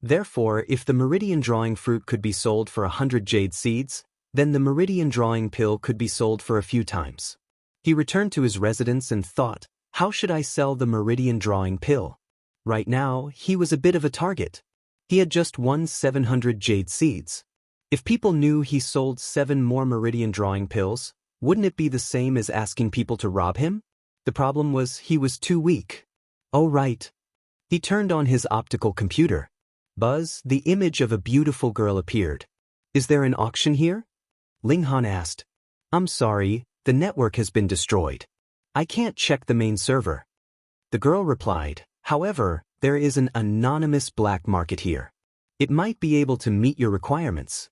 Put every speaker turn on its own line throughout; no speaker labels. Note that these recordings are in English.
Therefore, if the meridian drawing fruit could be sold for 100 jade seeds, then the meridian drawing pill could be sold for a few times. He returned to his residence and thought, how should I sell the meridian drawing pill? Right now, he was a bit of a target. He had just won 700 jade seeds. If people knew he sold 7 more meridian drawing pills, wouldn't it be the same as asking people to rob him? The problem was he was too weak. Oh right. He turned on his optical computer. Buzz, the image of a beautiful girl appeared. Is there an auction here? Ling Han asked. I'm sorry, the network has been destroyed. I can't check the main server. The girl replied, however, there is an anonymous black market here. It might be able to meet your requirements.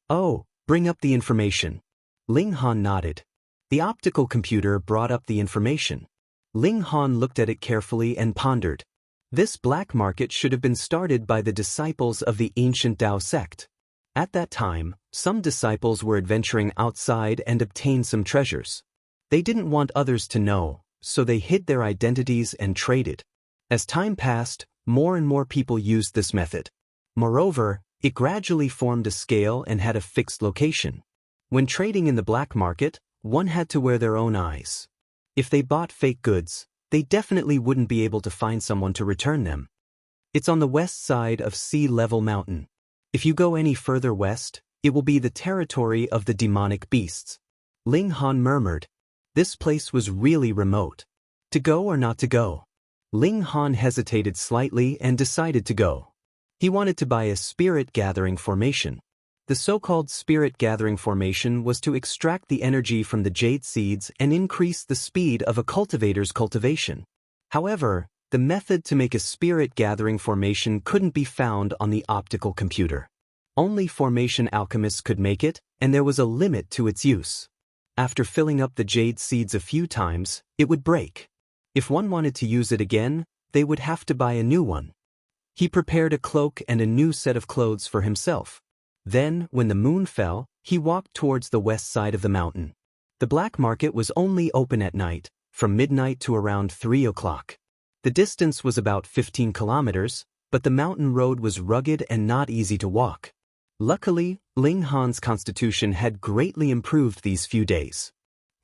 Oh, bring up the information. Ling Han nodded. The optical computer brought up the information. Ling Han looked at it carefully and pondered. This black market should have been started by the disciples of the ancient Tao sect. At that time, some disciples were adventuring outside and obtained some treasures. They didn't want others to know, so they hid their identities and traded. As time passed, more and more people used this method. Moreover, it gradually formed a scale and had a fixed location. When trading in the black market, one had to wear their own eyes. If they bought fake goods, they definitely wouldn't be able to find someone to return them. It's on the west side of Sea Level Mountain. If you go any further west, it will be the territory of the demonic beasts. Ling Han murmured. This place was really remote. To go or not to go? Ling Han hesitated slightly and decided to go. He wanted to buy a spirit gathering formation. The so-called spirit gathering formation was to extract the energy from the jade seeds and increase the speed of a cultivator's cultivation. However, the method to make a spirit gathering formation couldn't be found on the optical computer. Only formation alchemists could make it, and there was a limit to its use. After filling up the jade seeds a few times, it would break. If one wanted to use it again, they would have to buy a new one. He prepared a cloak and a new set of clothes for himself. Then, when the moon fell, he walked towards the west side of the mountain. The black market was only open at night, from midnight to around 3 o'clock. The distance was about 15 kilometers, but the mountain road was rugged and not easy to walk. Luckily, Ling Han's constitution had greatly improved these few days.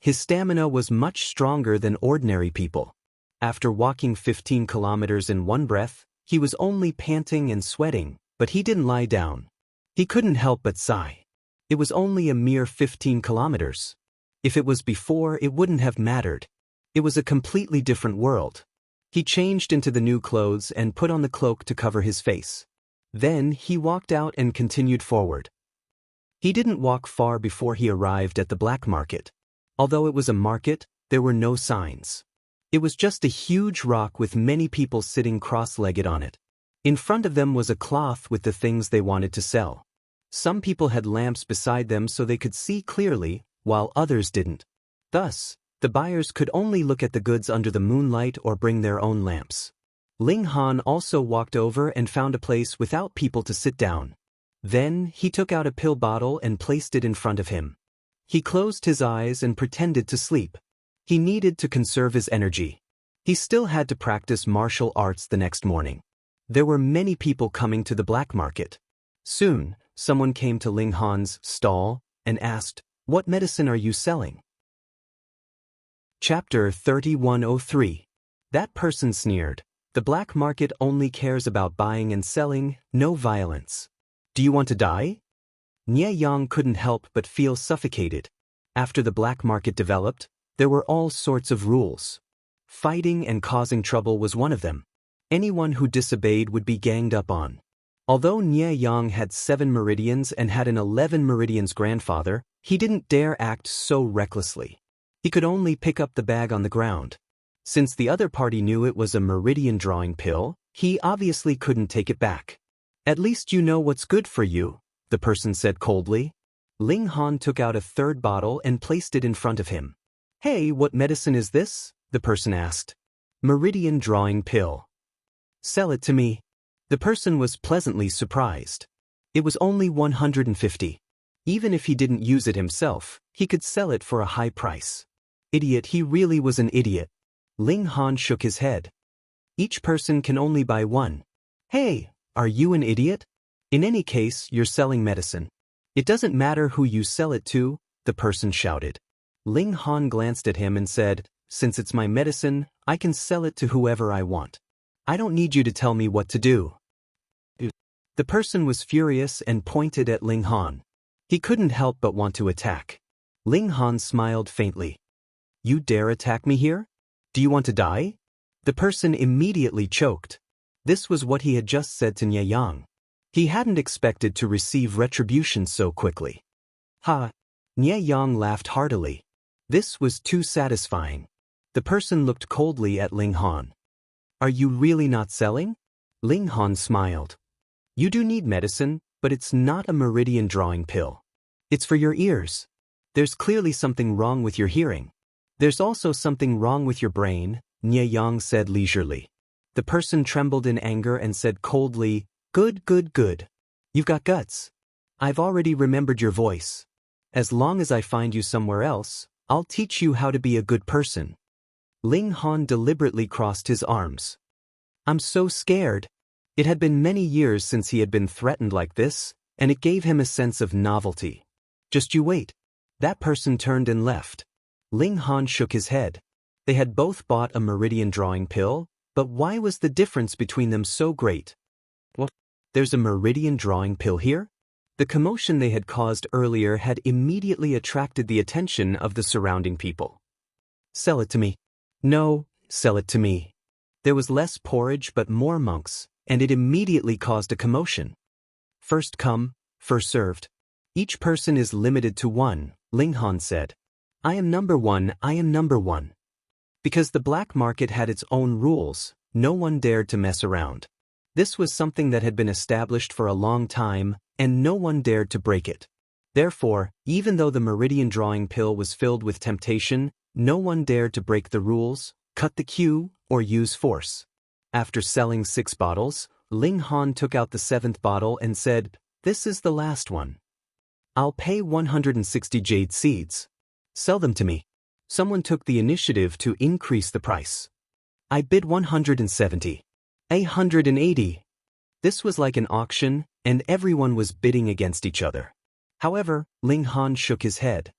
His stamina was much stronger than ordinary people. After walking 15 kilometers in one breath, he was only panting and sweating, but he didn't lie down. He couldn't help but sigh. It was only a mere 15 kilometers. If it was before, it wouldn't have mattered. It was a completely different world. He changed into the new clothes and put on the cloak to cover his face. Then he walked out and continued forward. He didn't walk far before he arrived at the black market. Although it was a market, there were no signs. It was just a huge rock with many people sitting cross-legged on it. In front of them was a cloth with the things they wanted to sell. Some people had lamps beside them so they could see clearly, while others didn't. Thus, the buyers could only look at the goods under the moonlight or bring their own lamps. Ling Han also walked over and found a place without people to sit down. Then, he took out a pill bottle and placed it in front of him. He closed his eyes and pretended to sleep. He needed to conserve his energy. He still had to practice martial arts the next morning. There were many people coming to the black market. Soon, someone came to Ling Han's stall and asked, "What medicine are you selling?" Chapter 3103. That person sneered. The black market only cares about buying and selling, no violence. Do you want to die? Nie Yang couldn't help but feel suffocated. After the black market developed, there were all sorts of rules. Fighting and causing trouble was one of them. Anyone who disobeyed would be ganged up on. Although Nie Yang had 7 meridians and had an 11 meridians grandfather, he didn't dare act so recklessly. He could only pick up the bag on the ground. Since the other party knew it was a meridian drawing pill, he obviously couldn't take it back. At least you know what's good for you, the person said coldly. Ling Han took out a third bottle and placed it in front of him. Hey, what medicine is this? The person asked. Meridian drawing pill. Sell it to me. The person was pleasantly surprised. It was only 150. Even if he didn't use it himself, he could sell it for a high price. Idiot, he really was an idiot. Ling Han shook his head. Each person can only buy one. Hey, Are you an idiot? In any case, you're selling medicine. It doesn't matter who you sell it to, the person shouted. Ling Han glanced at him and said, since it's my medicine, I can sell it to whoever I want. I don't need you to tell me what to do. The person was furious and pointed at Ling Han. He couldn't help but want to attack. Ling Han smiled faintly. You dare attack me here? Do you want to die? The person immediately choked. This was what he had just said to Nye Yang. He hadn't expected to receive retribution so quickly. Ha! Nye Yang laughed heartily. This was too satisfying. The person looked coldly at Ling Han. Are you really not selling? Ling Han smiled. You do need medicine, but it's not a meridian drawing pill. It's for your ears. There's clearly something wrong with your hearing. There's also something wrong with your brain, Nye Yang said leisurely. The person trembled in anger and said coldly, Good, good, good. You've got guts. I've already remembered your voice. As long as I find you somewhere else, I'll teach you how to be a good person. Ling Han deliberately crossed his arms. I'm so scared. It had been many years since he had been threatened like this, and it gave him a sense of novelty. Just you wait. That person turned and left. Ling Han shook his head. They had both bought a meridian drawing pill, but why was the difference between them so great? What? There's a meridian drawing pill here? The commotion they had caused earlier had immediately attracted the attention of the surrounding people. Sell it to me. No, sell it to me. There was less porridge but more monks, and it immediately caused a commotion. First come, first served. Each person is limited to one, Ling Han said. I am number one, I am number one. Because the black market had its own rules, no one dared to mess around. This was something that had been established for a long time, and no one dared to break it. Therefore, even though the meridian drawing pill was filled with temptation, no one dared to break the rules, cut the queue, or use force. After selling 6 bottles, Ling Han took out the 7th bottle and said, This is the last one. I'll pay 160 jade seeds. Sell them to me. Someone took the initiative to increase the price. I bid 170. 180. This was like an auction, and everyone was bidding against each other. However, Ling Han shook his head.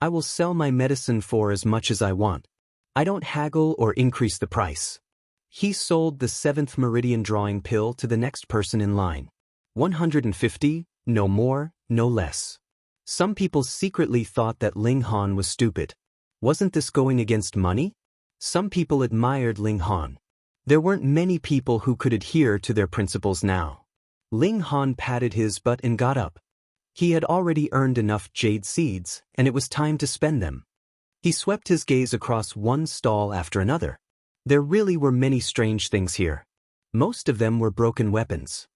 I will sell my medicine for as much as I want. I don't haggle or increase the price. He sold the 7th meridian drawing pill to the next person in line. 150, no more, no less. Some people secretly thought that Ling Han was stupid. Wasn't this going against money? Some people admired Ling Han. There weren't many people who could adhere to their principles now. Ling Han patted his butt and got up. He had already earned enough jade seeds, and it was time to spend them. He swept his gaze across one stall after another. There really were many strange things here. Most of them were broken weapons.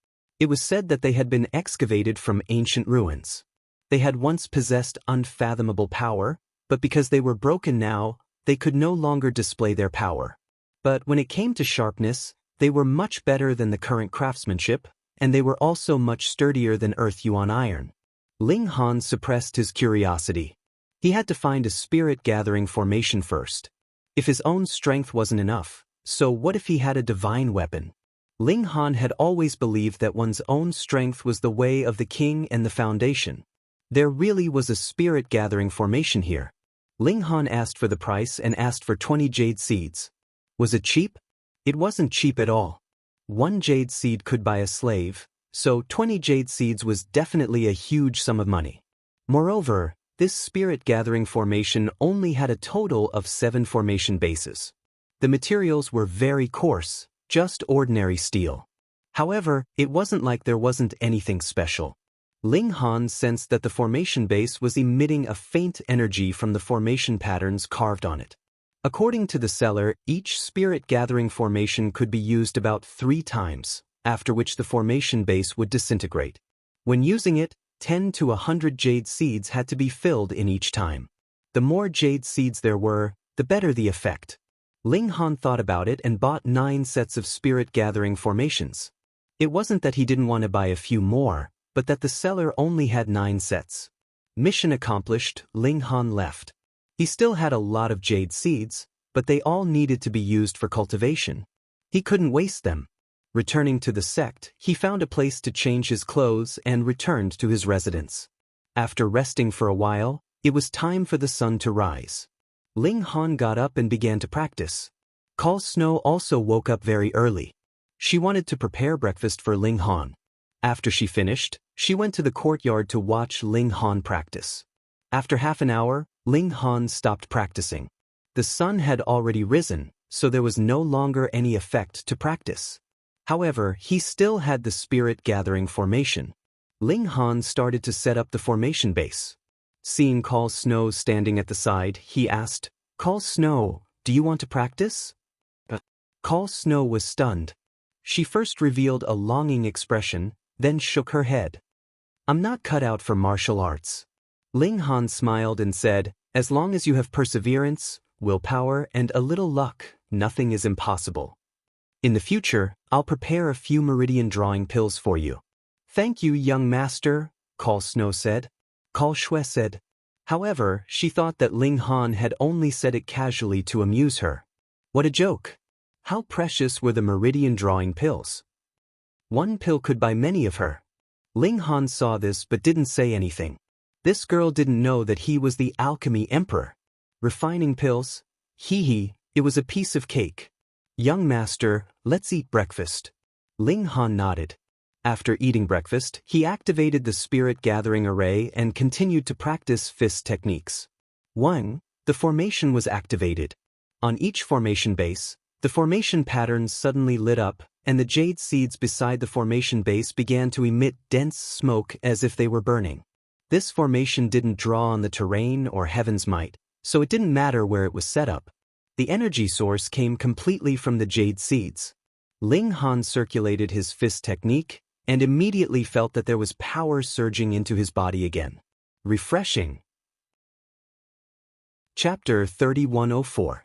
It was said that they had been excavated from ancient ruins. They had once possessed unfathomable power, but because they were broken now, they could no longer display their power. But when it came to sharpness, they were much better than the current craftsmanship, and they were also much sturdier than Earth Yuan iron. Ling Han suppressed his curiosity. He had to find a spirit-gathering formation first. If his own strength wasn't enough, so what if he had a divine weapon? Ling Han had always believed that one's own strength was the way of the king and the foundation. There really was a spirit-gathering formation here. Ling Han asked for the price and asked for 20 jade seeds. Was it cheap? It wasn't cheap at all. 1 jade seed could buy a slave, so 20 jade seeds was definitely a huge sum of money. Moreover, this spirit-gathering formation only had a total of 7 formation bases. The materials were very coarse, just ordinary steel. However, it wasn't like there wasn't anything special. Ling Han sensed that the formation base was emitting a faint energy from the formation patterns carved on it. According to the seller, each spirit-gathering formation could be used about 3 times, after which the formation base would disintegrate. When using it, 10 to 100 jade seeds had to be filled in each time. The more jade seeds there were, the better the effect. Ling Han thought about it and bought 9 sets of spirit-gathering formations. It wasn't that he didn't want to buy a few more, but that the seller only had 9 sets. Mission accomplished, Ling Han left. He still had a lot of jade seeds, but they all needed to be used for cultivation. He couldn't waste them. Returning to the sect, he found a place to change his clothes and returned to his residence. After resting for a while, it was time for the sun to rise. Ling Han got up and began to practice. Call Snow also woke up very early. She wanted to prepare breakfast for Ling Han. After she finished, she went to the courtyard to watch Ling Han practice. After half an hour, Ling Han stopped practicing. The sun had already risen, so there was no longer any effect to practice. However, he still had the spirit-gathering formation. Ling Han started to set up the formation base. Seeing Call Snow standing at the side, he asked, "Call Snow, do you want to practice?" Call Snow was stunned. She first revealed a longing expression, then shook her head. "I'm not cut out for martial arts." Ling Han smiled and said, "As long as you have perseverance, willpower, and a little luck, nothing is impossible. In the future, I'll prepare a few meridian drawing pills for you." "Thank you, young master," Call Snow said. Call Shui said. However, she thought that Ling Han had only said it casually to amuse her. What a joke! How precious were the meridian drawing pills. One pill could buy many of her. Ling Han saw this but didn't say anything. This girl didn't know that he was the Alchemy Emperor. Refining pills? Hee, it was a piece of cake. "Young master, let's eat breakfast." Ling Han nodded. After eating breakfast, he activated the spirit-gathering array and continued to practice fist techniques. 1. The formation was activated. On each formation base, the formation patterns suddenly lit up, and the jade seeds beside the formation base began to emit dense smoke as if they were burning. This formation didn't draw on the terrain or heaven's might, so it didn't matter where it was set up. The energy source came completely from the jade seeds. Ling Han circulated his fist technique, and immediately felt that there was power surging into his body again. Refreshing. Chapter 3104.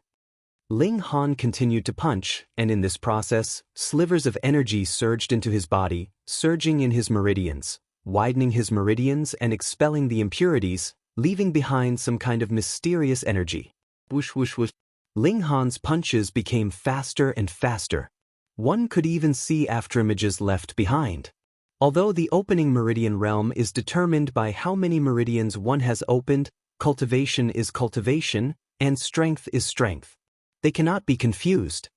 Ling Han continued to punch, and in this process, slivers of energy surged into his body, surging in his meridians, widening his meridians and expelling the impurities, leaving behind some kind of mysterious energy. Whoosh whoosh whoosh. Ling Han's punches became faster and faster. One could even see afterimages left behind. Although the opening meridian realm is determined by how many meridians one has opened, cultivation is cultivation, and strength is strength. They cannot be confused.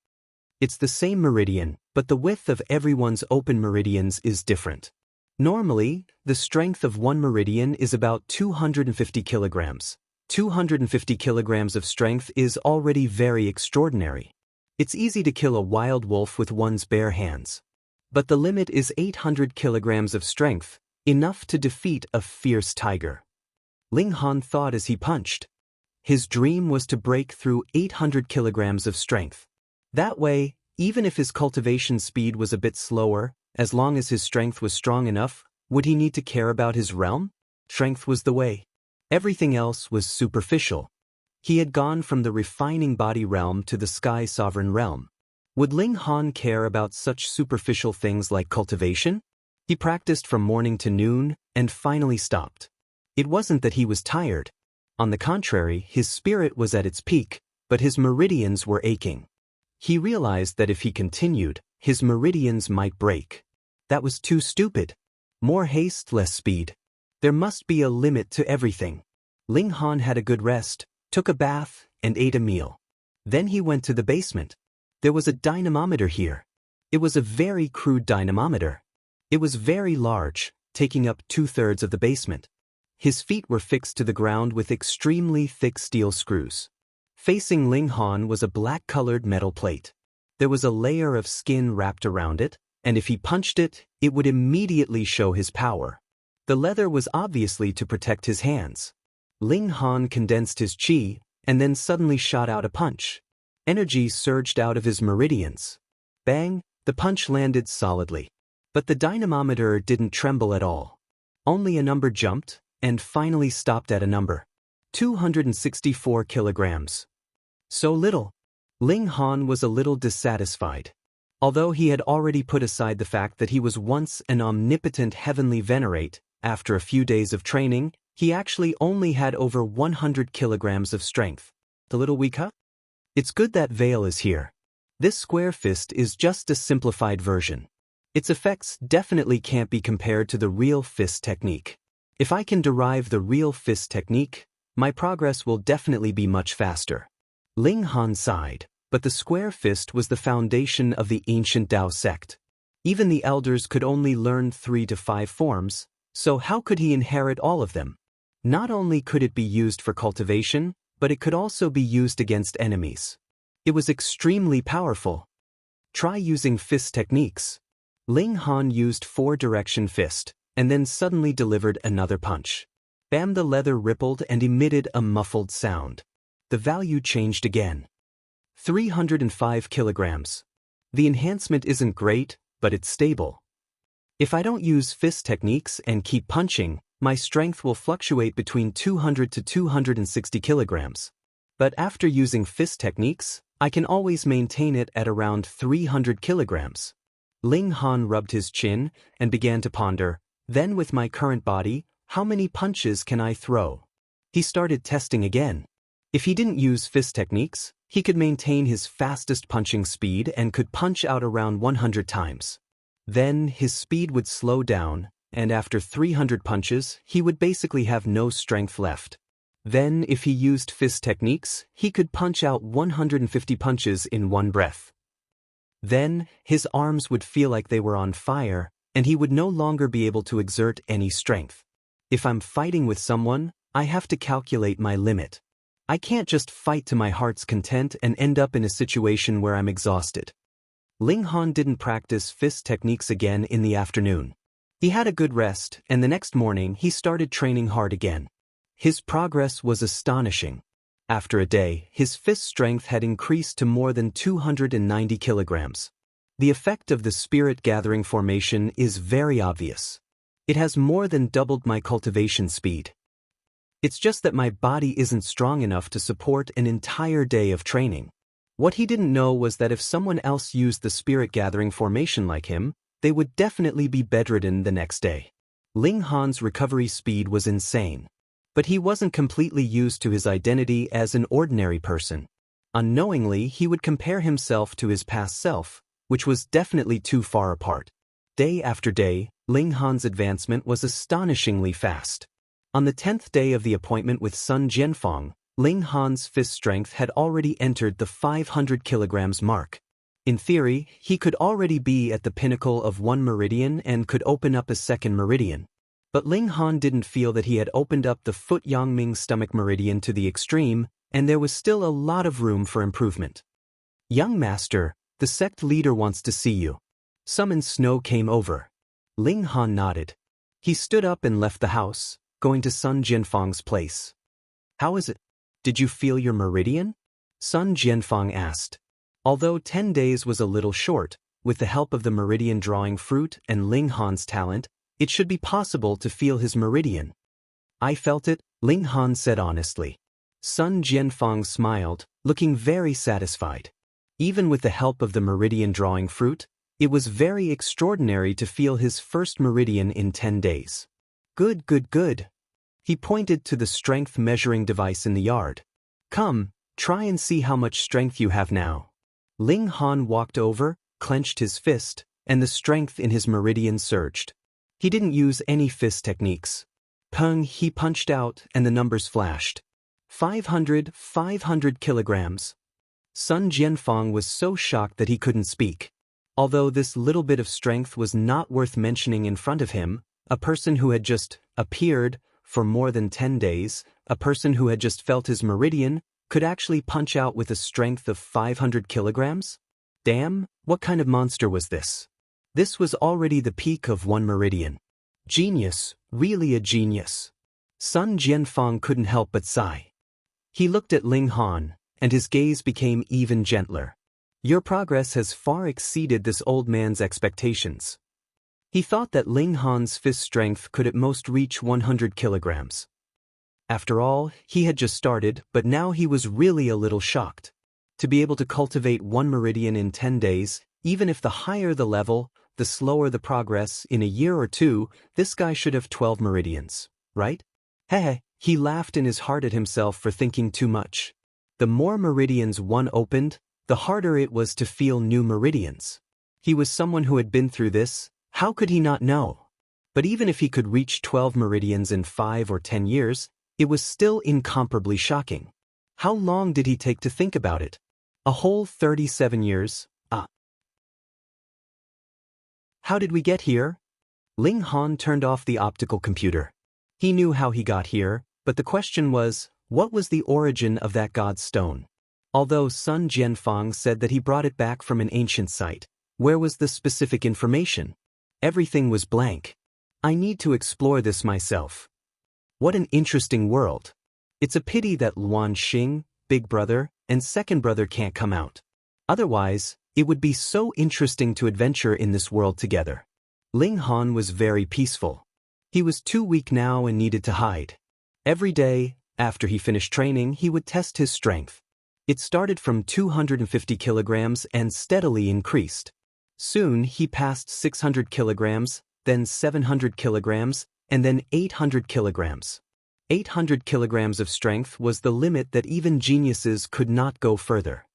It's the same meridian, but the width of everyone's open meridians is different. Normally, the strength of one meridian is about 250 kilograms. 250 kilograms of strength is already very extraordinary. It's easy to kill a wild wolf with one's bare hands. But the limit is 800 kilograms of strength, enough to defeat a fierce tiger. Ling Han thought as he punched. His dream was to break through 800 kilograms of strength. That way, even if his cultivation speed was a bit slower, as long as his strength was strong enough, would he need to care about his realm? Strength was the way. Everything else was superficial. He had gone from the refining body realm to the sky sovereign realm. Would Ling Han care about such superficial things like cultivation? He practiced from morning to noon, and finally stopped. It wasn't that he was tired. On the contrary, his spirit was at its peak, but his meridians were aching. He realized that if he continued, his meridians might break. That was too stupid. More haste, less speed. There must be a limit to everything. Ling Han had a good rest, took a bath, and ate a meal. Then he went to the basement. There was a dynamometer here. It was a very crude dynamometer. It was very large, taking up 2/3 of the basement. His feet were fixed to the ground with extremely thick steel screws. Facing Ling Han was a black-colored metal plate. There was a layer of skin wrapped around it, and if he punched it, it would immediately show his power. The leather was obviously to protect his hands. Ling Han condensed his chi, and then suddenly shot out a punch. Energy surged out of his meridians. Bang, the punch landed solidly. But the dynamometer didn't tremble at all. Only a number jumped, and finally stopped at a number. 264 kilograms. So little. Ling Han was a little dissatisfied. Although he had already put aside the fact that he was once an omnipotent heavenly venerate, after a few days of training, he actually only had over 100 kilograms of strength. The little weak, huh? It's good that Vale is here. This square fist is just a simplified version. Its effects definitely can't be compared to the real fist technique. If I can derive the real fist technique, my progress will definitely be much faster. Ling Han sighed, but the square fist was the foundation of the ancient Tao sect. Even the elders could only learn 3 to 5 forms, so how could he inherit all of them? Not only could it be used for cultivation, but it could also be used against enemies. It was extremely powerful. Try using fist techniques. Ling Han used 4-direction fist, and then suddenly delivered another punch. Bam! The leather rippled and emitted a muffled sound. The value changed again. 305 kilograms. The enhancement isn't great, but it's stable. If I don't use fist techniques and keep punching, my strength will fluctuate between 200 to 260 kilograms. But after using fist techniques, I can always maintain it at around 300 kilograms. Ling Han rubbed his chin and began to ponder, then with my current body, how many punches can I throw? He started testing again. If he didn't use fist techniques, he could maintain his fastest punching speed and could punch out around 100 times. Then his speed would slow down, and after 300 punches, he would basically have no strength left. Then, if he used fist techniques, he could punch out 150 punches in one breath. Then, his arms would feel like they were on fire, and he would no longer be able to exert any strength. If I'm fighting with someone, I have to calculate my limit. I can't just fight to my heart's content and end up in a situation where I'm exhausted. Ling Han didn't practice fist techniques again in the afternoon. He had a good rest, and the next morning he started training hard again. His progress was astonishing. After a day, his fist strength had increased to more than 290 kilograms. The effect of the spirit gathering formation is very obvious. It has more than doubled my cultivation speed. It's just that my body isn't strong enough to support an entire day of training. What he didn't know was that if someone else used the spirit gathering formation like him, they would definitely be bedridden the next day. Ling Han's recovery speed was insane. But he wasn't completely used to his identity as an ordinary person. Unknowingly, he would compare himself to his past self, which was definitely too far apart. Day after day, Ling Han's advancement was astonishingly fast. On the 10th day of the appointment with Sun Jianfang, Ling Han's fist strength had already entered the 500 kilograms mark. In theory, he could already be at the pinnacle of one meridian and could open up a second meridian. But Ling Han didn't feel that he had opened up the foot Yangming stomach meridian to the extreme, and there was still a lot of room for improvement. "Young master, the sect leader wants to see you." Summon Snow came over. Ling Han nodded. He stood up and left the house, going to Sun Jianfang's place. "How is it? Did you feel your meridian?" Sun Jianfang asked. Although 10 days was a little short, with the help of the meridian drawing fruit and Ling Han's talent, it should be possible to feel his meridian. "I felt it," Ling Han said honestly. Sun Jianfang smiled, looking very satisfied. Even with the help of the meridian drawing fruit, it was very extraordinary to feel his first meridian in 10 days. "Good, good, good." He pointed to the strength measuring device in the yard. "Come, try and see how much strength you have now." Ling Han walked over, clenched his fist, and the strength in his meridian surged. He didn't use any fist techniques. Peng, he punched out, and the numbers flashed. 500 kilograms. Sun Jianfang was so shocked that he couldn't speak. Although this little bit of strength was not worth mentioning in front of him, a person who had just appeared for more than 10 days, a person who had just felt his meridian, could actually punch out with a strength of 500 kilograms? Damn, what kind of monster was this? This was already the peak of one meridian. Genius, really a genius. Sun Jianfang couldn't help but sigh. He looked at Ling Han, and his gaze became even gentler. Your progress has far exceeded this old man's expectations. He thought that Ling Han's fist strength could at most reach 100 kilograms. After all, he had just started, but now he was really a little shocked. To be able to cultivate one meridian in 10 days, even if the higher the level, the slower the progress, in a year or two, this guy should have 12 meridians, right? Heh, he laughed in his heart at himself for thinking too much. The more meridians one opened, the harder it was to feel new meridians. He was someone who had been through this, how could he not know? But even if he could reach 12 meridians in 5 or 10 years, it was still incomparably shocking. How long did he take to think about it? A whole 37 years? How did we get here? Ling Han turned off the optical computer. He knew how he got here, but the question was, what was the origin of that god's stone? Although Sun Jianfang said that he brought it back from an ancient site, where was the specific information? Everything was blank. I need to explore this myself. What an interesting world. It's a pity that Luan Xing, Big Brother, and Second Brother can't come out. Otherwise, it would be so interesting to adventure in this world together. Ling Han was very peaceful. He was too weak now and needed to hide. Every day, after he finished training, he would test his strength. It started from 250 kilograms and steadily increased. Soon he passed 600 kilograms, then 700 kilograms, and then 800 kilograms. 800 kilograms of strength was the limit that even geniuses could not go further.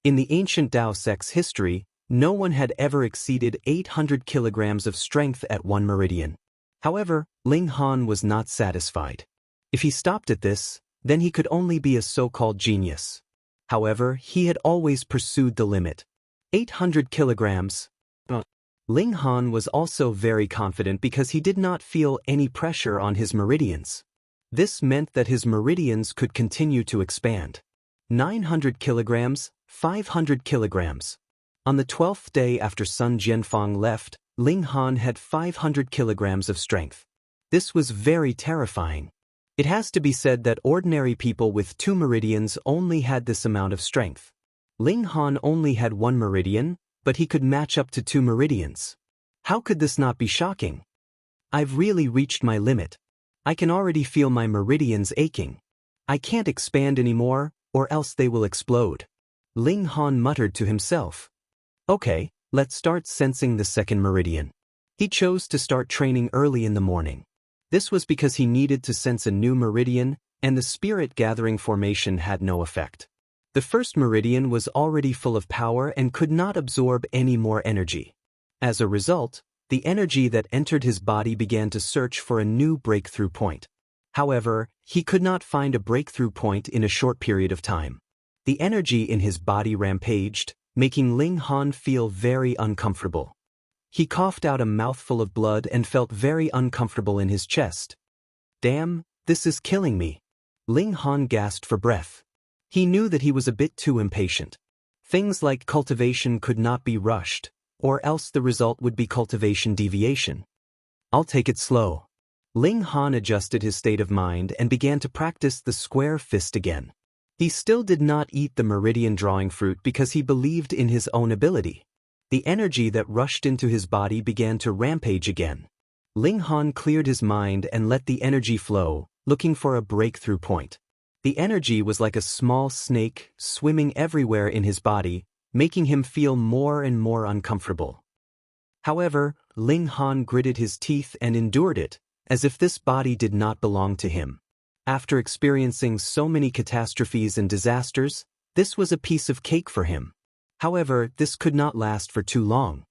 In the ancient Dao sect's history, no one had ever exceeded 800 kilograms of strength at one meridian. However, Ling Han was not satisfied. If he stopped at this, then he could only be a so-called genius. However, he had always pursued the limit. 800 kilograms. Ling Han was also very confident because he did not feel any pressure on his meridians. This meant that his meridians could continue to expand. 900 kilograms, 500 kilograms. On the 12th day after Sun Jianfang left, Ling Han had 500 kilograms of strength. This was very terrifying. It has to be said that ordinary people with 2 meridians only had this amount of strength. Ling Han only had 1 meridian, but he could match up to 2 meridians. How could this not be shocking? I've really reached my limit. I can already feel my meridians aching. I can't expand anymore, or else they will explode. Ling Han muttered to himself. Okay, let's start sensing the second meridian. He chose to start training early in the morning. This was because he needed to sense a new meridian, and the spirit-gathering formation had no effect. The first meridian was already full of power and could not absorb any more energy. As a result, the energy that entered his body began to search for a new breakthrough point. However, he could not find a breakthrough point in a short period of time. The energy in his body rampaged, making Ling Han feel very uncomfortable. He coughed out a mouthful of blood and felt very uncomfortable in his chest. Damn, this is killing me. Ling Han gasped for breath. He knew that he was a bit too impatient. Things like cultivation could not be rushed, or else the result would be cultivation deviation. I'll take it slow. Ling Han adjusted his state of mind and began to practice the square fist again. He still did not eat the meridian drawing fruit because he believed in his own ability. The energy that rushed into his body began to rampage again. Ling Han cleared his mind and let the energy flow, looking for a breakthrough point. The energy was like a small snake swimming everywhere in his body, making him feel more and more uncomfortable. However, Ling Han gritted his teeth and endured it, as if this body did not belong to him. After experiencing so many catastrophes and disasters, this was a piece of cake for him. However, this could not last for too long.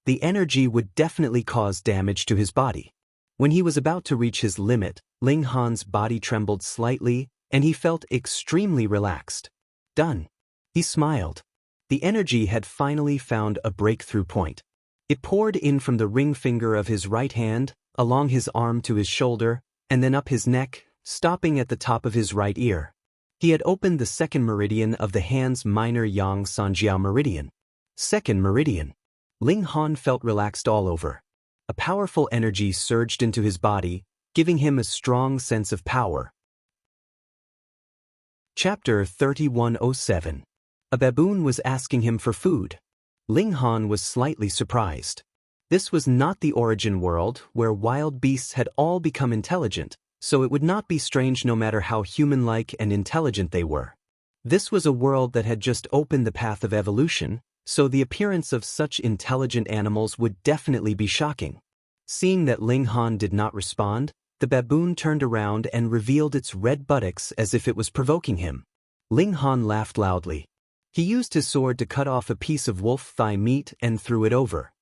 The energy would definitely cause damage to his body. When he was about to reach his limit, Ling Han's body trembled slightly, and he felt extremely relaxed. Done. He smiled. The energy had finally found a breakthrough point. It poured in from the ring finger of his right hand, along his arm to his shoulder, and then up his neck, stopping at the top of his right ear. He had opened the second meridian of the hand's minor yang sanjiao meridian. Second meridian. Ling Han felt relaxed all over. A powerful energy surged into his body, giving him a strong sense of power. Chapter 3107. A baboon was asking him for food. Ling Han was slightly surprised. This was not the origin world where wild beasts had all become intelligent, so it would not be strange no matter how human-like and intelligent they were. This was a world that had just opened the path of evolution, so the appearance of such intelligent animals would definitely be shocking. Seeing that Ling Han did not respond, the baboon turned around and revealed its red buttocks as if it was provoking him. Ling Han laughed loudly. He used his sword to cut off a piece of wolf thigh meat and threw it over.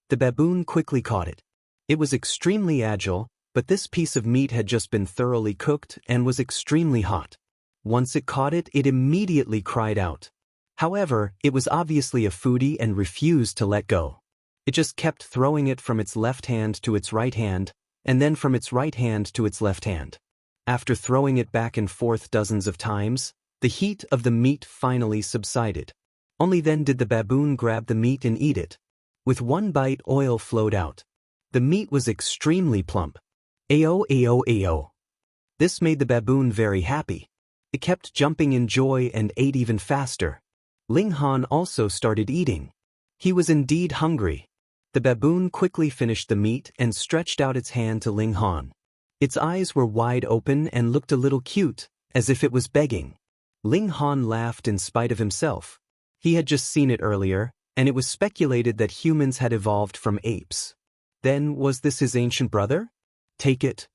The baboon quickly caught it. It was extremely agile, but this piece of meat had just been thoroughly cooked and was extremely hot. Once it caught it, it immediately cried out. However, it was obviously a foodie and refused to let go. It just kept throwing it from its left hand to its right hand, and then from its right hand to its left hand. After throwing it back and forth dozens of times, the heat of the meat finally subsided. Only then did the baboon grab the meat and eat it. With one bite, oil flowed out. The meat was extremely plump. Ayo, ayo, ayo. This made the baboon very happy. It kept jumping in joy and ate even faster. Ling Han also started eating. He was indeed hungry. The baboon quickly finished the meat and stretched out its hand to Ling Han. Its eyes were wide open and looked a little cute, as if it was begging. Ling Han laughed in spite of himself. He had just seen it earlier, and it was speculated that humans had evolved from apes. Then, was this his ancient brother? Take it.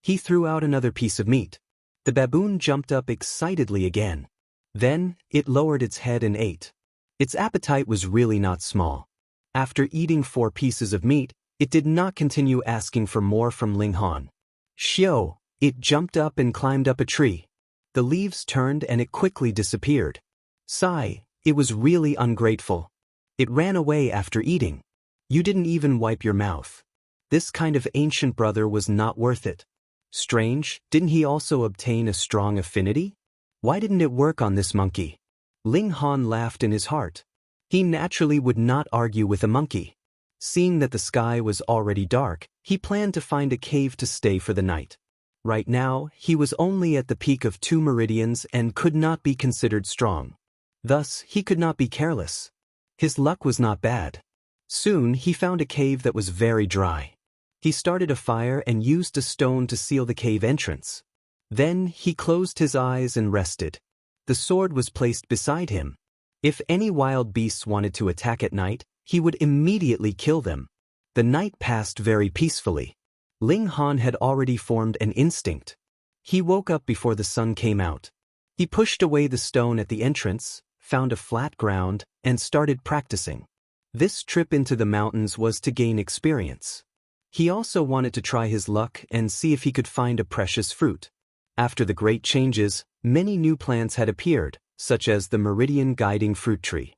He threw out another piece of meat. The baboon jumped up excitedly again. Then, it lowered its head and ate. Its appetite was really not small. After eating 4 pieces of meat, it did not continue asking for more from Ling Han. Xiao, it jumped up and climbed up a tree. The leaves turned and it quickly disappeared. Sigh, it was really ungrateful. It ran away after eating. You didn't even wipe your mouth. This kind of ancient brother was not worth it. Strange, didn't he also obtain a strong affinity? Why didn't it work on this monkey? Ling Han laughed in his heart. He naturally would not argue with a monkey. Seeing that the sky was already dark, he planned to find a cave to stay for the night. Right now, he was only at the peak of 2 meridians and could not be considered strong. Thus, he could not be careless. His luck was not bad. Soon, he found a cave that was very dry. He started a fire and used a stone to seal the cave entrance. Then, he closed his eyes and rested. The sword was placed beside him. If any wild beasts wanted to attack at night, he would immediately kill them. The night passed very peacefully. Ling Han had already formed an instinct. He woke up before the sun came out. He pushed away the stone at the entrance, found a flat ground, and started practicing. This trip into the mountains was to gain experience. He also wanted to try his luck and see if he could find a precious fruit. After the great changes, many new plants had appeared, such as the meridian guiding fruit tree.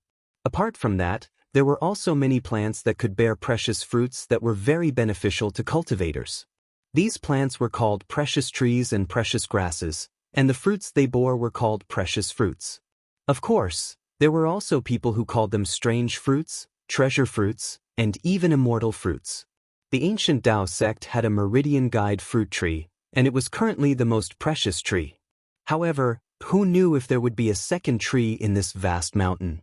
Apart from that, there were also many plants that could bear precious fruits that were very beneficial to cultivators. These plants were called precious trees and precious grasses, and the fruits they bore were called precious fruits. Of course, there were also people who called them strange fruits, treasure fruits, and even immortal fruits. The ancient Tao sect had a meridian guide fruit tree, and it was currently the most precious tree. However, who knew if there would be a second tree in this vast mountain?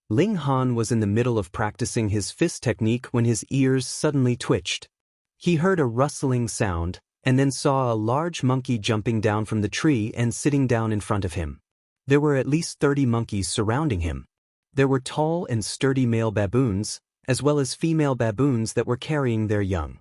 Ling Han was in the middle of practicing his fist technique when his ears suddenly twitched. He heard a rustling sound, and then saw a large monkey jumping down from the tree and sitting down in front of him. There were at least 30 monkeys surrounding him. There were tall and sturdy male baboons, as well as female baboons that were carrying their young.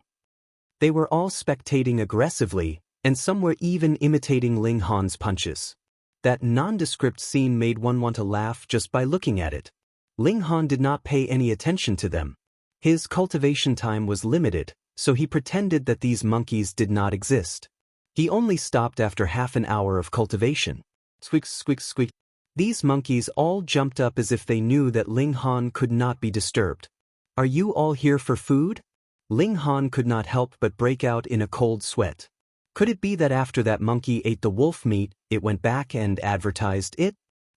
They were all spectating aggressively, and some were even imitating Ling Han's punches. That nondescript scene made one want to laugh just by looking at it. Ling Han did not pay any attention to them. His cultivation time was limited, so he pretended that these monkeys did not exist. He only stopped after half an hour of cultivation. Squeak, squeak, squeak. These monkeys all jumped up as if they knew that Ling Han could not be disturbed. Are you all here for food? Ling Han could not help but break out in a cold sweat. Could it be that after that monkey ate the wolf meat, it went back and advertised it?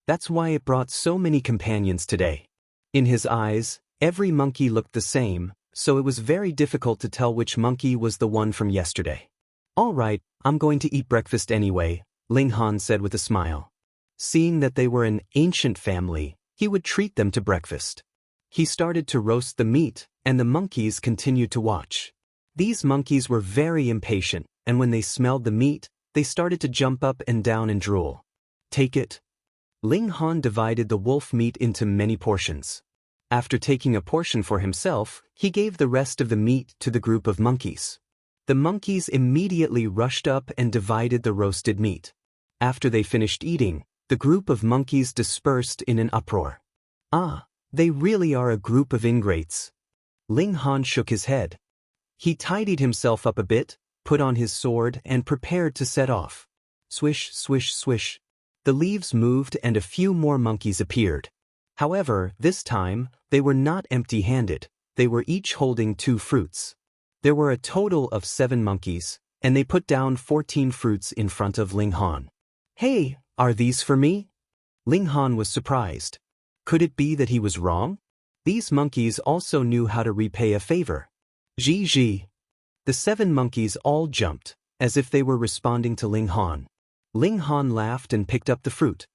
That's why it brought so many companions today. In his eyes, every monkey looked the same, so it was very difficult to tell which monkey was the one from yesterday. All right, I'm going to eat breakfast anyway, Ling Han said with a smile. Seeing that they were an ancient family, he would treat them to breakfast. He started to roast the meat, and the monkeys continued to watch. These monkeys were very impatient, and when they smelled the meat, they started to jump up and down and drool. Take it. Ling Han divided the wolf meat into many portions. After taking a portion for himself, he gave the rest of the meat to the group of monkeys. The monkeys immediately rushed up and divided the roasted meat. After they finished eating, The group of monkeys dispersed in an uproar. Ah, they really are a group of ingrates. Ling Han shook his head. He tidied himself up a bit, put on his sword, and prepared to set off. Swish, swish, swish. The leaves moved and a few more monkeys appeared. However, this time, they were not empty-handed. They were each holding 2 fruits. There were a total of 7 monkeys, and they put down 14 fruits in front of Ling Han. Hey, are these for me? Ling Han was surprised. Could it be that he was wrong? These monkeys also knew how to repay a favor. Ji. The 7 monkeys all jumped, as if they were responding to Ling Han. Ling Han laughed and picked up the fruit.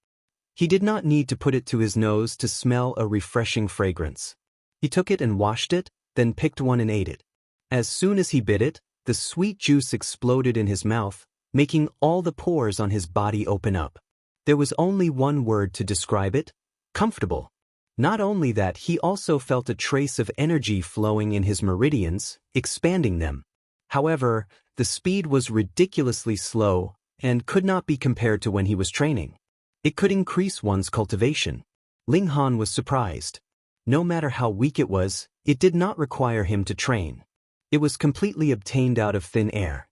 He did not need to put it to his nose to smell a refreshing fragrance. He took it and washed it, then picked one and ate it. As soon as he bit it, the sweet juice exploded in his mouth, making all the pores on his body open up. There was only one word to describe it: comfortable. Not only that, he also felt a trace of energy flowing in his meridians, expanding them. However, the speed was ridiculously slow and could not be compared to when he was training. It could increase one's cultivation. Ling Han was surprised. No matter how weak it did not require him to train. It was completely obtained out of thin air.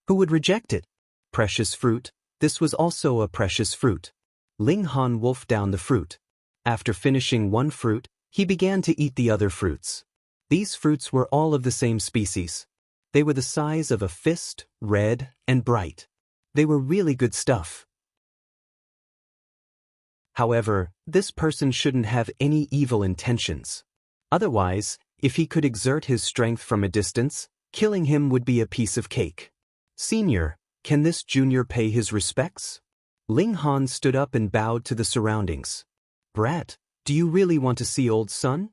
Who would reject it? Precious fruit. This was also a precious fruit. Ling Han wolfed down the fruit. After finishing one fruit, he began to eat the other fruits. These fruits were all of the same species. They were the size of a fist, red, and bright. They were really good stuff. However, this person shouldn't have any evil intentions. Otherwise, if he could exert his strength from a distance, killing him would be a piece of cake. Senior, can this junior pay his respects? Ling Han stood up and bowed to the surroundings. Brat, do you really want to see old son?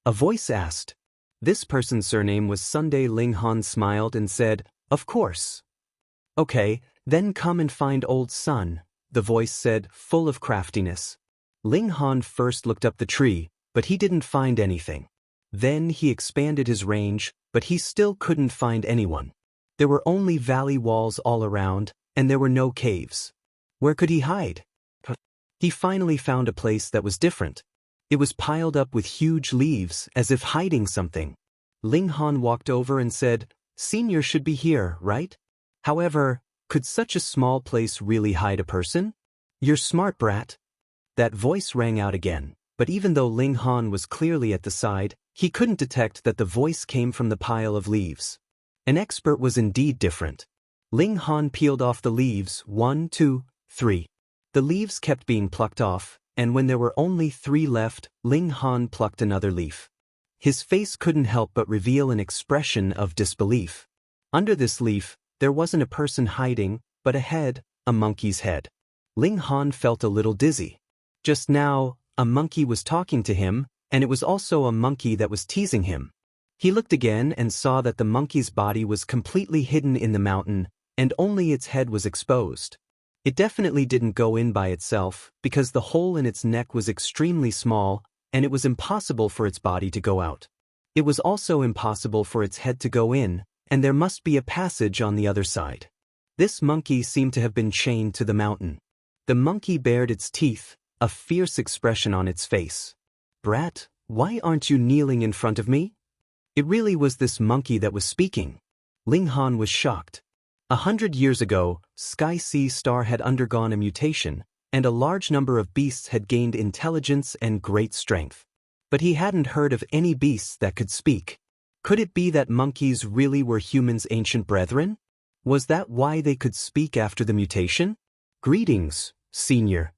A voice asked. This person's surname was Sunday. Ling Han smiled and said, of course. Okay, then come and find old son, the voice said, full of craftiness. Ling Han first looked up the tree, but he didn't find anything. Then he expanded his range, but he still couldn't find anyone. There were only valley walls all around, and there were no caves. Where could he hide? He finally found a place that was different. It was piled up with huge leaves, as if hiding something. Ling Han walked over and said, Senior should be here, right? However, could such a small place really hide a person? You're smart, brat. That voice rang out again, but even though Ling Han was clearly at the side, he couldn't detect that the voice came from the pile of leaves. An expert was indeed different. Ling Han peeled off the leaves, 1, 2, 3. The leaves kept being plucked off, and when there were only 3 left, Ling Han plucked another leaf. His face couldn't help but reveal an expression of disbelief. Under this leaf, there wasn't a person hiding, but a head, a monkey's head. Ling Han felt a little dizzy. Just now, a monkey was talking to him, and it was also a monkey that was teasing him. He looked again and saw that the monkey's body was completely hidden in the mountain, and only its head was exposed. It definitely didn't go in by itself, because the hole in its neck was extremely small, and it was impossible for its body to go out. It was also impossible for its head to go in, and there must be a passage on the other side. This monkey seemed to have been chained to the mountain. The monkey bared its teeth, a fierce expression on its face. Brat, why aren't you kneeling in front of me? It really was this monkey that was speaking. Ling Han was shocked. 100 years ago, Sky Sea Star had undergone a mutation, and a large number of beasts had gained intelligence and great strength. But he hadn't heard of any beasts that could speak. Could it be that monkeys really were humans' ancient brethren? Was that why they could speak after the mutation? Greetings, Senior.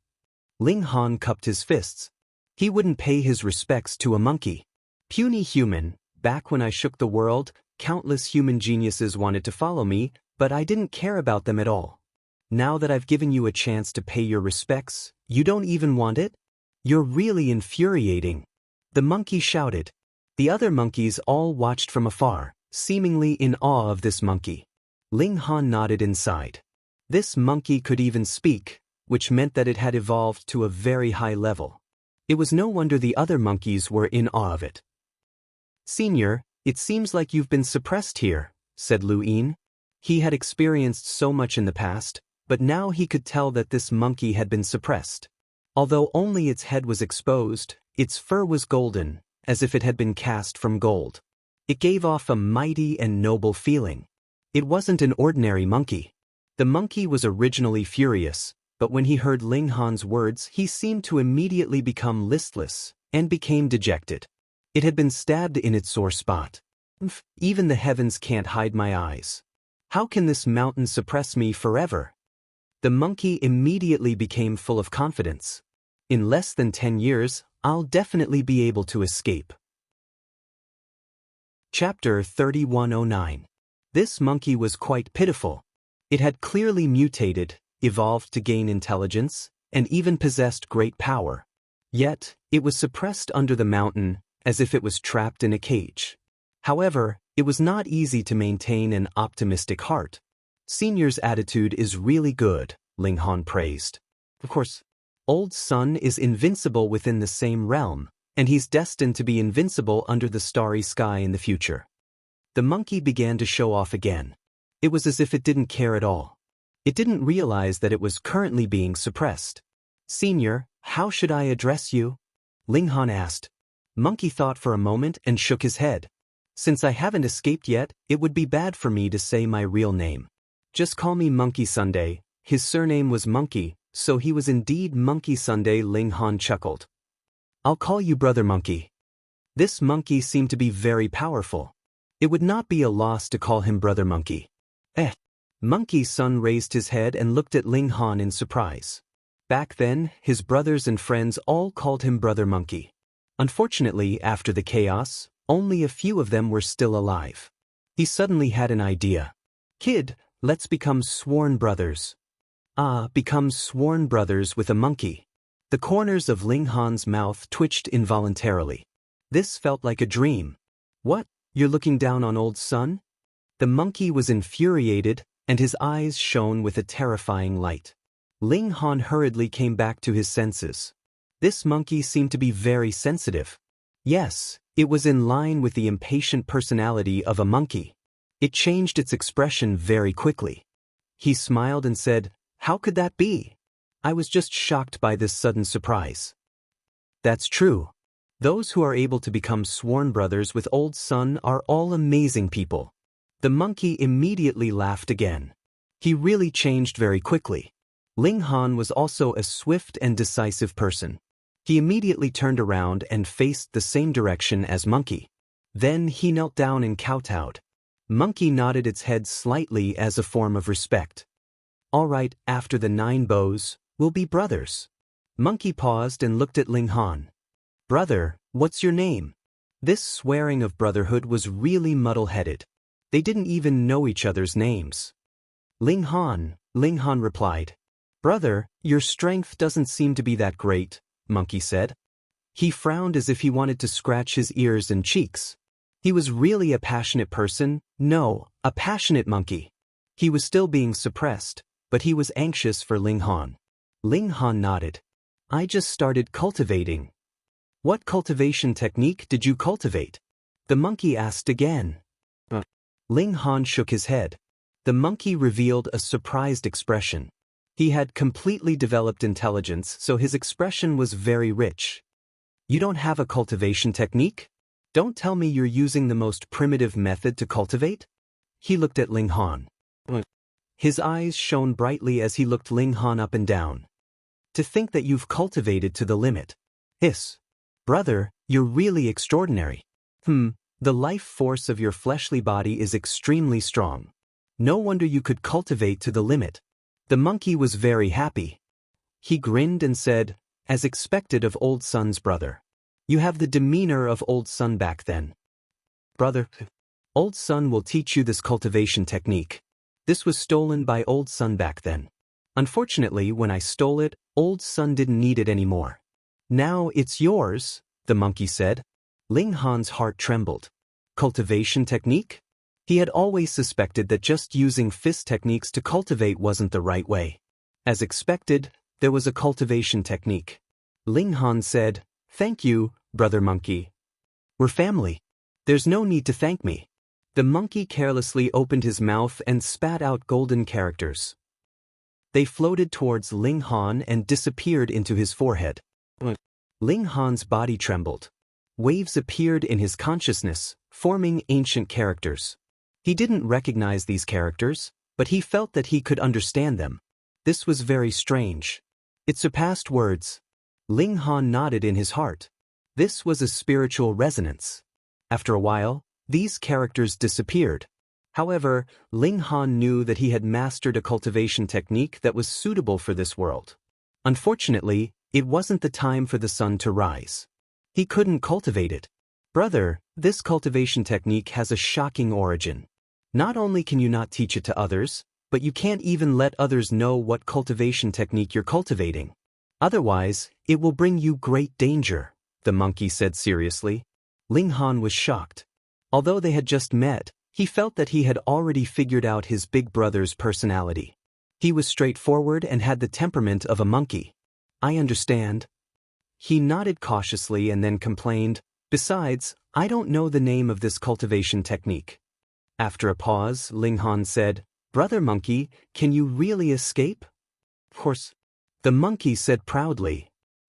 Ling Han cupped his fists. He wouldn't pay his respects to a monkey. Puny human, back when I shook the world, countless human geniuses wanted to follow me, but I didn't care about them at all. Now that I've given you a chance to pay your respects, you don't even want it? You're really infuriating. The monkey shouted. The other monkeys all watched from afar, seemingly in awe of this monkey. Ling Han nodded inside. This monkey could even speak, which meant that it had evolved to a very high level. It was no wonder the other monkeys were in awe of it. Senior, it seems like you've been suppressed here, said Lu Yin. He had experienced so much in the past, but now he could tell that this monkey had been suppressed. Although only its head was exposed, its fur was golden, as if it had been cast from gold. It gave off a mighty and noble feeling. It wasn't an ordinary monkey. The monkey was originally furious, but when he heard Ling Han's words, he seemed to immediately become listless and became dejected. It had been stabbed in its sore spot. Even the heavens can't hide my eyes. How can this mountain suppress me forever? The monkey immediately became full of confidence. In less than 10 years, I'll definitely be able to escape. Chapter 3109. This monkey was quite pitiful. It had clearly mutated, evolved to gain intelligence, and even possessed great power. Yet, it was suppressed under the mountain, as if it was trapped in a cage. However, it was not easy to maintain an optimistic heart. Senior's attitude is really good, Ling Han praised. Of course, Old Sun is invincible within the same realm, and he's destined to be invincible under the starry sky in the future. The monkey began to show off again. It was as if it didn't care at all. It didn't realize that it was currently being suppressed. Senior, how should I address you? Ling Han asked. Monkey thought for a moment and shook his head. Since I haven't escaped yet, it would be bad for me to say my real name. Just call me Monkey Sunday. His surname was Monkey, so he was indeed Monkey Sunday. Ling Han chuckled. I'll call you Brother Monkey. This monkey seemed to be very powerful. It would not be a loss to call him Brother Monkey. Monkey Sun raised his head and looked at Ling Han in surprise. Back then, his brothers and friends all called him Brother Monkey. Unfortunately, after the chaos, only a few of them were still alive. He suddenly had an idea. Kid, let's become sworn brothers. Become sworn brothers with a monkey. The corners of Ling Han's mouth twitched involuntarily. This felt like a dream. What, you're looking down on Old Sun? The monkey was infuriated, and his eyes shone with a terrifying light. Ling Han hurriedly came back to his senses. This monkey seemed to be very sensitive. Yes, it was in line with the impatient personality of a monkey. It changed its expression very quickly. He smiled and said, How could that be? I was just shocked by this sudden surprise. That's true. Those who are able to become sworn brothers with Old Sun are all amazing people. The monkey immediately laughed again. He really changed very quickly. Ling Han was also a swift and decisive person. He immediately turned around and faced the same direction as Monkey. Then he knelt down and kowtowed. Monkey nodded its head slightly as a form of respect. All right, after the 9 bows, we'll be brothers. Monkey paused and looked at Ling Han. Brother, what's your name? This swearing of brotherhood was really muddle-headed. They didn't even know each other's names. Ling Han replied. Brother, your strength doesn't seem to be that great, Monkey said. He frowned as if he wanted to scratch his ears and cheeks. He was really a passionate person, a passionate monkey. He was still being suppressed, but he was anxious for Ling Han. Ling Han nodded. I just started cultivating. What cultivation technique did you cultivate? The monkey asked again. Ling Han shook his head. The monkey revealed a surprised expression. He had completely developed intelligence, so his expression was very rich. You don't have a cultivation technique? Don't tell me you're using the most primitive method to cultivate? He looked at Ling Han. His eyes shone brightly as he looked Ling Han up and down. To think that you've cultivated to the limit. Hiss. Brother, you're really extraordinary. The life force of your fleshly body is extremely strong. No wonder you could cultivate to the limit. The monkey was very happy. He grinned and said, as expected of Old Sun's brother. You have the demeanor of Old Sun back then. Brother, Old Sun will teach you this cultivation technique. This was stolen by Old Sun back then. Unfortunately, when I stole it, Old Sun didn't need it anymore. Now it's yours, the monkey said. Ling Han's heart trembled. Cultivation technique? He had always suspected that just using fist techniques to cultivate wasn't the right way. As expected, there was a cultivation technique. Ling Han said, Thank you, Brother Monkey. We're family. There's no need to thank me. The monkey carelessly opened his mouth and spat out golden characters. They floated towards Ling Han and disappeared into his forehead. Ling Han's body trembled. Waves appeared in his consciousness, forming ancient characters. He didn't recognize these characters, but he felt that he could understand them. This was very strange. It surpassed words. Ling Han nodded in his heart. This was a spiritual resonance. After a while, these characters disappeared. However, Ling Han knew that he had mastered a cultivation technique that was suitable for this world. Unfortunately, it wasn't the time for the sun to rise. He couldn't cultivate it. Brother, this cultivation technique has a shocking origin. Not only can you not teach it to others, but you can't even let others know what cultivation technique you're cultivating. Otherwise, it will bring you great danger, the monkey said seriously. Ling Han was shocked. Although they had just met, he felt that he had already figured out his big brother's personality. He was straightforward and had the temperament of a monkey. I understand. He nodded cautiously and then complained, besides, I don't know the name of this cultivation technique. After a pause, Ling Han said, Brother Monkey, can you really escape? Of course. The monkey said proudly.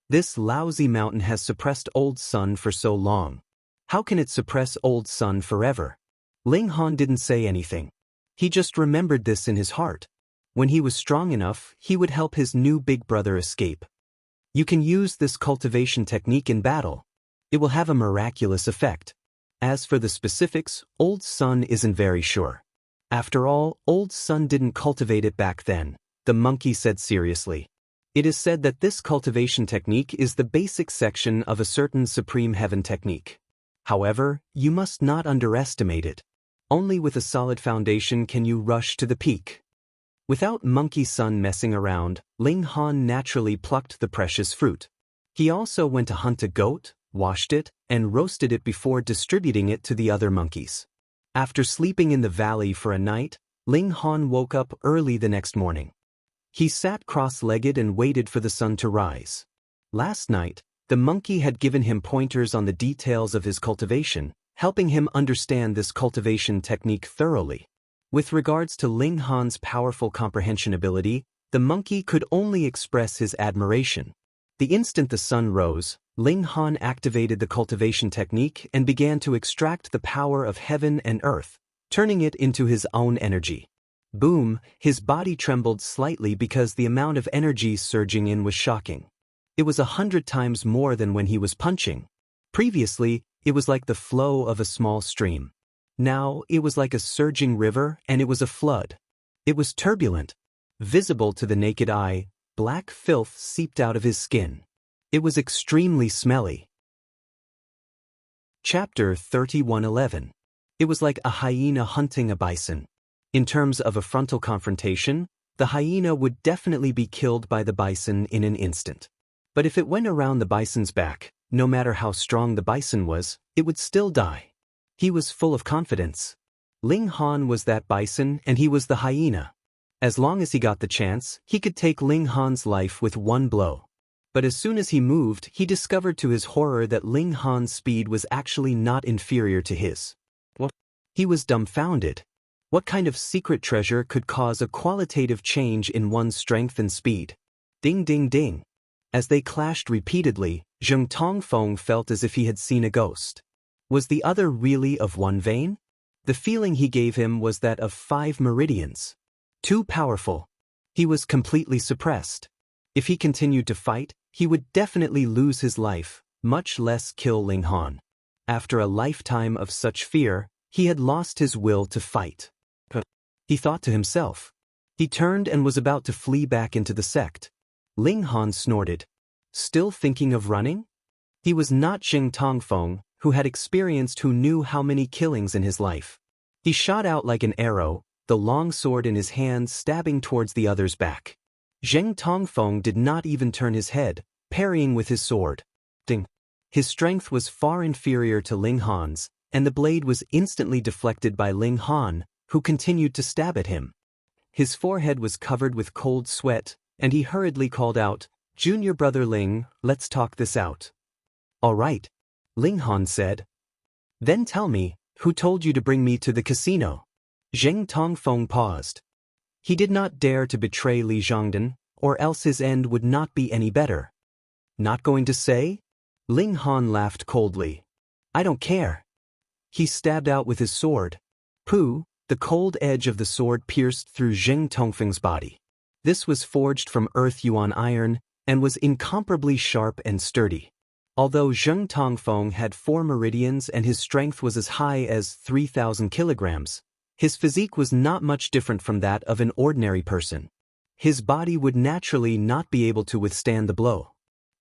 This lousy mountain has suppressed Old Sun for so long. How can it suppress Old Sun forever? Ling Han didn't say anything. He just remembered this in his heart. When he was strong enough, he would help his new big brother escape. You can use this cultivation technique in battle. It will have a miraculous effect. As for the specifics, Old Sun isn't very sure. After all, Old Sun didn't cultivate it back then, the monkey said seriously. It is said that this cultivation technique is the basic section of a certain supreme heaven technique. However, you must not underestimate it. Only with a solid foundation can you rush to the peak. Without Monkey Sun messing around, Ling Han naturally plucked the precious fruit. He also went to hunt a goat, washed it, and roasted it before distributing it to the other monkeys. After sleeping in the valley for a night, Ling Han woke up early the next morning. He sat cross-legged and waited for the sun to rise. Last night, the monkey had given him pointers on the details of his cultivation, helping him understand this cultivation technique thoroughly. With regards to Ling Han's powerful comprehension ability, the monkey could only express his admiration. The instant the sun rose, Ling Han activated the cultivation technique and began to extract the power of heaven and earth, turning it into his own energy. Boom, his body trembled slightly because the amount of energy surging in was shocking. It was 100 times more than when he was punching. Previously, it was like the flow of a small stream. Now, it was like a surging river and it was a flood. It was turbulent. Visible to the naked eye, black filth seeped out of his skin. It was extremely smelly. Chapter 31:11. It was like a hyena hunting a bison. In terms of a frontal confrontation, the hyena would definitely be killed by the bison in an instant. But if it went around the bison's back, no matter how strong the bison was, it would still die. He was full of confidence. Ling Han was that bison and he was the hyena. As long as he got the chance, he could take Ling Han's life with one blow. But as soon as he moved, he discovered to his horror that Ling Han's speed was actually not inferior to his. What? He was dumbfounded. What kind of secret treasure could cause a qualitative change in one's strength and speed? Ding ding ding. As they clashed repeatedly, Zheng Tongfeng felt as if he had seen a ghost. Was the other really of one vein? The feeling he gave him was that of 5 meridians. Too powerful. He was completely suppressed. If he continued to fight, he would definitely lose his life, much less kill Ling Han. After a lifetime of such fear, he had lost his will to fight. He thought to himself. He turned and was about to flee back into the sect. Ling Han snorted. Still thinking of running? He was not Zheng Tongfeng, who had experienced who knew how many killings in his life. He shot out like an arrow, the long sword in his hand stabbing towards the other's back. Zheng Tongfeng did not even turn his head, parrying with his sword. Ding. His strength was far inferior to Ling Han's, and the blade was instantly deflected by Ling Han, who continued to stab at him. His forehead was covered with cold sweat, and he hurriedly called out, "Junior brother Ling, let's talk this out." "All right," Ling Han said. "Then tell me, who told you to bring me to the casino?" Zheng Tongfeng paused. He did not dare to betray Li Zhongdan, or else his end would not be any better. Not going to say? Ling Han laughed coldly. I don't care. He stabbed out with his sword. Pooh! The cold edge of the sword pierced through Zheng Tongfeng's body. This was forged from earth yuan iron, and was incomparably sharp and sturdy. Although Zheng Tongfeng had 4 meridians and his strength was as high as 3,000 kilograms, his physique was not much different from that of an ordinary person. His body would naturally not be able to withstand the blow.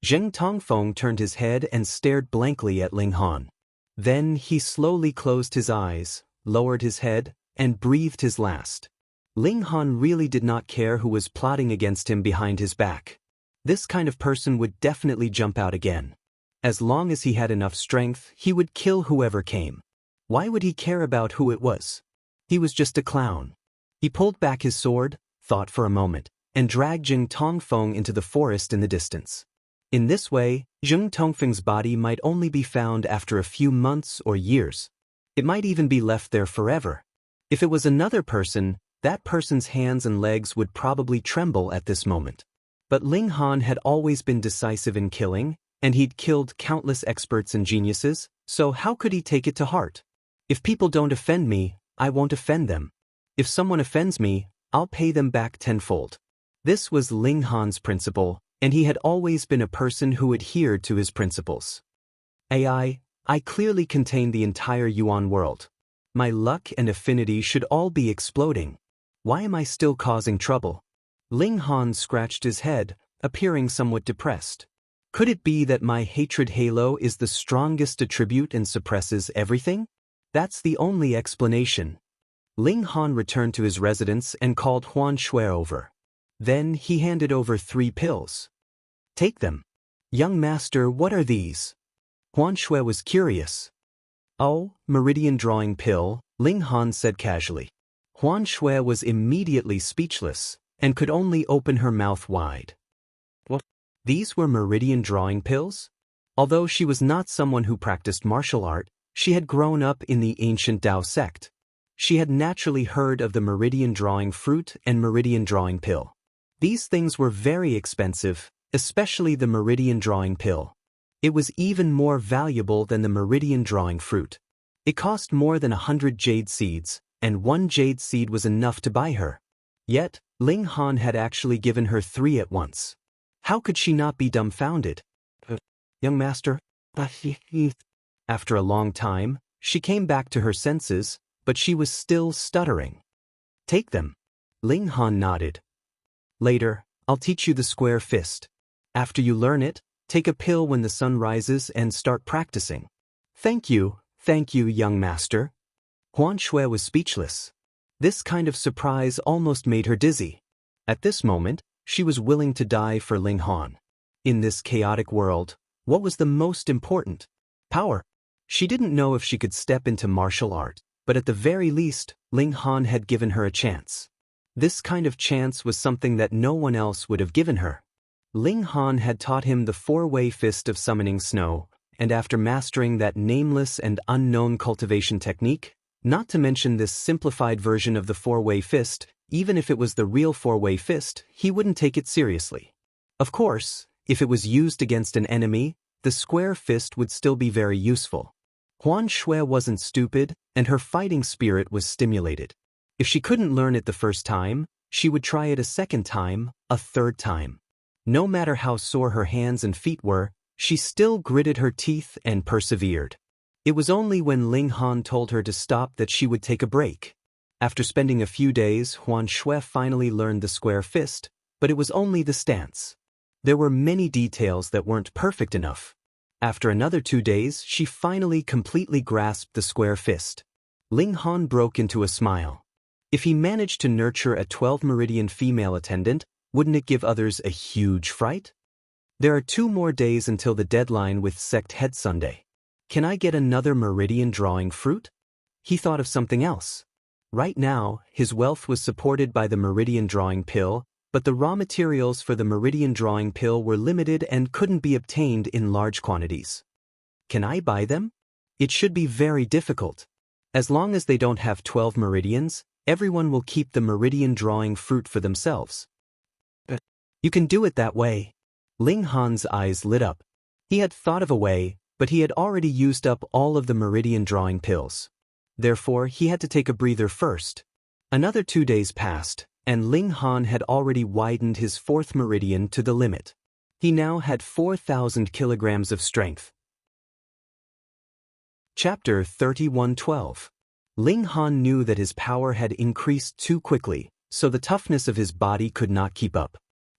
Zheng Tongfeng turned his head and stared blankly at Ling Han. Then he slowly closed his eyes, lowered his head, and breathed his last. Ling Han really did not care who was plotting against him behind his back. This kind of person would definitely jump out again. As long as he had enough strength, he would kill whoever came. Why would he care about who it was? He was just a clown. He pulled back his sword, thought for a moment, and dragged Zheng Tongfeng into the forest in the distance. In this way, Zheng Tongfeng's body might only be found after a few months or years. It might even be left there forever. If it was another person, that person's hands and legs would probably tremble at this moment. But Ling Han had always been decisive in killing, and he'd killed countless experts and geniuses, so how could he take it to heart? If people don't offend me, I won't offend them. If someone offends me, I'll pay them back tenfold. This was Ling Han's principle, and he had always been a person who adhered to his principles. I clearly contain the entire Yuan world. My luck and affinity should all be exploding. Why am I still causing trouble? Ling Han scratched his head, appearing somewhat depressed. Could it be that my hatred halo is the strongest attribute and suppresses everything? That's the only explanation. Ling Han returned to his residence and called Huan Shui over. Then he handed over 3 pills. Take them. Young master, what are these? Huan Shui was curious. Oh, meridian drawing pill, Ling Han said casually. Huan Shui was immediately speechless, and could only open her mouth wide. What? These were meridian drawing pills? Although she was not someone who practiced martial art, she had grown up in the ancient Tao sect. She had naturally heard of the meridian drawing fruit and meridian drawing pill. These things were very expensive, especially the meridian drawing pill. It was even more valuable than the meridian drawing fruit. It cost more than 100 jade seeds, and 1 jade seed was enough to buy her. Yet, Ling Han had actually given her 3 at once. How could she not be dumbfounded? Young master? After a long time, she came back to her senses, but she was still stuttering. Take them. Ling Han nodded. Later, I'll teach you the square fist. After you learn it, take a pill when the sun rises and start practicing. Thank you, young master. Huan Shui was speechless. This kind of surprise almost made her dizzy. At this moment, she was willing to die for Ling Han. In this chaotic world, what was the most important? Power. She didn't know if she could step into martial art, but at the very least, Ling Han had given her a chance. This kind of chance was something that no one else would have given her. Ling Han had taught him the 4-way fist of summoning snow, and after mastering that nameless and unknown cultivation technique, not to mention this simplified version of the 4-way fist, even if it was the real 4-way fist, he wouldn't take it seriously. Of course, if it was used against an enemy, the square fist would still be very useful. Huan Shui wasn't stupid, and her fighting spirit was stimulated. If she couldn't learn it the first time, she would try it a second time, a third time. No matter how sore her hands and feet were, she still gritted her teeth and persevered. It was only when Ling Han told her to stop that she would take a break. After spending a few days, Huan Shui finally learned the square fist, but it was only the stance. There were many details that weren't perfect enough. After another 2 days, she finally completely grasped the square fist. Ling Han broke into a smile. If he managed to nurture a 12-meridian female attendant, wouldn't it give others a huge fright? There are 2 more days until the deadline with Sect Head Sunday. Can I get another meridian drawing fruit? He thought of something else. Right now, his wealth was supported by the meridian drawing pill, but the raw materials for the meridian drawing pill were limited and couldn't be obtained in large quantities. Can I buy them? It should be very difficult. As long as they don't have 12 meridians, everyone will keep the meridian drawing fruit for themselves. But you can do it that way. Ling Han's eyes lit up. He had thought of a way, but he had already used up all of the meridian drawing pills. Therefore, he had to take a breather first. Another 2 days passed, and Ling Han had already widened his fourth meridian to the limit. He now had 4,000 kilograms of strength. Chapter 31:12. Ling Han knew that his power had increased too quickly, so the toughness of his body could not keep up.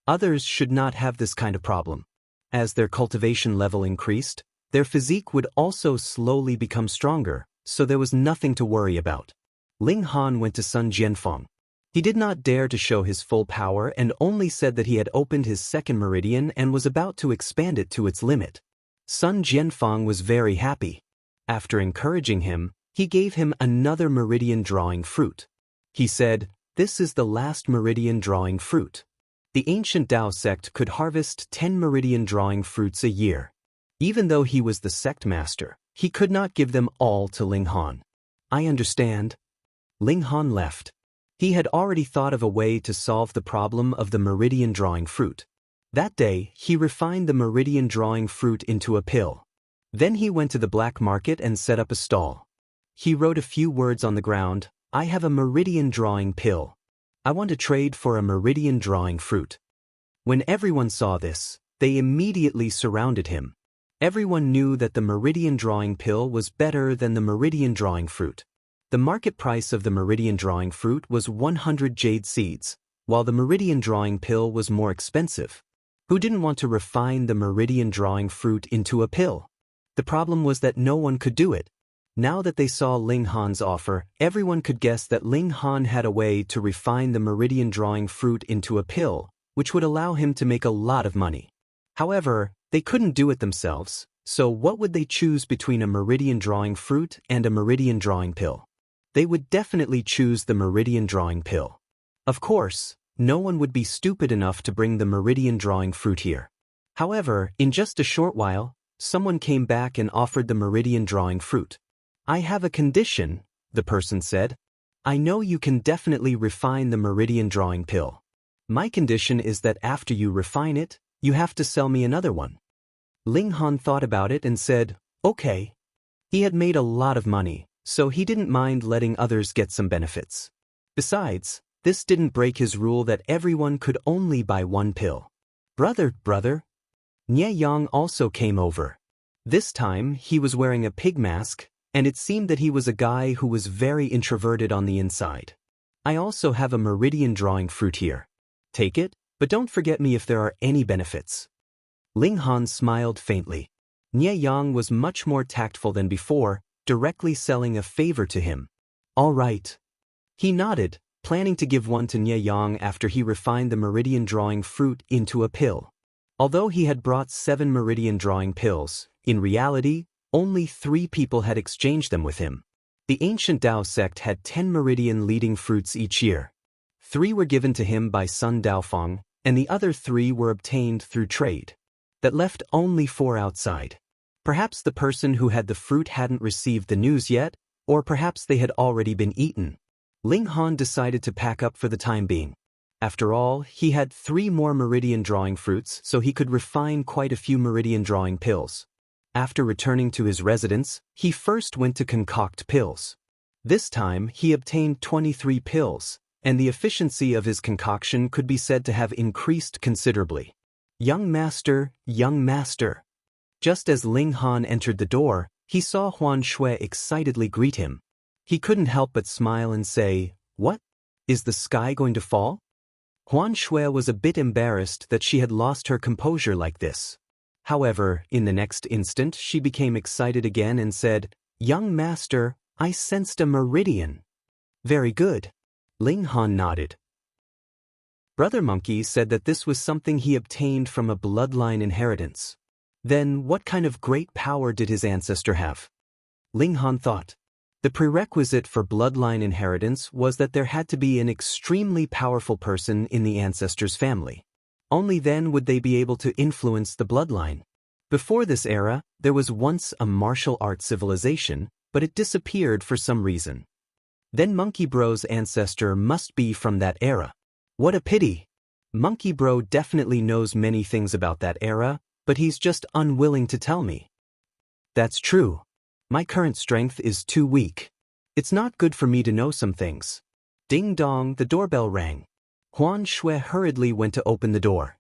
Others should not have this kind of problem. As their cultivation level increased, their physique would also slowly become stronger, so there was nothing to worry about. Ling Han went to Sun Jianfeng. He did not dare to show his full power and only said that he had opened his second meridian and was about to expand it to its limit. Sun Jianfeng was very happy. After encouraging him, he gave him another meridian drawing fruit. He said, "This is the last meridian drawing fruit." The ancient Tao sect could harvest 10 meridian drawing fruits a year. Even though he was the sect master, he could not give them all to Ling Han. "I understand." Ling Han left. He had already thought of a way to solve the problem of the meridian drawing fruit. That day, he refined the meridian drawing fruit into a pill. Then he went to the black market and set up a stall. He wrote a few words on the ground. "I have a meridian drawing pill. I want to trade for a meridian drawing fruit." When everyone saw this, they immediately surrounded him. Everyone knew that the meridian drawing pill was better than the meridian drawing fruit. The market price of the meridian drawing fruit was 100 jade seeds, while the meridian drawing pill was more expensive. Who didn't want to refine the meridian drawing fruit into a pill? The problem was that no one could do it. Now that they saw Ling Han's offer, everyone could guess that Ling Han had a way to refine the meridian drawing fruit into a pill, which would allow him to make a lot of money. However, they couldn't do it themselves, so what would they choose between a meridian drawing fruit and a meridian drawing pill? They would definitely choose the meridian drawing pill. Of course, no one would be stupid enough to bring the meridian drawing fruit here. However, in just a short while, someone came back and offered the meridian drawing fruit. "I have a condition," the person said. "I know you can definitely refine the meridian drawing pill. My condition is that after you refine it, you have to sell me another one." Ling Han thought about it and said, "Okay." He had made a lot of money, so he didn't mind letting others get some benefits. Besides, this didn't break his rule that everyone could only buy one pill. Brother. Nye Yang also came over. This time, he was wearing a pig mask, and it seemed that he was a guy who was very introverted on the inside. "I also have a meridian drawing fruit here. Take it, but don't forget me if there are any benefits." Ling Han smiled faintly. Nye Yang was much more tactful than before, directly selling a favor to him. "All right." He nodded, planning to give one to Nye Yang after he refined the meridian drawing fruit into a pill. Although he had brought 7 meridian drawing pills, in reality, only 3 people had exchanged them with him. The ancient Tao sect had 10 meridian leading fruits each year. 3 were given to him by Sun Daofeng, and the other 3 were obtained through trade. That left only 4 outside. Perhaps the person who had the fruit hadn't received the news yet, or perhaps they had already been eaten. Ling Han decided to pack up for the time being. After all, he had 3 more meridian drawing fruits, so he could refine quite a few meridian drawing pills. After returning to his residence, he first went to concoct pills. This time, he obtained 23 pills, and the efficiency of his concoction could be said to have increased considerably. Young master. Just as Ling Han entered the door, he saw Huan Shui excitedly greet him. He couldn't help but smile and say, "What? Is the sky going to fall?" Huan Shui was a bit embarrassed that she had lost her composure like this. However, in the next instant she became excited again and said, "Young master, I sensed a meridian." "Very good." Ling Han nodded. Brother Monkey said that this was something he obtained from a bloodline inheritance. Then what kind of great power did his ancestor have? Ling Han thought. The prerequisite for bloodline inheritance was that there had to be an extremely powerful person in the ancestor's family. Only then would they be able to influence the bloodline. Before this era, there was once a martial arts civilization, but it disappeared for some reason. Then Monkey Bro's ancestor must be from that era. What a pity. Monkey Bro definitely knows many things about that era, but he's just unwilling to tell me. That's true. My current strength is too weak. It's not good for me to know some things. Ding dong, the doorbell rang. Huan Shui hurriedly went to open the door.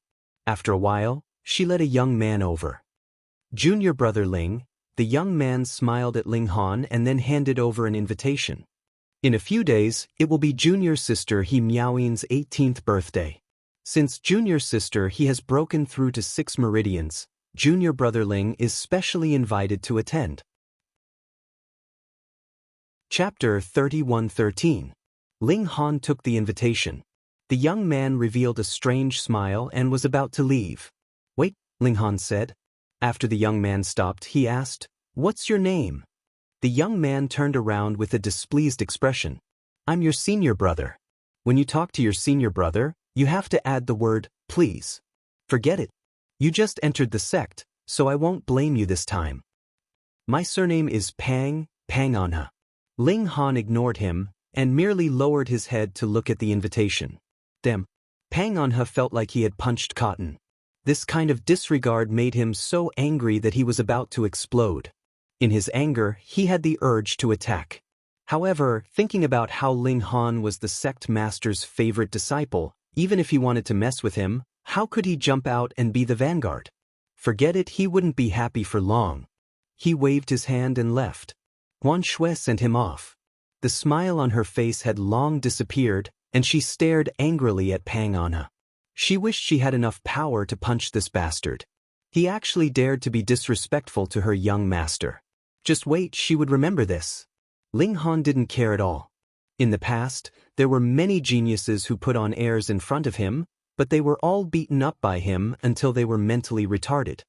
After a while, she let a young man over. Junior brother Ling. The young man smiled at Ling Han and then handed over an invitation. In a few days, it will be junior sister He Miaoyin's 18th birthday. Since junior sister He has broken through to 6 meridians, junior brother Ling is specially invited to attend. Chapter 31:13. Ling Han took the invitation. The young man revealed a strange smile and was about to leave. Wait, Ling Han said. After the young man stopped, he asked, "What's your name?" The young man turned around with a displeased expression. "I'm your senior brother. When you talk to your senior brother, you have to add the word, please. Forget it. You just entered the sect, so I won't blame you this time. My surname is Pang Anha." Ling Han ignored him and merely lowered his head to look at the invitation. Damn. Pang Anha felt like he had punched cotton. This kind of disregard made him so angry that he was about to explode. In his anger, he had the urge to attack. However, thinking about how Ling Han was the sect master's favorite disciple, even if he wanted to mess with him, how could he jump out and be the vanguard? Forget it, he wouldn't be happy for long. He waved his hand and left. Huan Shui sent him off. The smile on her face had long disappeared, and she stared angrily at Pang Anha. She wished she had enough power to punch this bastard. He actually dared to be disrespectful to her young master. Just wait, she would remember this. Ling Han didn't care at all. In the past, there were many geniuses who put on airs in front of him, but they were all beaten up by him until they were mentally retarded.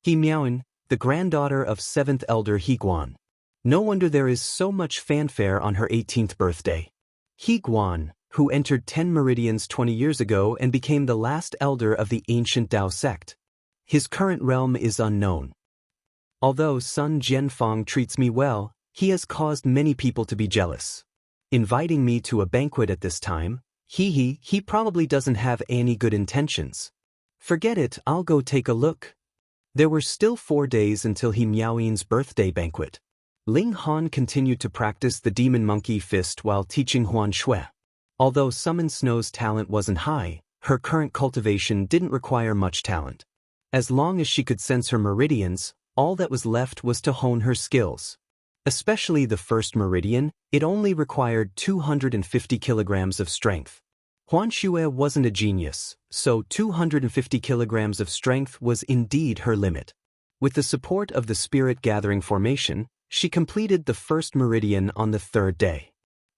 He Miaoyin, the granddaughter of 7th Elder He Guan. No wonder there is so much fanfare on her 18th birthday. He Guan, who entered 10 meridians 20 years ago and became the last elder of the ancient Dao sect. His current realm is unknown. Although Sun Jianfang treats me well, he has caused many people to be jealous. Inviting me to a banquet at this time, he probably doesn't have any good intentions. Forget it, I'll go take a look. There were still 4 days until He Miaoyin's birthday banquet. Ling Han continued to practice the demon monkey fist while teaching Huan Shui. Although Summon Snow's talent wasn't high, her current cultivation didn't require much talent. As long as she could sense her meridians, all that was left was to hone her skills. Especially the first meridian, it only required 250 kilograms of strength. Huan Shui wasn't a genius, so 250 kilograms of strength was indeed her limit. With the support of the spirit gathering formation, she completed the first meridian on the 3rd day.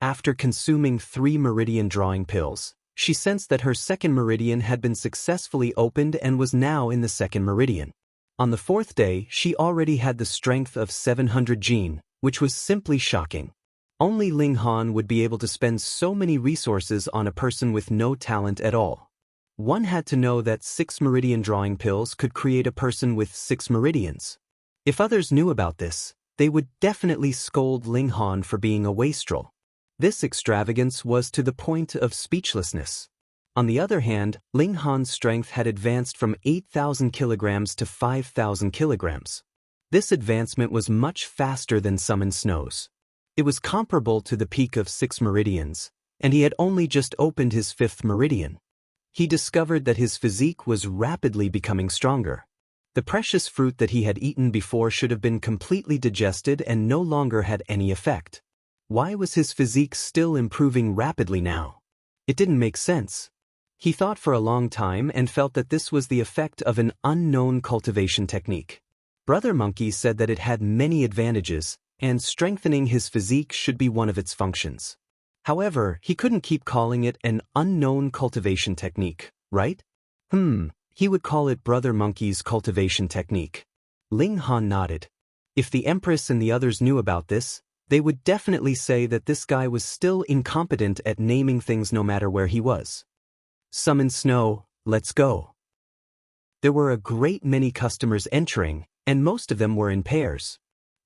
After consuming 3 meridian drawing pills, she sensed that her 2nd meridian had been successfully opened and was now in the 2nd meridian. On the 4th day, she already had the strength of 700 jin, which was simply shocking. Only Ling Han would be able to spend so many resources on a person with no talent at all. One had to know that 6 meridian drawing pills could create a person with 6 meridians. If others knew about this, they would definitely scold Ling Han for being a wastrel. This extravagance was to the point of speechlessness. On the other hand, Ling Han's strength had advanced from 8,000 kilograms to 5,000 kilograms. This advancement was much faster than Summon Snow's. It was comparable to the peak of 6 meridians, and he had only just opened his 5th meridian. He discovered that his physique was rapidly becoming stronger. The precious fruit that he had eaten before should have been completely digested and no longer had any effect. Why was his physique still improving rapidly now? It didn't make sense. He thought for a long time and felt that this was the effect of an unknown cultivation technique. Brother Monkey said that it had many advantages, and strengthening his physique should be one of its functions. However, he couldn't keep calling it an unknown cultivation technique, right? He would call it Brother Monkey's cultivation technique. Ling Han nodded. If the Empress and the others knew about this, they would definitely say that this guy was still incompetent at naming things no matter where he was. Summon Snow, let's go. There were a great many customers entering, and most of them were in pairs.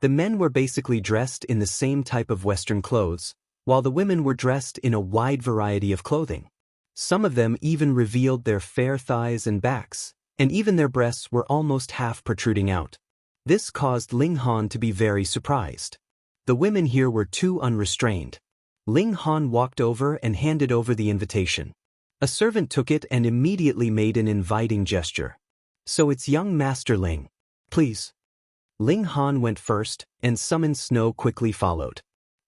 The men were basically dressed in the same type of Western clothes, while the women were dressed in a wide variety of clothing. Some of them even revealed their fair thighs and backs, and even their breasts were almost half protruding out. This caused Ling Han to be very surprised. The women here were too unrestrained. Ling Han walked over and handed over the invitation. A servant took it and immediately made an inviting gesture. "So it's young Master Ling. Please." Ling Han went first, and summoned Snow quickly followed.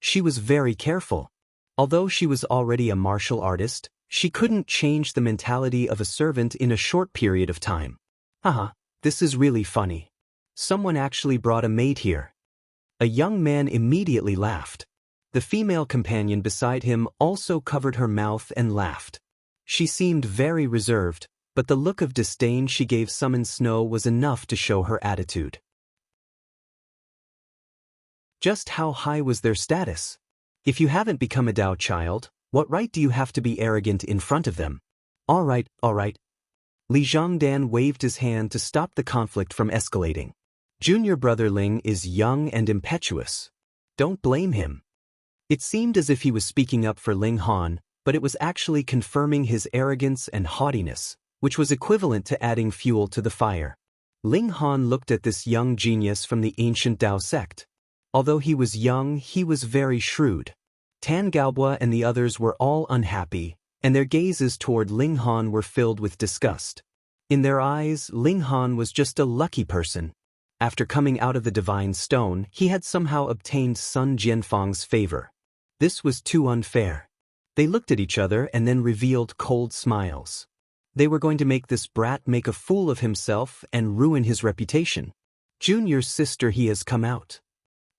She was very careful. Although she was already a martial artist, she couldn't change the mentality of a servant in a short period of time. Haha, this is really funny. Someone actually brought a maid here. A young man immediately laughed. The female companion beside him also covered her mouth and laughed. She seemed very reserved, but the look of disdain she gave Summon Snow was enough to show her attitude. Just how high was their status? If you haven't become a Dao child, what right do you have to be arrogant in front of them? All right. Li Zhongdan waved his hand to stop the conflict from escalating. Junior brother Ling is young and impetuous. Don't blame him. It seemed as if he was speaking up for Ling Han, but it was actually confirming his arrogance and haughtiness, which was equivalent to adding fuel to the fire. Ling Han looked at this young genius from the ancient Dao sect. Although he was young, he was very shrewd. Tan Gaobua and the others were all unhappy, and their gazes toward Ling Han were filled with disgust. In their eyes, Ling Han was just a lucky person. After coming out of the divine stone, he had somehow obtained Sun Jianfang's favor. This was too unfair. They looked at each other and then revealed cold smiles. They were going to make this brat make a fool of himself and ruin his reputation. Junior's sister, he has come out.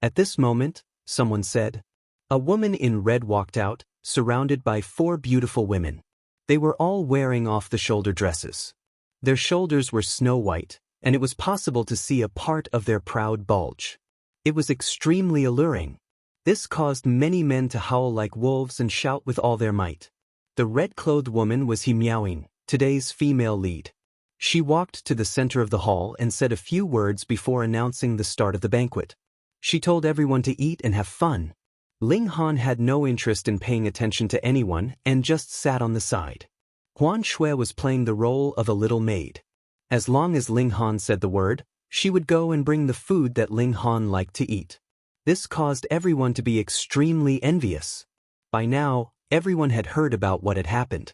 At this moment, someone said. A woman in red walked out, surrounded by 4 beautiful women. They were all wearing off-the-shoulder dresses. Their shoulders were snow white, and it was possible to see a part of their proud bulge. It was extremely alluring. This caused many men to howl like wolves and shout with all their might. The red-clothed woman was He Miaoing, today's female lead. She walked to the center of the hall and said a few words before announcing the start of the banquet. She told everyone to eat and have fun. Ling Han had no interest in paying attention to anyone and just sat on the side. Huan Shui was playing the role of a little maid. As long as Ling Han said the word, she would go and bring the food that Ling Han liked to eat. This caused everyone to be extremely envious. By now, everyone had heard about what had happened.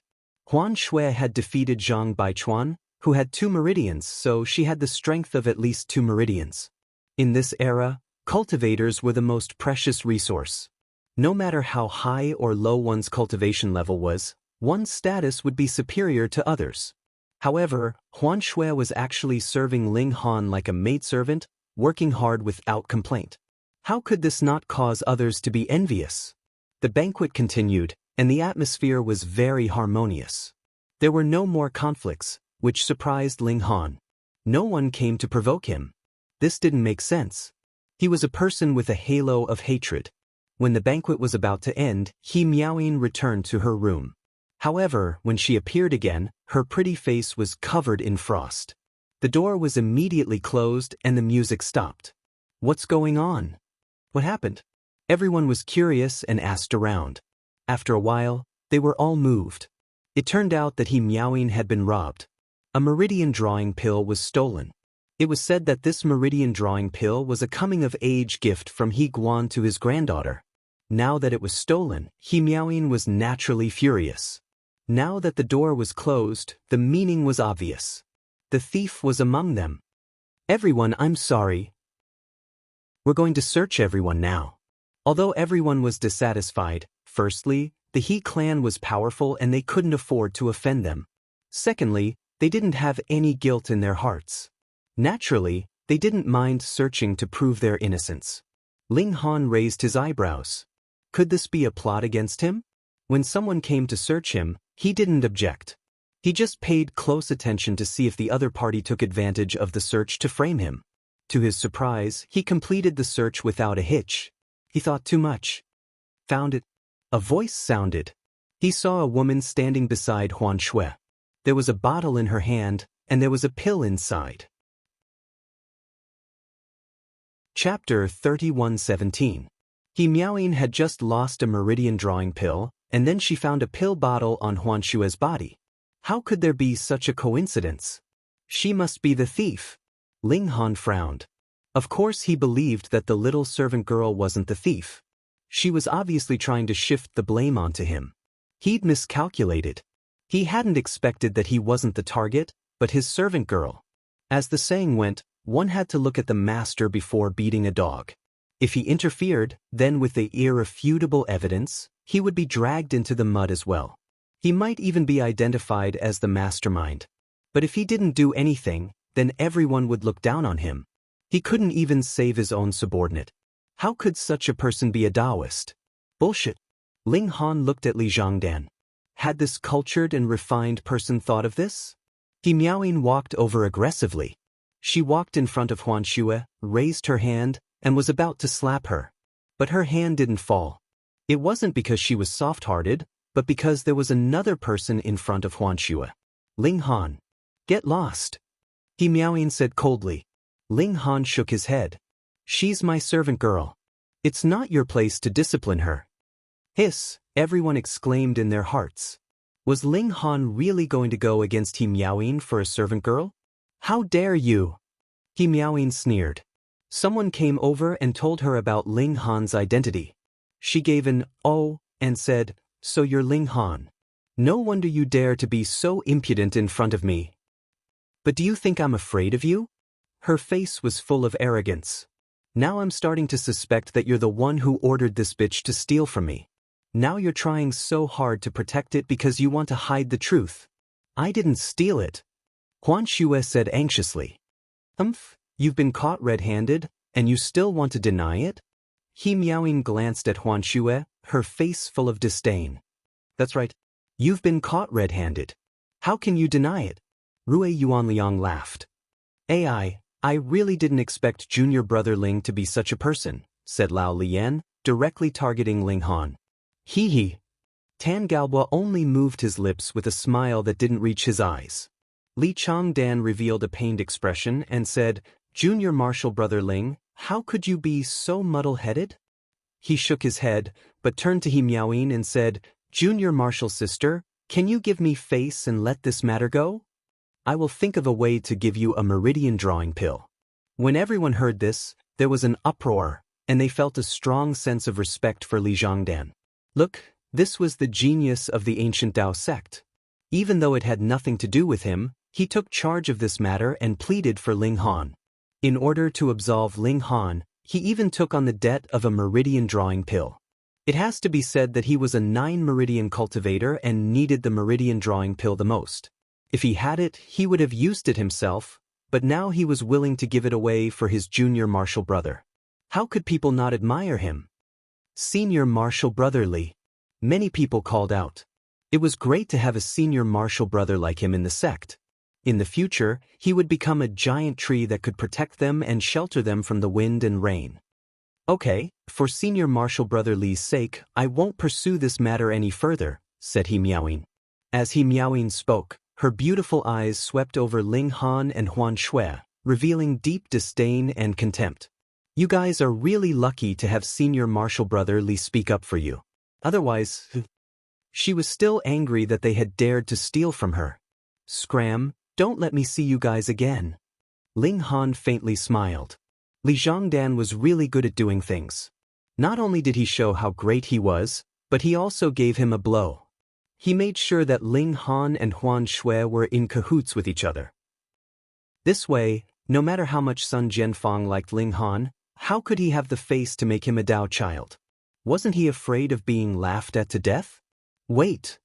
Huan Shui had defeated Zhang Baichuan, who had 2 meridians, so she had the strength of at least 2 meridians. In this era, cultivators were the most precious resource. No matter how high or low one's cultivation level was, one's status would be superior to others. However, Huan Shui was actually serving Ling Han like a maidservant, working hard without complaint. How could this not cause others to be envious? The banquet continued, and the atmosphere was very harmonious. There were no more conflicts, which surprised Ling Han. No one came to provoke him. This didn't make sense. He was a person with a halo of hatred. When the banquet was about to end, He Miaoing returned to her room. However, when she appeared again, her pretty face was covered in frost. The door was immediately closed and the music stopped. What's going on? What happened? Everyone was curious and asked around. After a while, they were all moved. It turned out that He Miaoing had been robbed. A meridian drawing pill was stolen. It was said that this meridian drawing pill was a coming-of-age gift from He Guan to his granddaughter. Now that it was stolen, He Miaoing was naturally furious. Now that the door was closed, the meaning was obvious. The thief was among them. Everyone, I'm sorry. We're going to search everyone now. Although everyone was dissatisfied, firstly, the He clan was powerful and they couldn't afford to offend them. Secondly, they didn't have any guilt in their hearts. Naturally, they didn't mind searching to prove their innocence. Ling Han raised his eyebrows. Could this be a plot against him? When someone came to search him, he didn't object. He just paid close attention to see if the other party took advantage of the search to frame him. To his surprise, he completed the search without a hitch. He thought too much. Found it. A voice sounded. He saw a woman standing beside Huan Shui. There was a bottle in her hand, and there was a pill inside. Chapter 31:17. He Miaoying had just lost a meridian drawing pill, and then she found a pill bottle on Huan Xue's body. How could there be such a coincidence? She must be the thief. Ling Han frowned. Of course he believed that the little servant girl wasn't the thief. She was obviously trying to shift the blame onto him. He'd miscalculated. He hadn't expected that he wasn't the target, but his servant girl. As the saying went, one had to look at the master before beating a dog. If he interfered, then with the irrefutable evidence, he would be dragged into the mud as well. He might even be identified as the mastermind. But if he didn't do anything, then everyone would look down on him. He couldn't even save his own subordinate. How could such a person be a Taoist? Bullshit. Ling Han looked at Li Zhongdan. Had this cultured and refined person thought of this? He Miaoying walked over aggressively. She walked in front of Huan Xue, raised her hand, and was about to slap her. But her hand didn't fall. It wasn't because she was soft-hearted, but because there was another person in front of Huan Xue. Ling Han. Get lost. He Miaoying said coldly. Ling Han shook his head. She's my servant girl. It's not your place to discipline her. Hiss, everyone exclaimed in their hearts. Was Ling Han really going to go against He Miaoying for a servant girl? How dare you? He Miaoying sneered. Someone came over and told her about Ling Han's identity. She gave an "oh" and said, "So you're Ling Han. No wonder you dare to be so impudent in front of me. But do you think I'm afraid of you?" Her face was full of arrogance. Now I'm starting to suspect that you're the one who ordered this bitch to steal from me. Now you're trying so hard to protect it because you want to hide the truth. I didn't steal it. Huan Xue said anxiously. You've been caught red-handed, and you still want to deny it? He Miaoying glanced at Huan Xue, her face full of disdain. That's right. You've been caught red-handed. How can you deny it? Rui Yuanliang laughed. I really didn't expect junior brother Ling to be such a person, said Lao Lian, directly targeting Ling Han. Hee. Tan Galbua only moved his lips with a smile that didn't reach his eyes. Li Changdan revealed a pained expression and said, Junior Marshal Brother Ling, how could you be so muddle-headed? He shook his head, but turned to He Miaoying and said, Junior Marshal Sister, can you give me face and let this matter go? I will think of a way to give you a meridian drawing pill. When everyone heard this, there was an uproar, and they felt a strong sense of respect for Li Zhongdan. Look, this was the genius of the ancient Tao sect. Even though it had nothing to do with him, he took charge of this matter and pleaded for Ling Han. In order to absolve Ling Han, he even took on the debt of a meridian drawing pill. It has to be said that he was a 9-meridian cultivator and needed the meridian drawing pill the most. If he had it, he would have used it himself, but now he was willing to give it away for his junior marshal brother. How could people not admire him? Senior Marshal Brother Li. Many people called out. It was great to have a senior marshal brother like him in the sect. In the future, he would become a giant tree that could protect them and shelter them from the wind and rain. Okay, for senior marshal brother Li's sake, I won't pursue this matter any further, said He Miaoying. As He Miaoying spoke, her beautiful eyes swept over Ling Han and Huan Xue, revealing deep disdain and contempt. You guys are really lucky to have senior marshal brother Li speak up for you. Otherwise, she was still angry that they had dared to steal from her. Scram, don't let me see you guys again. Ling Han faintly smiled. Li Zhongdan was really good at doing things. Not only did he show how great he was, but he also gave him a blow. He made sure that Ling Han and Huan Xue were in cahoots with each other. This way, no matter how much Sun Jianfang liked Ling Han, how could he have the face to make him a Dao child? Wasn't he afraid of being laughed at to death? Wait.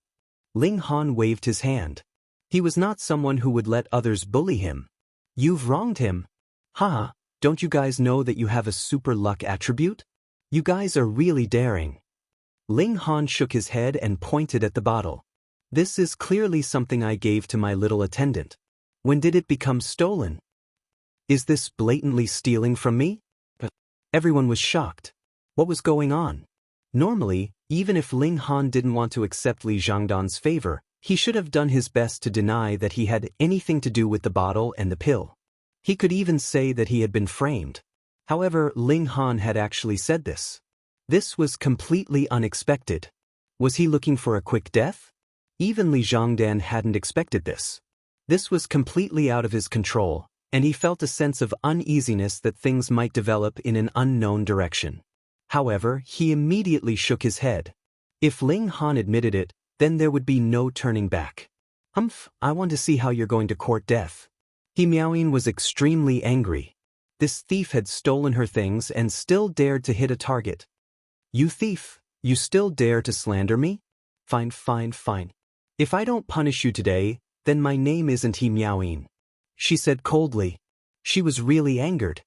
Ling Han waved his hand. He was not someone who would let others bully him. You've wronged him. Haha, don't you guys know that you have a super luck attribute? You guys are really daring. Ling Han shook his head and pointed at the bottle. This is clearly something I gave to my little attendant. When did it become stolen? Is this blatantly stealing from me? Everyone was shocked. What was going on? Normally, even if Ling Han didn't want to accept Li Zhongdan's favor, he should have done his best to deny that he had anything to do with the bottle and the pill. He could even say that he had been framed. However, Ling Han had actually said this. This was completely unexpected. Was he looking for a quick death? Even Li Zhongdan hadn't expected this. This was completely out of his control, and he felt a sense of uneasiness that things might develop in an unknown direction. However, he immediately shook his head. If Ling Han admitted it, then there would be no turning back. I want to see how you're going to court death. He Miaoyin was extremely angry. This thief had stolen her things and still dared to hit a target. You thief, you still dare to slander me? Fine. If I don't punish you today, then my name isn't He Miaoyin, she said coldly. She was really angered.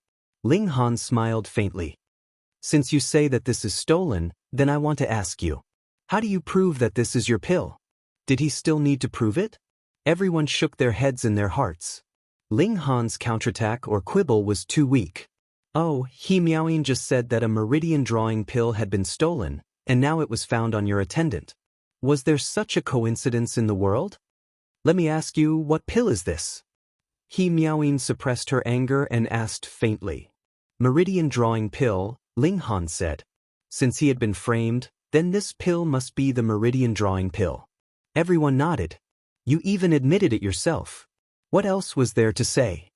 Ling Han smiled faintly. Since you say that this is stolen, then I want to ask you. How do you prove that this is your pill? Did he still need to prove it? Everyone shook their heads in their hearts. Ling Han's counterattack or quibble was too weak. Oh, He Miaoyin just said that a meridian drawing pill had been stolen, and now it was found on your attendant. Was there such a coincidence in the world? Let me ask you, what pill is this? He Miaoyin suppressed her anger and asked faintly. Meridian drawing pill, Ling Han said. Since he had been framed, then this pill must be the meridian drawing pill. Everyone nodded. You even admitted it yourself. What else was there to say?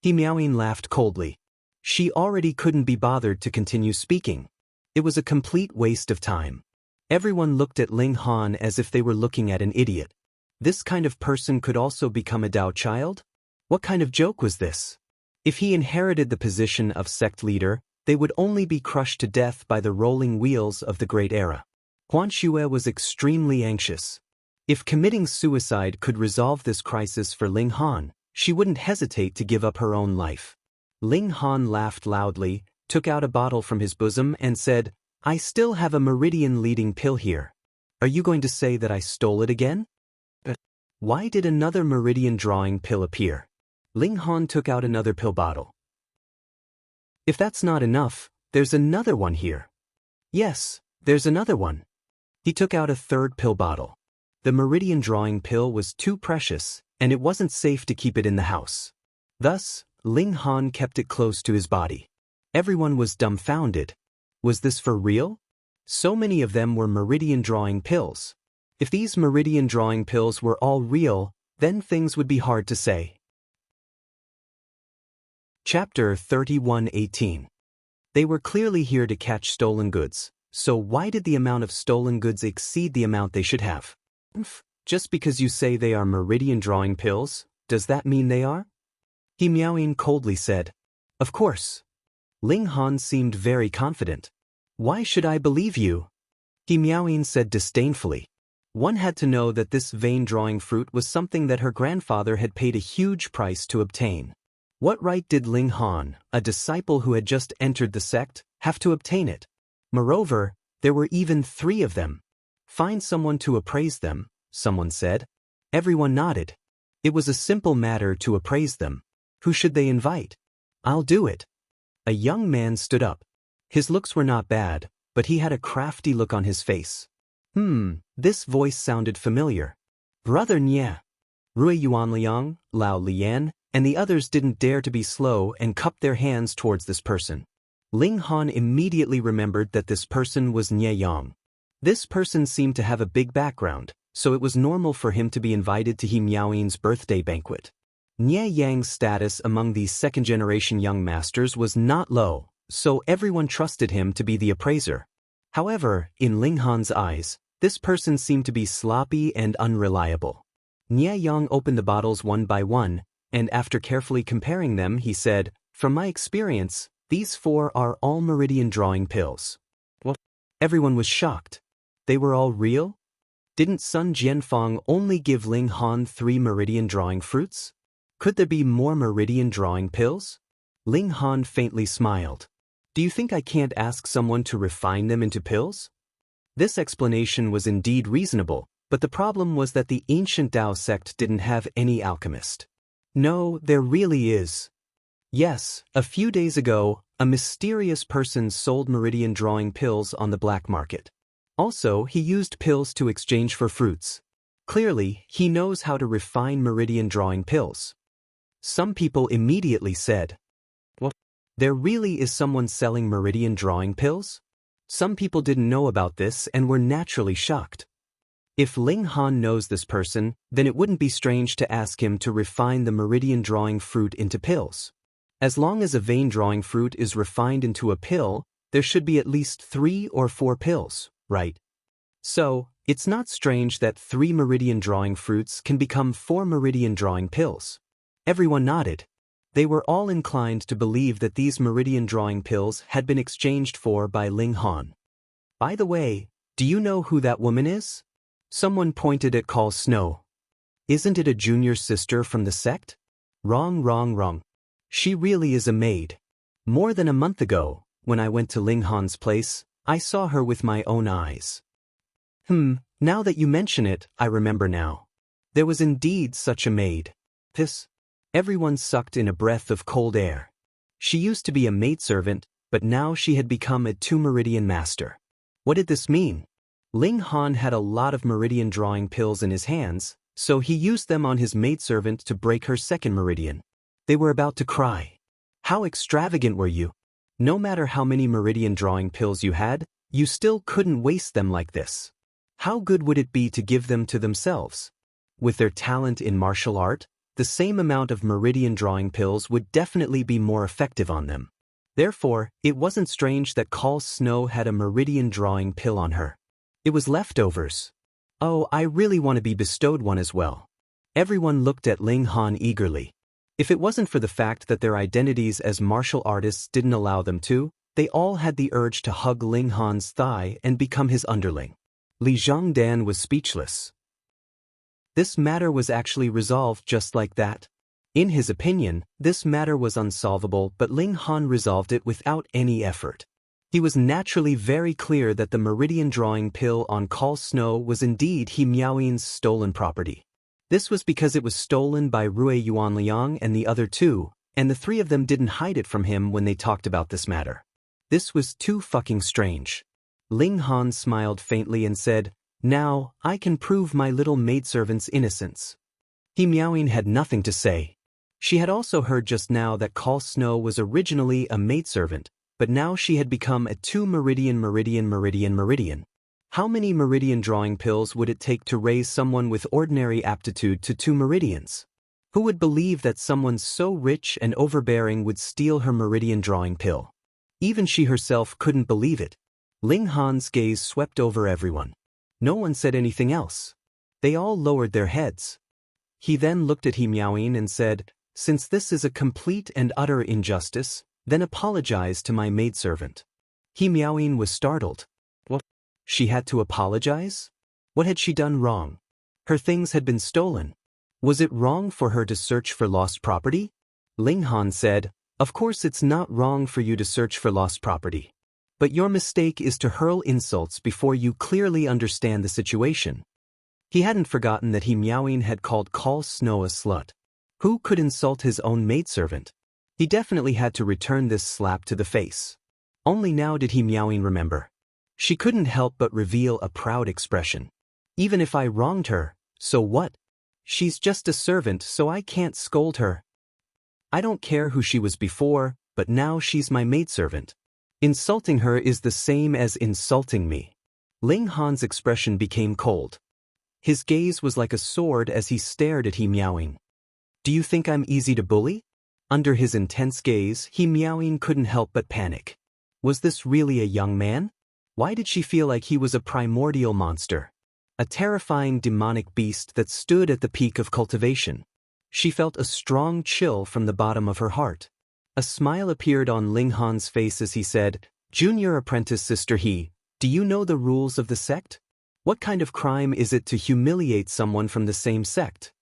He Miaoyin laughed coldly. She already couldn't be bothered to continue speaking. It was a complete waste of time. Everyone looked at Ling Han as if they were looking at an idiot. This kind of person could also become a Dao child? What kind of joke was this? If he inherited the position of sect leader, they would only be crushed to death by the rolling wheels of the Great Era. Huan Xue was extremely anxious. If committing suicide could resolve this crisis for Ling Han, she wouldn't hesitate to give up her own life. Ling Han laughed loudly, took out a bottle from his bosom and said, I still have a meridian leading pill here. Are you going to say that I stole it again? Why did another meridian drawing pill appear? Ling Han took out another pill bottle. If that's not enough, there's another one here. Yes, there's another one. He took out a third pill bottle. The meridian drawing pill was too precious, and it wasn't safe to keep it in the house. Thus, Ling Han kept it close to his body. Everyone was dumbfounded. Was this for real? So many of them were meridian drawing pills. If these meridian drawing pills were all real, then things would be hard to say. Chapter 31:18. They were clearly here to catch stolen goods, so why did the amount of stolen goods exceed the amount they should have? Just because you say they are meridian drawing pills, does that mean they are? He Miaoyin coldly said. Of course. Ling Han seemed very confident. Why should I believe you? He Miaoyin said disdainfully. One had to know that this vein drawing fruit was something that her grandfather had paid a huge price to obtain. What right did Ling Han, a disciple who had just entered the sect, have to obtain it? Moreover, there were even 3 of them. Find someone to appraise them, someone said. Everyone nodded. It was a simple matter to appraise them. Who should they invite? I'll do it. A young man stood up. His looks were not bad, but he had a crafty look on his face. This voice sounded familiar. Brother Nye. Rui Yuanliang, Lao Lian, and the others didn't dare to be slow and cupped their hands towards this person. Ling Han immediately remembered that this person was Nye Yang. This person seemed to have a big background, so it was normal for him to be invited to He Miaoyin's birthday banquet. Nye Yang's status among these second-generation young masters was not low, so everyone trusted him to be the appraiser. However, in Ling Han's eyes, this person seemed to be sloppy and unreliable. Nye Yang opened the bottles one by one, and after carefully comparing them, he said, From my experience, these 4 are all meridian drawing pills. What? Everyone was shocked. They were all real? Didn't Sun Jianfang only give Ling Han 3 meridian drawing fruits? Could there be more meridian drawing pills? Ling Han faintly smiled. Do you think I can't ask someone to refine them into pills? This explanation was indeed reasonable, but the problem was that the ancient Dao sect didn't have any alchemist. No, there really is. Yes, a few days ago, a mysterious person sold meridian drawing pills on the black market. Also, he used pills to exchange for fruits. Clearly, he knows how to refine meridian drawing pills. Some people immediately said, What? There really is someone selling meridian drawing pills? Some people didn't know about this and were naturally shocked. If Ling Han knows this person, then it wouldn't be strange to ask him to refine the meridian-drawing fruit into pills. As long as a vein-drawing fruit is refined into a pill, there should be at least 3 or 4 pills, right? So, it's not strange that 3 meridian-drawing fruits can become 4 meridian-drawing pills. Everyone nodded. They were all inclined to believe that these meridian-drawing pills had been exchanged for by Ling Han. By the way, do you know who that woman is? Someone pointed at Call Snow. Isn't it a junior sister from the sect? Wrong. She really is a maid. More than a month ago, when I went to Ling Han's place, I saw her with my own eyes. Now that you mention it, I remember now. There was indeed such a maid. Everyone sucked in a breath of cold air. She used to be a maidservant, but now she had become a 2-meridian master. What did this mean? Ling Han had a lot of meridian-drawing pills in his hands, so he used them on his maidservant to break her 2nd meridian. They were about to cry. How extravagant were you? No matter how many meridian-drawing pills you had, you still couldn't waste them like this. How good would it be to give them to themselves? With their talent in martial art, the same amount of meridian-drawing pills would definitely be more effective on them. Therefore, it wasn't strange that Call Snow had a meridian-drawing pill on her. It was leftovers. Oh, I really want to be bestowed one as well. Everyone looked at Ling Han eagerly. If it wasn't for the fact that their identities as martial artists didn't allow them to, they all had the urge to hug Ling Han's thigh and become his underling. Li Zhongdan was speechless. This matter was actually resolved just like that. In his opinion, this matter was unsolvable, but Ling Han resolved it without any effort. He was naturally very clear that the meridian-drawing pill on Call Snow was indeed He Miaoyin's stolen property. This was because it was stolen by Rue Yuanliang and the other 2, and the 3 of them didn't hide it from him when they talked about this matter. This was too fucking strange. Ling Han smiled faintly and said, "Now, I can prove my little maidservant's innocence." He Miaoyin had nothing to say. She had also heard just now that Call Snow was originally a maidservant, but now she had become a 2-meridian. How many meridian-drawing pills would it take to raise someone with ordinary aptitude to 2 meridians? Who would believe that someone so rich and overbearing would steal her meridian-drawing pill? Even she herself couldn't believe it. Ling Han's gaze swept over everyone. No one said anything else. They all lowered their heads. He then looked at He Miaoyin and said, "Since this is a complete and utter injustice, then apologize to my maidservant." He Miaoyin was startled. What? She had to apologize? What had she done wrong? Her things had been stolen. Was it wrong for her to search for lost property? Ling Han said, "Of course it's not wrong for you to search for lost property. But your mistake is to hurl insults before you clearly understand the situation." He hadn't forgotten that He Miaoyin had called Call Snow a slut. Who could insult his own maidservant? He definitely had to return this slap to the face. Only now did He Miaoyin remember. She couldn't help but reveal a proud expression. "Even if I wronged her, so what? She's just a servant, so I can't scold her. I don't care who she was before, but now she's my maidservant. Insulting her is the same as insulting me." Ling Han's expression became cold. His gaze was like a sword as he stared at He Miaoyin. "Do you think I'm easy to bully?" Under his intense gaze, He Miaoyin couldn't help but panic. Was this really a young man? Why did she feel like he was a primordial monster? A terrifying demonic beast that stood at the peak of cultivation. She felt a strong chill from the bottom of her heart. A smile appeared on Ling Han's face as he said, "Junior apprentice Sister He, do you know the rules of the sect? What kind of crime is it to humiliate someone from the same sect?"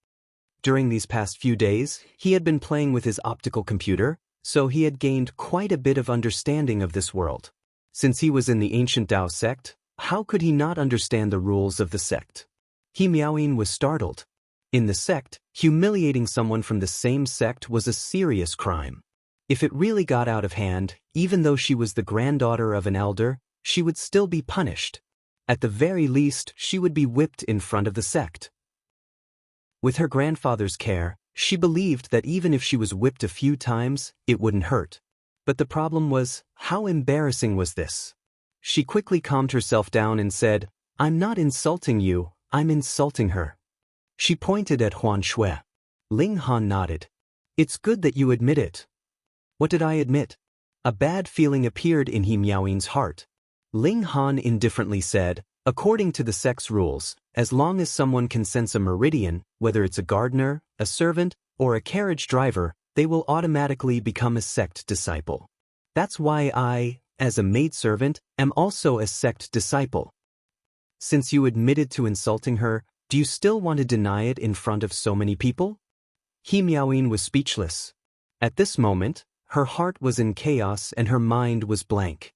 During these past few days, he had been playing with his optical computer, so he had gained quite a bit of understanding of this world. Since he was in the ancient Tao sect, how could he not understand the rules of the sect? He Miaoyin was startled. In the sect, humiliating someone from the same sect was a serious crime. If it really got out of hand, even though she was the granddaughter of an elder, she would still be punished. At the very least, she would be whipped in front of the sect. With her grandfather's care, she believed that even if she was whipped a few times, it wouldn't hurt. But the problem was, how embarrassing was this? She quickly calmed herself down and said, I'm not insulting you, I'm insulting her. She pointed at Huan Shui. Ling Han nodded. It's good that you admit it. What did I admit? A bad feeling appeared in He Miaoying's heart. Ling Han indifferently said, according to the sex rules, as long as someone can sense a meridian, whether it's a gardener, a servant, or a carriage driver, they will automatically become a sect disciple. That's why I, as a maidservant, am also a sect disciple. Since you admitted to insulting her, do you still want to deny it in front of so many people? He Miaoying was speechless. At this moment, her heart was in chaos and her mind was blank.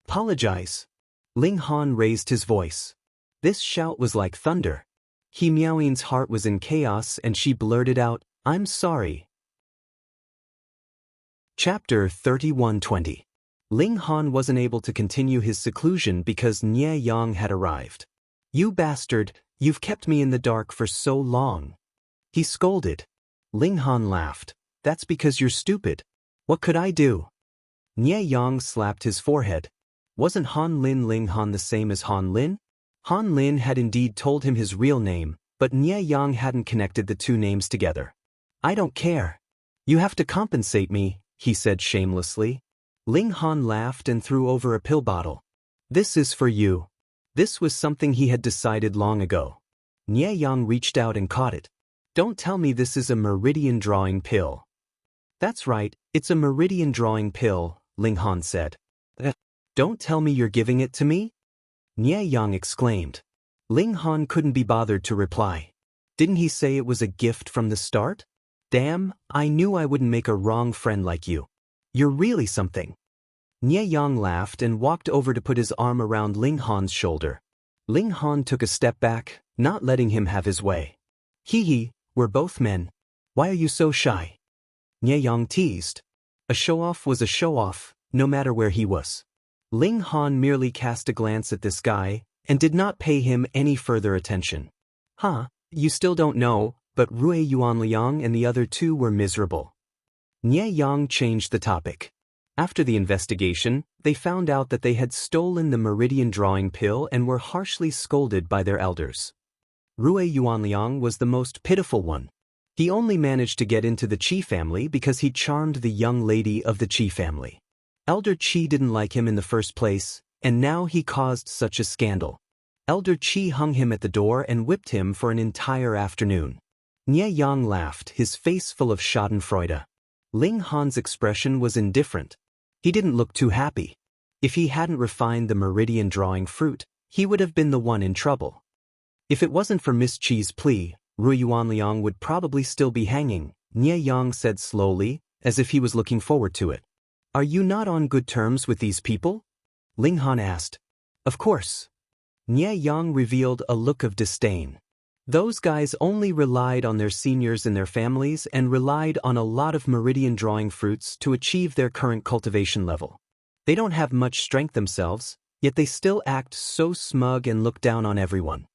Apologize. Ling Han raised his voice. This shout was like thunder. He Miaoying's heart was in chaos and she blurted out, I'm sorry. Chapter 31:20. Ling Han wasn't able to continue his seclusion because Nie Yang had arrived. You bastard, you've kept me in the dark for so long. He scolded. Ling Han laughed. That's because you're stupid. What could I do? Nie Yang slapped his forehead. Wasn't Han Lin Ling Han the same as Han Lin? Han Lin had indeed told him his real name, but Nie Yang hadn't connected the two names together. I don't care. You have to compensate me, he said shamelessly. Ling Han laughed and threw over a pill bottle. This is for you. This was something he had decided long ago. Nie Yang reached out and caught it. Don't tell me this is a meridian drawing pill. That's right, it's a meridian drawing pill, Ling Han said. Don't tell me you're giving it to me? Nie Yang exclaimed. Ling Han couldn't be bothered to reply. Didn't he say it was a gift from the start? Damn, I knew I wouldn't make a wrong friend like you. You're really something. Nie Yang laughed and walked over to put his arm around Ling Han's shoulder. Ling Han took a step back, not letting him have his way. Hee, we're both men. Why are you so shy? Nie Yang teased. A show-off was a show-off, no matter where he was. Ling Han merely cast a glance at this guy, and did not pay him any further attention. You still don't know, but Rui Yuanliang and the other two were miserable. Nie Yang changed the topic. After the investigation, they found out that they had stolen the meridian drawing pill and were harshly scolded by their elders. Rui Yuanliang was the most pitiful one. He only managed to get into the Qi family because he charmed the young lady of the Qi family. Elder Qi didn't like him in the first place, and now he caused such a scandal. Elder Qi hung him at the door and whipped him for an entire afternoon. Nie Yang laughed, his face full of schadenfreude. Ling Han's expression was indifferent. He didn't look too happy. If he hadn't refined the meridian drawing fruit, he would have been the one in trouble. If it wasn't for Miss Qi's plea, Rui Yuanliang would probably still be hanging, Nie Yang said slowly, as if he was looking forward to it. Are you not on good terms with these people? Ling Han asked. Of course. Nie Yang revealed a look of disdain. Those guys only relied on their seniors and their families and relied on a lot of meridian drawing fruits to achieve their current cultivation level. They don't have much strength themselves, yet they still act so smug and look down on everyone.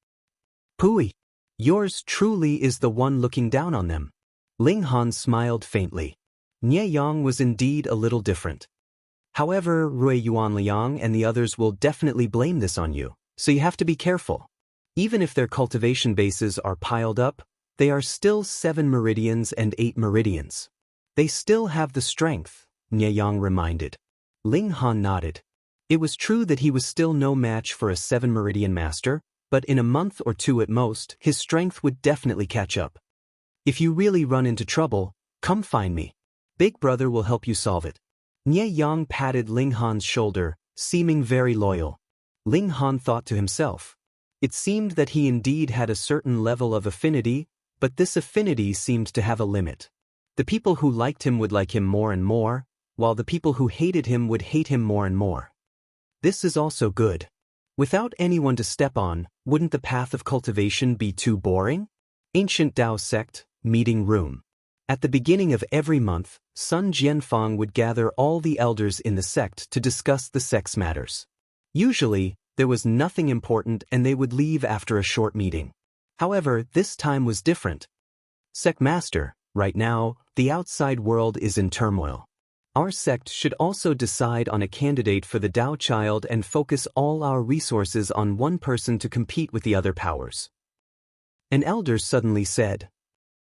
Pooey, yours truly is the one looking down on them. Ling Han smiled faintly. Nie Yang was indeed a little different. However, Rui Yuanliang and the others will definitely blame this on you, so you have to be careful. Even if their cultivation bases are piled up, they are still 7 meridians and 8 meridians. They still have the strength, Nie Yang reminded. Ling Han nodded. It was true that he was still no match for a 7 meridian master, but in a month or two at most, his strength would definitely catch up. If you really run into trouble, come find me. Big Brother will help you solve it. Nie Yang patted Ling Han's shoulder, seeming very loyal. Ling Han thought to himself. It seemed that he indeed had a certain level of affinity, but this affinity seemed to have a limit. The people who liked him would like him more and more, while the people who hated him would hate him more and more. This is also good. Without anyone to step on, wouldn't the path of cultivation be too boring? Ancient Tao Sect, Meeting Room. At the beginning of every month, Sun Jianfang would gather all the elders in the sect to discuss the sect's matters. Usually, there was nothing important and they would leave after a short meeting. However, this time was different. Sect Master, right now, the outside world is in turmoil. Our sect should also decide on a candidate for the Tao child and focus all our resources on one person to compete with the other powers. An elder suddenly said.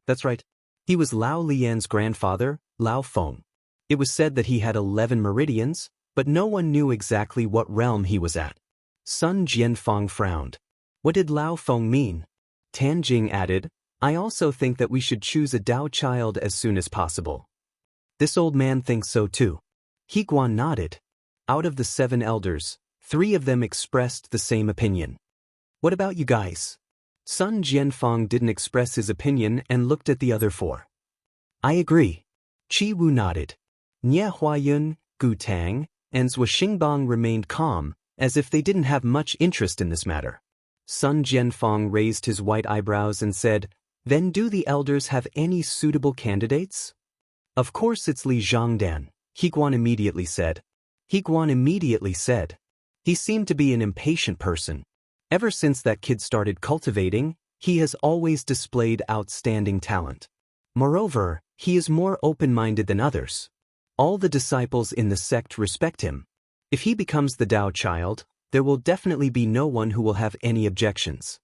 That's right. He was Lao Lian's grandfather, Lao Feng. It was said that he had 11 meridians, but no one knew exactly what realm he was at. Sun Jianfang frowned. What did Lao Feng mean? Tan Jing added, I also think that we should choose a Tao child as soon as possible. This old man thinks so too. He Guan nodded. Out of the 7 elders, 3 of them expressed the same opinion. What about you guys? Sun Jianfang didn't express his opinion and looked at the other 4. I agree. Qi Wu nodded. Nie Huayun, Gu Tang, and Zhou Xingbang remained calm, as if they didn't have much interest in this matter. Sun Jianfang raised his white eyebrows and said, Then do the elders have any suitable candidates? Of course it's Li Zhongdan, He Guan immediately said. He Guan immediately said. He seemed to be an impatient person. Ever since that kid started cultivating, he has always displayed outstanding talent. Moreover, he is more open-minded than others. All the disciples in the sect respect him. If he becomes the Tao child, there will definitely be no one who will have any objections.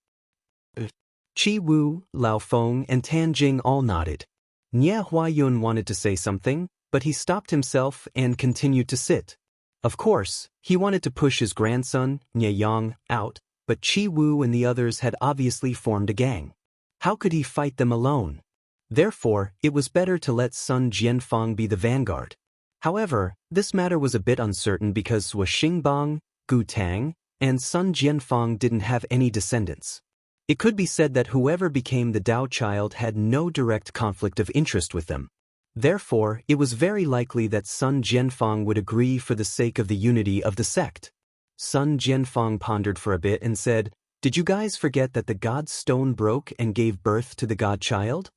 Qi Wu, Lao Feng, and Tan Jing all nodded. Nie Huayun wanted to say something, but he stopped himself and continued to sit. Of course, he wanted to push his grandson, Nie Yang, out, but Qi Wu and the others had obviously formed a gang. How could he fight them alone? Therefore, it was better to let Sun Jianfang be the vanguard. However, this matter was a bit uncertain because Zhou Xingbang, Gu Tang, and Sun Jianfang didn't have any descendants. It could be said that whoever became the Tao child had no direct conflict of interest with them. Therefore, it was very likely that Sun Jianfang would agree for the sake of the unity of the sect. Sun Jianfang pondered for a bit and said, Did you guys forget that the god stone broke and gave birth to the god child?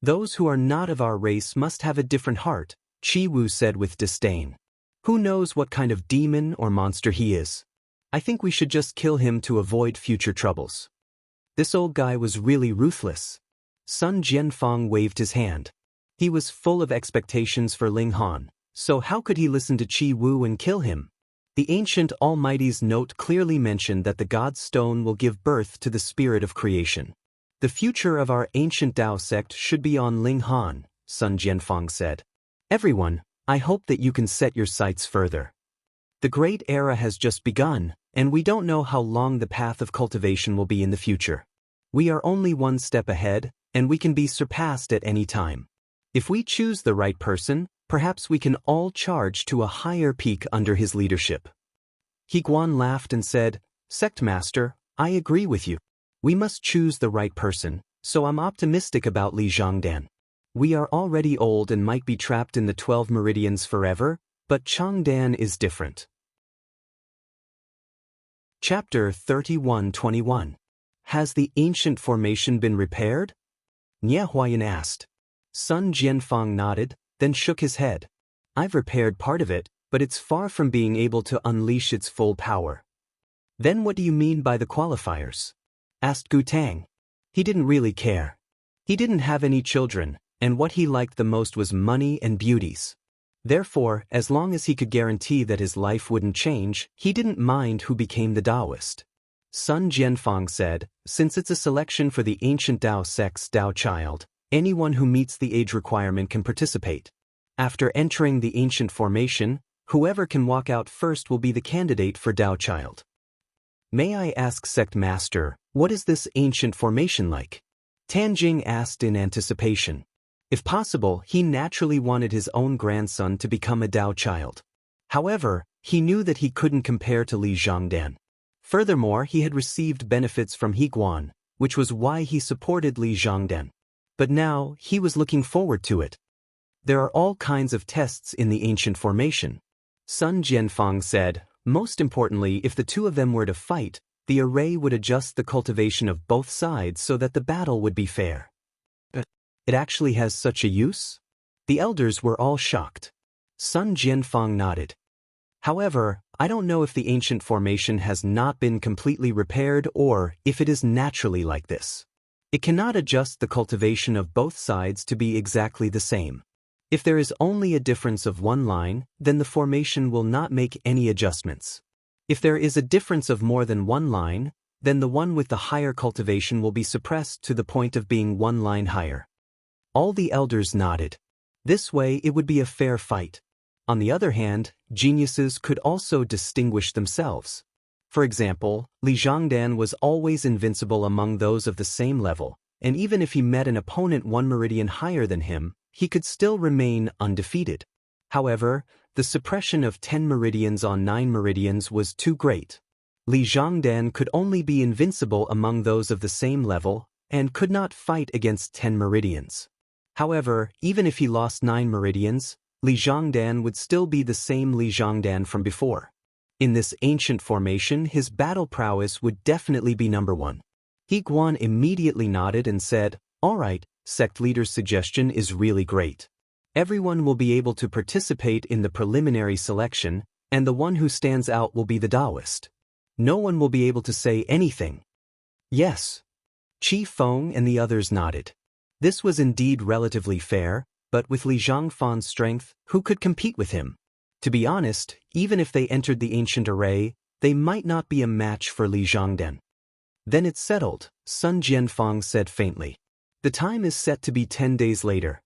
Those who are not of our race must have a different heart, Qi Wu said with disdain. Who knows what kind of demon or monster he is? I think we should just kill him to avoid future troubles. This old guy was really ruthless. Sun Jianfang waved his hand. He was full of expectations for Ling Han, so how could he listen to Qi Wu and kill him? The ancient Almighty's note clearly mentioned that the god stone will give birth to the spirit of creation. The future of our ancient Tao sect should be on Ling Han, Sun Jianfang said. Everyone, I hope that you can set your sights further. The great era has just begun, and we don't know how long the path of cultivation will be in the future. We are only one step ahead, and we can be surpassed at any time. If we choose the right person, perhaps we can all charge to a higher peak under his leadership. He Guan laughed and said, Sect Master, I agree with you. We must choose the right person, so I'm optimistic about Li Zhongdan. We are already old and might be trapped in the 12 meridians forever, but Changdan is different. Chapter 31-21. Has the ancient formation been repaired? Nie Huayan asked. Sun Jianfang nodded, then shook his head. I've repaired part of it, but it's far from being able to unleash its full power. Then what do you mean by the qualifiers? Asked Gu Tang. He didn't really care. He didn't have any children, and what he liked the most was money and beauties. Therefore, as long as he could guarantee that his life wouldn't change, he didn't mind who became the Taoist. Sun Jianfang said, since it's a selection for the ancient Tao sect's Tao child, anyone who meets the age requirement can participate. After entering the ancient formation, whoever can walk out first will be the candidate for Tao child. May I ask Sect Master, what is this ancient formation like? Tan Jing asked in anticipation. If possible, he naturally wanted his own grandson to become a Tao child. However, he knew that he couldn't compare to Li Zhongdan. Furthermore, he had received benefits from He Guan, which was why he supported Li Zhongdan. But now, he was looking forward to it. There are all kinds of tests in the ancient formation. Sun Jianfang said, most importantly, if the two of them were to fight, the array would adjust the cultivation of both sides so that the battle would be fair. It actually has such a use? The elders were all shocked. Sun Jianfang nodded. However, I don't know if the ancient formation has not been completely repaired or if it is naturally like this. It cannot adjust the cultivation of both sides to be exactly the same. If there is only a difference of one line, then the formation will not make any adjustments. If there is a difference of more than one line, then the one with the higher cultivation will be suppressed to the point of being one line higher. All the elders nodded. This way it would be a fair fight. On the other hand, geniuses could also distinguish themselves. For example, Li Zhongdan was always invincible among those of the same level, and even if he met an opponent 1 meridian higher than him, he could still remain undefeated. However, the suppression of 10 meridians on 9 meridians was too great. Li Zhongdan could only be invincible among those of the same level, and could not fight against 10 meridians. However, even if he lost 9 meridians, Li Zhongdan would still be the same Li Zhongdan from before. In this ancient formation, his battle prowess would definitely be number 1. He Guan immediately nodded and said, "All right, sect leader's suggestion is really great. Everyone will be able to participate in the preliminary selection, and the one who stands out will be the Taoist. No one will be able to say anything." Yes. Qi Feng and the others nodded. This was indeed relatively fair, but with Li Zhongfan's strength, who could compete with him? To be honest, even if they entered the ancient array, they might not be a match for Li Zhongdan. "Then it's settled," Sun Jianfang said faintly. "The time is set to be 10 days later."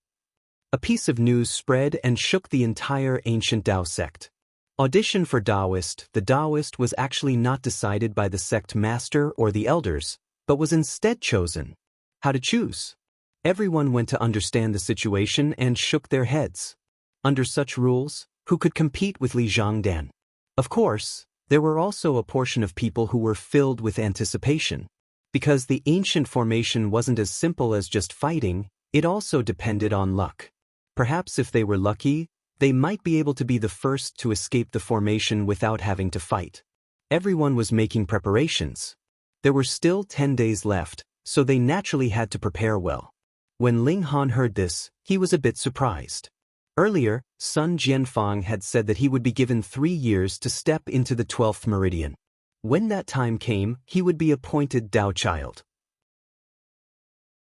A piece of news spread and shook the entire ancient Tao sect. Audition for Taoist. The Taoist was actually not decided by the sect master or the elders, but was instead chosen. How to choose? Everyone went to understand the situation and shook their heads. Under such rules, who could compete with Li Zhongdan? Of course, there were also a portion of people who were filled with anticipation. Because the ancient formation wasn't as simple as just fighting, it also depended on luck. Perhaps if they were lucky, they might be able to be the first to escape the formation without having to fight. Everyone was making preparations. There were still 10 days left, so they naturally had to prepare well. When Ling Han heard this, he was a bit surprised. Earlier, Sun Jianfang had said that he would be given 3 years to step into the 12th meridian. When that time came, he would be appointed Tao Child.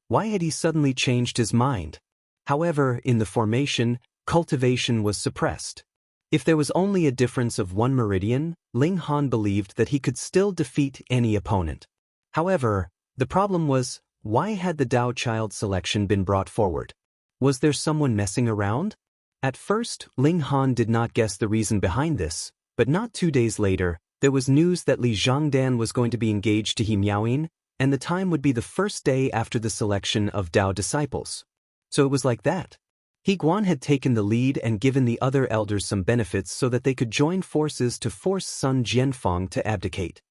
Why had he suddenly changed his mind? However, in the formation, cultivation was suppressed. If there was only a difference of 1 meridian, Ling Han believed that he could still defeat any opponent. However, the problem was, why had the Tao Child selection been brought forward? Was there someone messing around? At first, Ling Han did not guess the reason behind this, but not 2 days later, there was news that Li Zhongdan was going to be engaged to He Miaoyin, and the time would be the first day after the selection of Tao disciples. So it was like that. He Guan had taken the lead and given the other elders some benefits so that they could join forces to force Sun Jianfang to abdicate.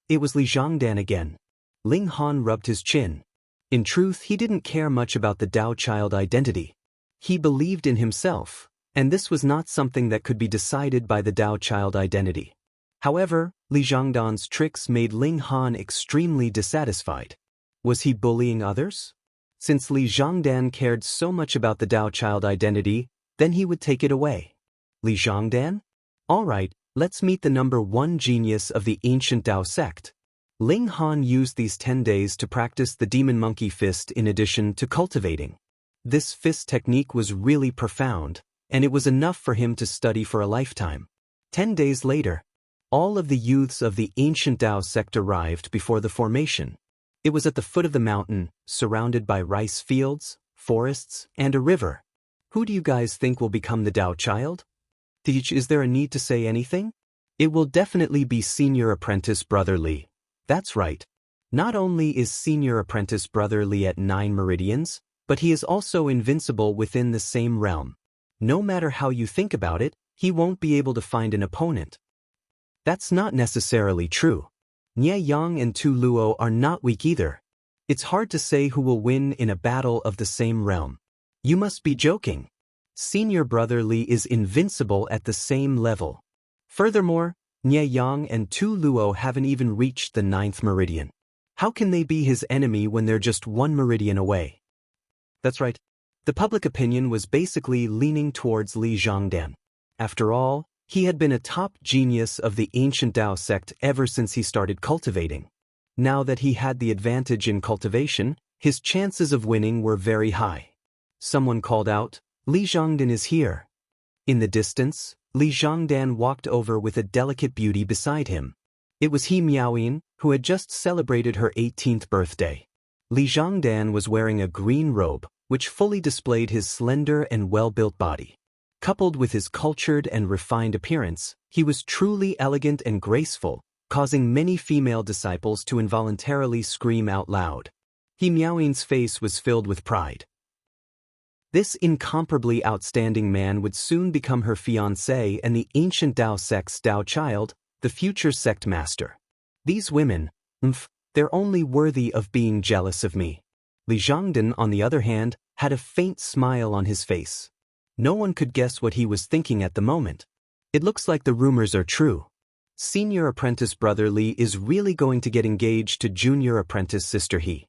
It was Li Zhongdan again. Ling Han rubbed his chin. In truth, he didn't care much about the Tao Child identity. He believed in himself, and this was not something that could be decided by the Tao Child identity. However, Li Zhongdan's tricks made Ling Han extremely dissatisfied. Was he bullying others? Since Li Zhongdan cared so much about the Tao Child identity, then he would take it away. Li Zhongdan? All right, let's meet the number 1 genius of the ancient Tao sect. Ling Han used these 10 days to practice the demon monkey fist in addition to cultivating. This fist technique was really profound, and it was enough for him to study for a lifetime. 10 days later, all of the youths of the ancient Tao sect arrived before the formation. It was at the foot of the mountain, surrounded by rice fields, forests, and a river. Who do you guys think will become the Tao Child? Is there a need to say anything? It will definitely be Senior Apprentice Brother Li. That's right. Not only is Senior Apprentice Brother Li at 9 meridians, but he is also invincible within the same realm. No matter how you think about it, he won't be able to find an opponent. That's not necessarily true. Nie Yang and Tu Luo are not weak either. It's hard to say who will win in a battle of the same realm. You must be joking. Senior Brother Li is invincible at the same level. Furthermore, Nie Yang and Tu Luo haven't even reached the 9th meridian. How can they be his enemy when they're just 1 meridian away? That's right. The public opinion was basically leaning towards Li Zhongdan. After all, he had been a top genius of the ancient Tao sect ever since he started cultivating. Now that he had the advantage in cultivation, his chances of winning were very high. Someone called out, Li Zhongdan is here. In the distance, Li Zhongdan walked over with a delicate beauty beside him. It was He Miaoyin, who had just celebrated her 18th birthday. Li Zhongdan was wearing a green robe, which fully displayed his slender and well-built body. Coupled with his cultured and refined appearance, he was truly elegant and graceful, causing many female disciples to involuntarily scream out loud. He Miaoyin's face was filled with pride. This incomparably outstanding man would soon become her fiancé and the ancient Dao sect's Dao child, the future sect master. These women, they're only worthy of being jealous of me. Li Zhongdan, on the other hand, had a faint smile on his face. No one could guess what he was thinking at the moment. It looks like the rumors are true. Senior apprentice brother Li is really going to get engaged to junior apprentice sister He.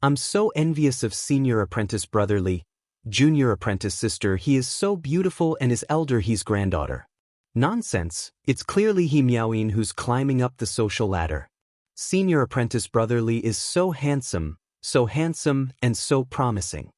I'm so envious of senior apprentice brother Li. Junior apprentice sister He is so beautiful and is elder He's granddaughter. Nonsense, it's clearly He Miaoyin who's climbing up the social ladder. Senior apprentice brother Li is so handsome and so promising.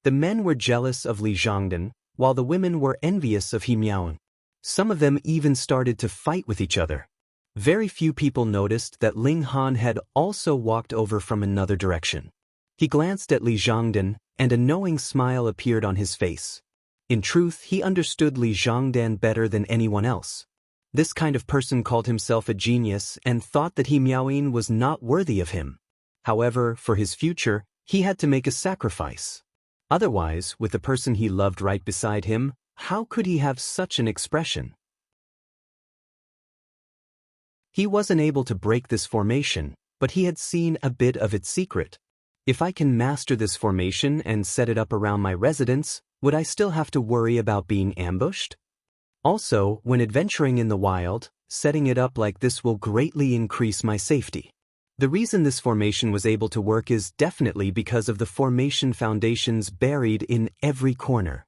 The men were jealous of Li Zhongdan, while the women were envious of He Miaoyin. Some of them even started to fight with each other. Very few people noticed that Ling Han had also walked over from another direction. He glanced at Li Zhongdan, and a knowing smile appeared on his face. In truth, he understood Li Zhongdan better than anyone else. This kind of person called himself a genius and thought that He Miaoyin was not worthy of him. However, for his future, he had to make a sacrifice. Otherwise, with the person he loved right beside him, how could he have such an expression? He wasn't able to break this formation, but he had seen a bit of its secret. If I can master this formation and set it up around my residence, would I still have to worry about being ambushed? Also, when adventuring in the wild, setting it up like this will greatly increase my safety. The reason this formation was able to work is definitely because of the formation foundations buried in every corner.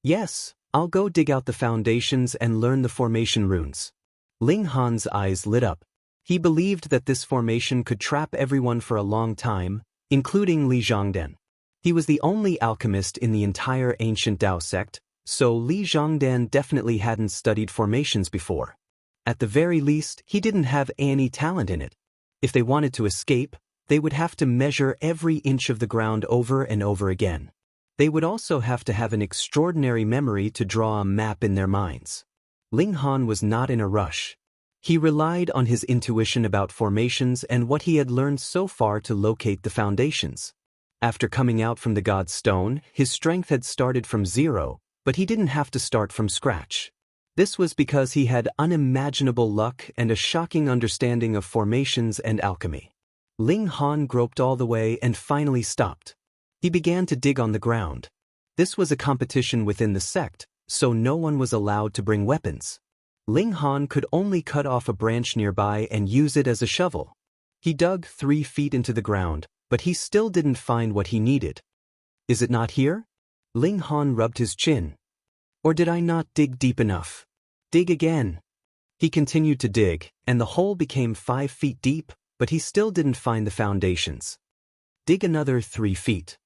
Yes, I'll go dig out the foundations and learn the formation runes. Ling Han's eyes lit up. He believed that this formation could trap everyone for a long time, including Li Zhongdan. He was the only alchemist in the entire ancient Dao sect, so Li Zhongdan definitely hadn't studied formations before. At the very least, he didn't have any talent in it. If they wanted to escape, they would have to measure every inch of the ground over and over again. They would also have to have an extraordinary memory to draw a map in their minds. Ling Han was not in a rush. He relied on his intuition about formations and what he had learned so far to locate the foundations. After coming out from the God's Stone, his strength had started from zero, but he didn't have to start from scratch. This was because he had unimaginable luck and a shocking understanding of formations and alchemy. Ling Han groped all the way and finally stopped. He began to dig on the ground. This was a competition within the sect, so no one was allowed to bring weapons. Ling Han could only cut off a branch nearby and use it as a shovel. He dug 3 feet into the ground, but he still didn't find what he needed. Is it not here? Ling Han rubbed his chin. Or did I not dig deep enough? Dig again. He continued to dig, and the hole became 5 feet deep, but he still didn't find the foundations. Dig another 3 feet.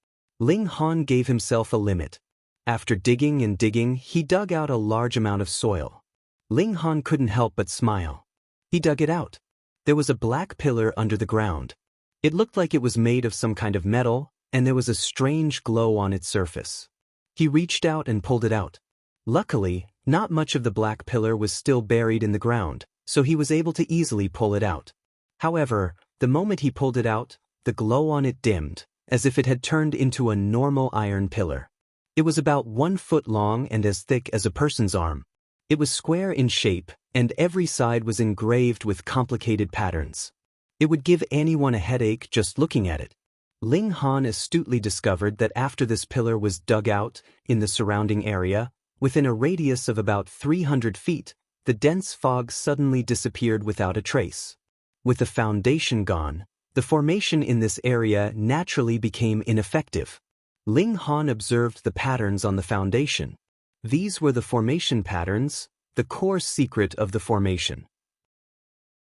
Ling Han gave himself a limit. After digging and digging, he dug out a large amount of soil. Ling Han couldn't help but smile. He dug it out. There was a black pillar under the ground. It looked like it was made of some kind of metal, and there was a strange glow on its surface. He reached out and pulled it out. Luckily, not much of the black pillar was still buried in the ground, so he was able to easily pull it out. However, the moment he pulled it out, the glow on it dimmed, as if it had turned into a normal iron pillar. It was about 1 foot long and as thick as a person's arm. It was square in shape, and every side was engraved with complicated patterns. It would give anyone a headache just looking at it. Ling Han astutely discovered that after this pillar was dug out, in the surrounding area, within a radius of about 300 feet, the dense fog suddenly disappeared without a trace. With the foundation gone, the formation in this area naturally became ineffective. Ling Han observed the patterns on the foundation. These were the formation patterns, the core secret of the formation.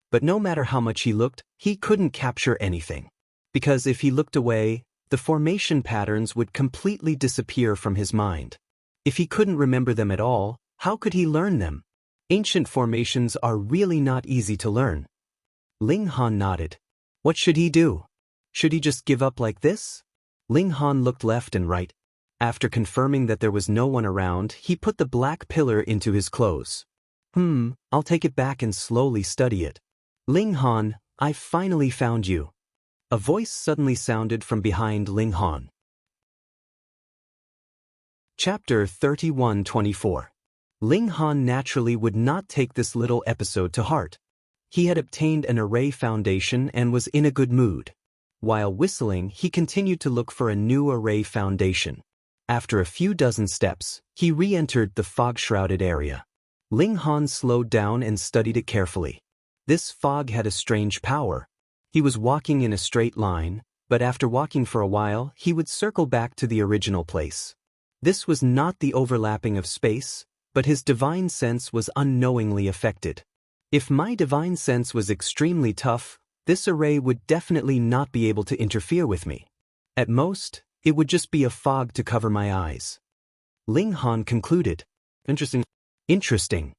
But no matter how much he looked, he couldn't capture anything. Because if he looked away, the formation patterns would completely disappear from his mind. If he couldn't remember them at all, how could he learn them? Ancient formations are really not easy to learn. Ling Han nodded. What should he do? Should he just give up like this? Ling Han looked left and right. After confirming that there was no one around, he put the black pillar into his clothes. I'll take it back and slowly study it. Ling Han, I finally found you. A voice suddenly sounded from behind Ling Han. Chapter 31-24. Ling Han naturally would not take this little episode to heart. He had obtained an array foundation and was in a good mood. While whistling, he continued to look for a new array foundation. After a few dozen steps, he re-entered the fog-shrouded area. Ling Han slowed down and studied it carefully. This fog had a strange power. He was walking in a straight line, but after walking for a while, he would circle back to the original place. This was not the overlapping of space, but his divine sense was unknowingly affected. If my divine sense was extremely tough, this array would definitely not be able to interfere with me. At most, it would just be a fog to cover my eyes. Ling Han concluded. Interesting.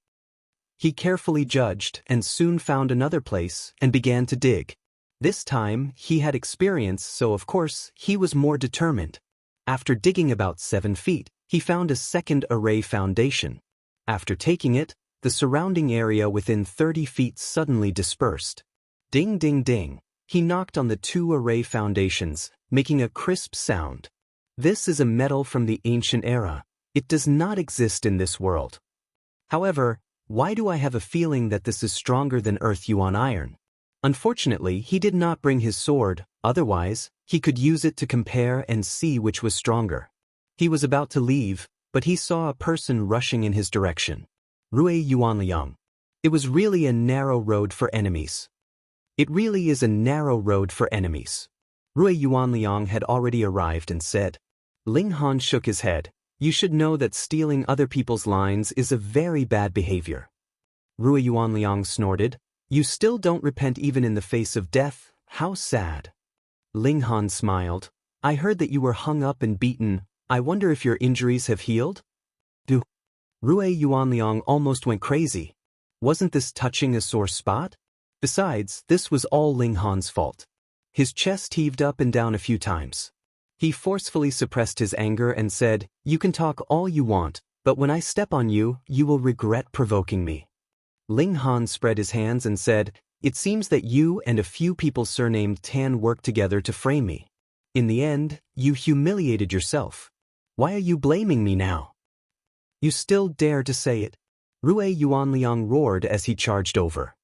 He carefully judged and soon found another place and began to dig. This time, he had experience, so of course, he was more determined. After digging about 7 feet, he found a second array foundation. After taking it, the surrounding area within 30 feet suddenly dispersed. Ding ding ding. He knocked on the 2 array foundations, making a crisp sound. This is a metal from the ancient era. It does not exist in this world. However, why do I have a feeling that this is stronger than Earth Yuan iron? Unfortunately, he did not bring his sword, otherwise, he could use it to compare and see which was stronger. He was about to leave, but he saw a person rushing in his direction. Rui Yuanliang. It was really a narrow road for enemies. It really is a narrow road for enemies. Rui Yuanliang had already arrived and said. Ling Han shook his head. You should know that stealing other people's lines is a very bad behavior. Rui Yuanliang snorted. You still don't repent even in the face of death? How sad. Ling Han smiled. I heard that you were hung up and beaten. I wonder if your injuries have healed? Rui Yuanliang almost went crazy. Wasn't this touching a sore spot? Besides, this was all Ling Han's fault. His chest heaved up and down a few times. He forcefully suppressed his anger and said, You can talk all you want, but when I step on you, you will regret provoking me. Ling Han spread his hands and said, It seems that you and a few people surnamed Tan worked together to frame me. In the end, you humiliated yourself. Why are you blaming me now? You still dare to say it? Rui Yuanliang roared as he charged over.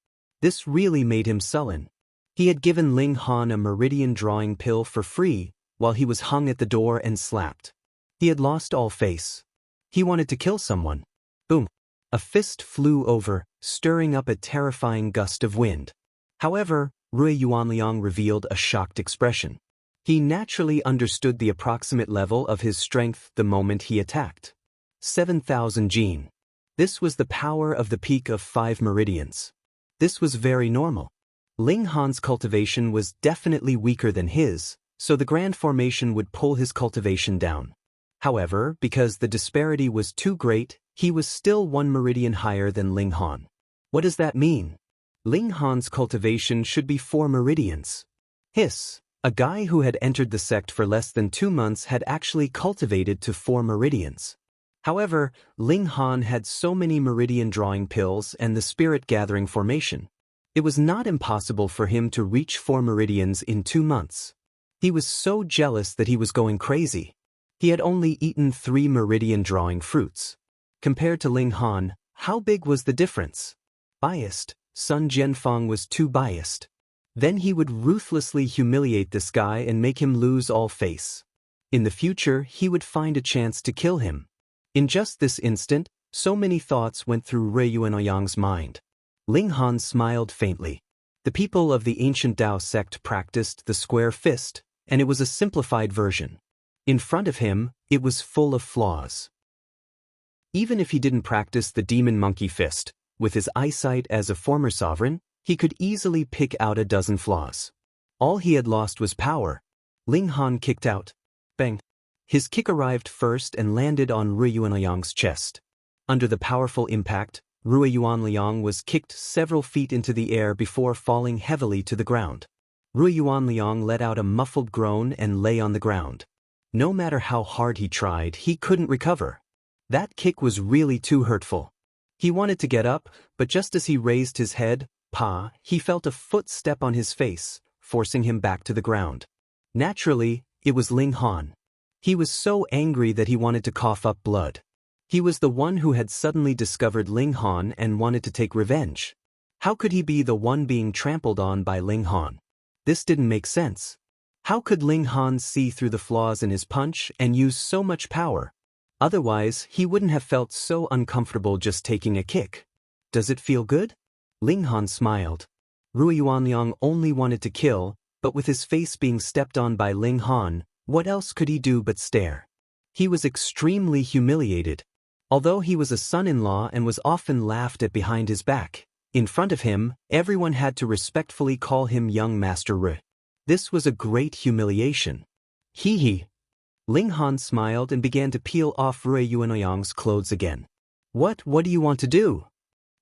This really made him sullen. He had given Ling Han a meridian drawing pill for free while he was hung at the door and slapped. He had lost all face. He wanted to kill someone. Boom. A fist flew over, stirring up a terrifying gust of wind. However, Rui Yuanliang revealed a shocked expression. He naturally understood the approximate level of his strength the moment he attacked. 7,000 Jin. This was the power of the peak of 5 meridians. This was very normal. Ling Han's cultivation was definitely weaker than his, so the grand formation would pull his cultivation down. However, because the disparity was too great, he was still 1 meridian higher than Ling Han. What does that mean? Ling Han's cultivation should be 4 meridians. Hiss. A guy who had entered the sect for less than 2 months had actually cultivated to 4 meridians. However, Ling Han had so many meridian drawing pills and the spirit gathering formation. It was not impossible for him to reach 4 meridians in 2 months. He was so jealous that he was going crazy. He had only eaten 3 meridian drawing fruits. Compared to Ling Han, how big was the difference? Biased. Sun Jianfeng was too biased. Then he would ruthlessly humiliate this guy and make him lose all face. In the future, he would find a chance to kill him. In just this instant, so many thoughts went through Rui Yuanliang's mind. Ling Han smiled faintly. The people of the ancient Dao sect practiced the square fist, and it was a simplified version. In front of him, it was full of flaws. Even if he didn't practice the demon monkey fist, with his eyesight as a former sovereign, he could easily pick out a dozen flaws. All he had lost was power. Ling Han kicked out. Bang! His kick arrived first and landed on Rui Yuanliang's chest. Under the powerful impact, Rui Yuanliang was kicked several feet into the air before falling heavily to the ground. Rui Yuanliang let out a muffled groan and lay on the ground. No matter how hard he tried, he couldn't recover. That kick was really too hurtful. He wanted to get up, but just as he raised his head, he felt a foot step on his face, forcing him back to the ground. Naturally, it was Ling Han. He was so angry that he wanted to cough up blood. He was the one who had suddenly discovered Ling Han and wanted to take revenge. How could he be the one being trampled on by Ling Han? This didn't make sense. How could Ling Han see through the flaws in his punch and use so much power? Otherwise, he wouldn't have felt so uncomfortable just taking a kick. Does it feel good? Ling Han smiled. Rui Yuanliang only wanted to kill, but with his face being stepped on by Ling Han, what else could he do but stare? He was extremely humiliated. Although he was a son-in-law and was often laughed at behind his back, in front of him, everyone had to respectfully call him young Master Rui. This was a great humiliation. Hee. Ling Han smiled and began to peel off Rui Yuanliang's clothes again. What do you want to do?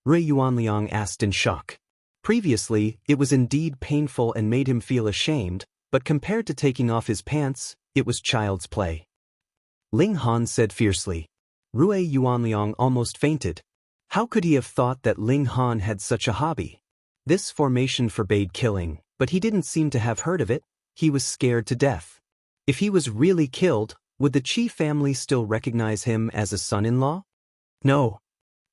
Rui Yuanliang asked in shock. Previously, it was indeed painful and made him feel ashamed, but compared to taking off his pants, it was child's play. Ling Han said fiercely. Rui Yuanliang almost fainted. How could he have thought that Ling Han had such a hobby? This formation forbade killing, but he didn't seem to have heard of it. He was scared to death. If he was really killed, would the Qi family still recognize him as a son-in-law? No.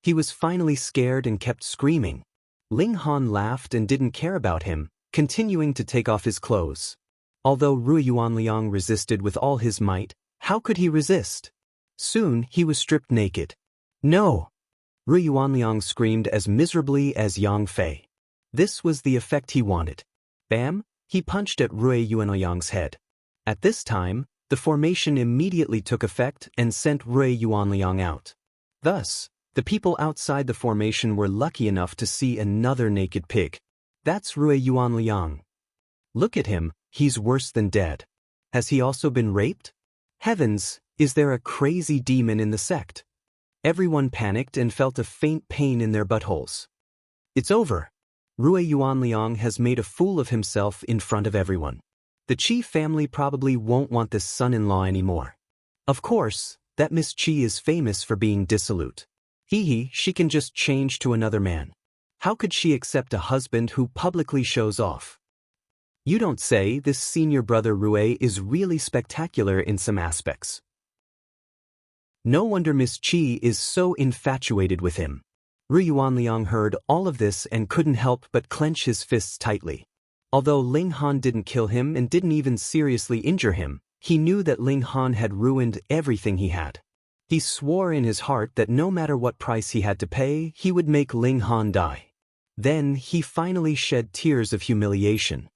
He was finally scared and kept screaming. Ling Han laughed and didn't care about him, continuing to take off his clothes. Although Rui Yuanliang resisted with all his might, how could he resist? Soon he was stripped naked. No! Rui Yuanliang screamed as miserably as Yang Fei. This was the effect he wanted. Bam! He punched at Rui Yuanliang's head. At this time, the formation immediately took effect and sent Rui Yuanliang out. Thus, the people outside the formation were lucky enough to see another naked pig. That's Rui Yuanliang. Look at him, he's worse than dead. Has he also been raped? Heavens, is there a crazy demon in the sect? Everyone panicked and felt a faint pain in their buttholes. It's over. Rui Yuanliang has made a fool of himself in front of everyone. The Qi family probably won't want this son-in-law anymore. Of course, that Miss Qi is famous for being dissolute. She can just change to another man. How could she accept a husband who publicly shows off? You don't say. This senior brother Rui is really spectacular in some aspects. No wonder Miss Qi is so infatuated with him. Rui Yuanliang heard all of this and couldn't help but clench his fists tightly. Although Ling Han didn't kill him and didn't even seriously injure him, he knew that Ling Han had ruined everything he had. He swore in his heart that no matter what price he had to pay, he would make Ling Han die. Then he finally shed tears of humiliation.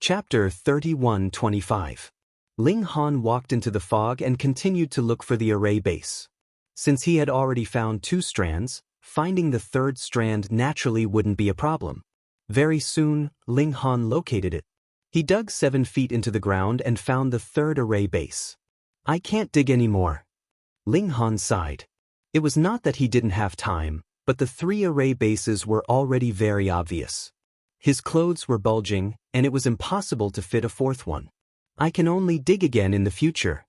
Chapter 31:25. Ling Han walked into the fog and continued to look for the array base. Since he had already found 2 strands, finding the 3rd strand naturally wouldn't be a problem. Very soon, Ling Han located it. He dug 7 feet into the ground and found the 3rd array base. I can't dig anymore. Ling Han sighed. It was not that he didn't have time, but the 3 array bases were already very obvious. His clothes were bulging, and it was impossible to fit a 4th one. I can only dig again in the future.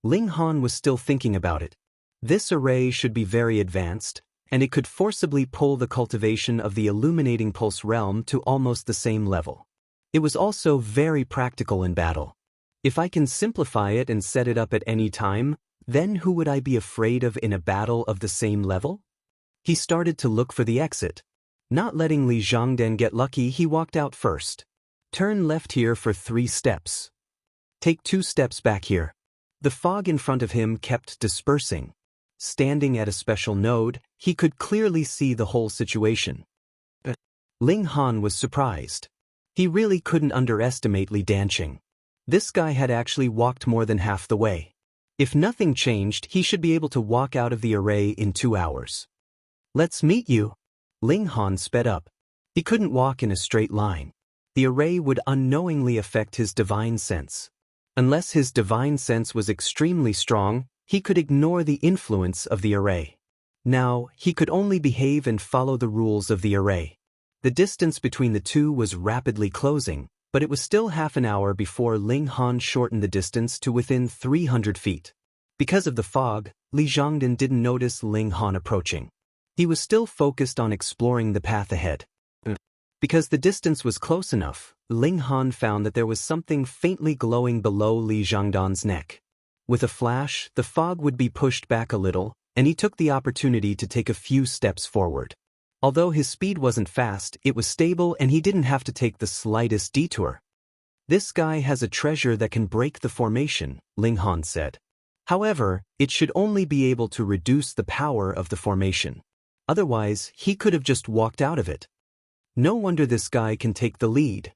Ling Han was still thinking about it. This array should be very advanced, and it could forcibly pull the cultivation of the illuminating pulse realm to almost the same level. It was also very practical in battle. If I can simplify it and set it up at any time, then who would I be afraid of in a battle of the same level? He started to look for the exit. Not letting Li Zhongden get lucky, he walked out first. Turn left here for 3 steps. Take 2 steps back here. The fog in front of him kept dispersing. Standing at a special node, he could clearly see the whole situation. Ling Han was surprised. He really couldn't underestimate Li Danqing. This guy had actually walked more than half the way. If nothing changed, he should be able to walk out of the array in 2 hours. Let's meet you. Ling Han sped up. He couldn't walk in a straight line. the array would unknowingly affect his divine sense. Unless his divine sense was extremely strong, he could ignore the influence of the array. Now, he could only behave and follow the rules of the array. The distance between the two was rapidly closing, but it was still half an hour before Ling Han shortened the distance to within 300 feet. Because of the fog, Li Zhongdan didn't notice Ling Han approaching. He was still focused on exploring the path ahead. Because the distance was close enough, Ling Han found that there was something faintly glowing below Li Zhongdan's neck. With a flash, the fog would be pushed back a little, and he took the opportunity to take a few steps forward. Although his speed wasn't fast, it was stable and he didn't have to take the slightest detour. "This guy has a treasure that can break the formation," Ling Han said. "However, it should only be able to reduce the power of the formation. Otherwise, he could have just walked out of it. No wonder this guy can take the lead."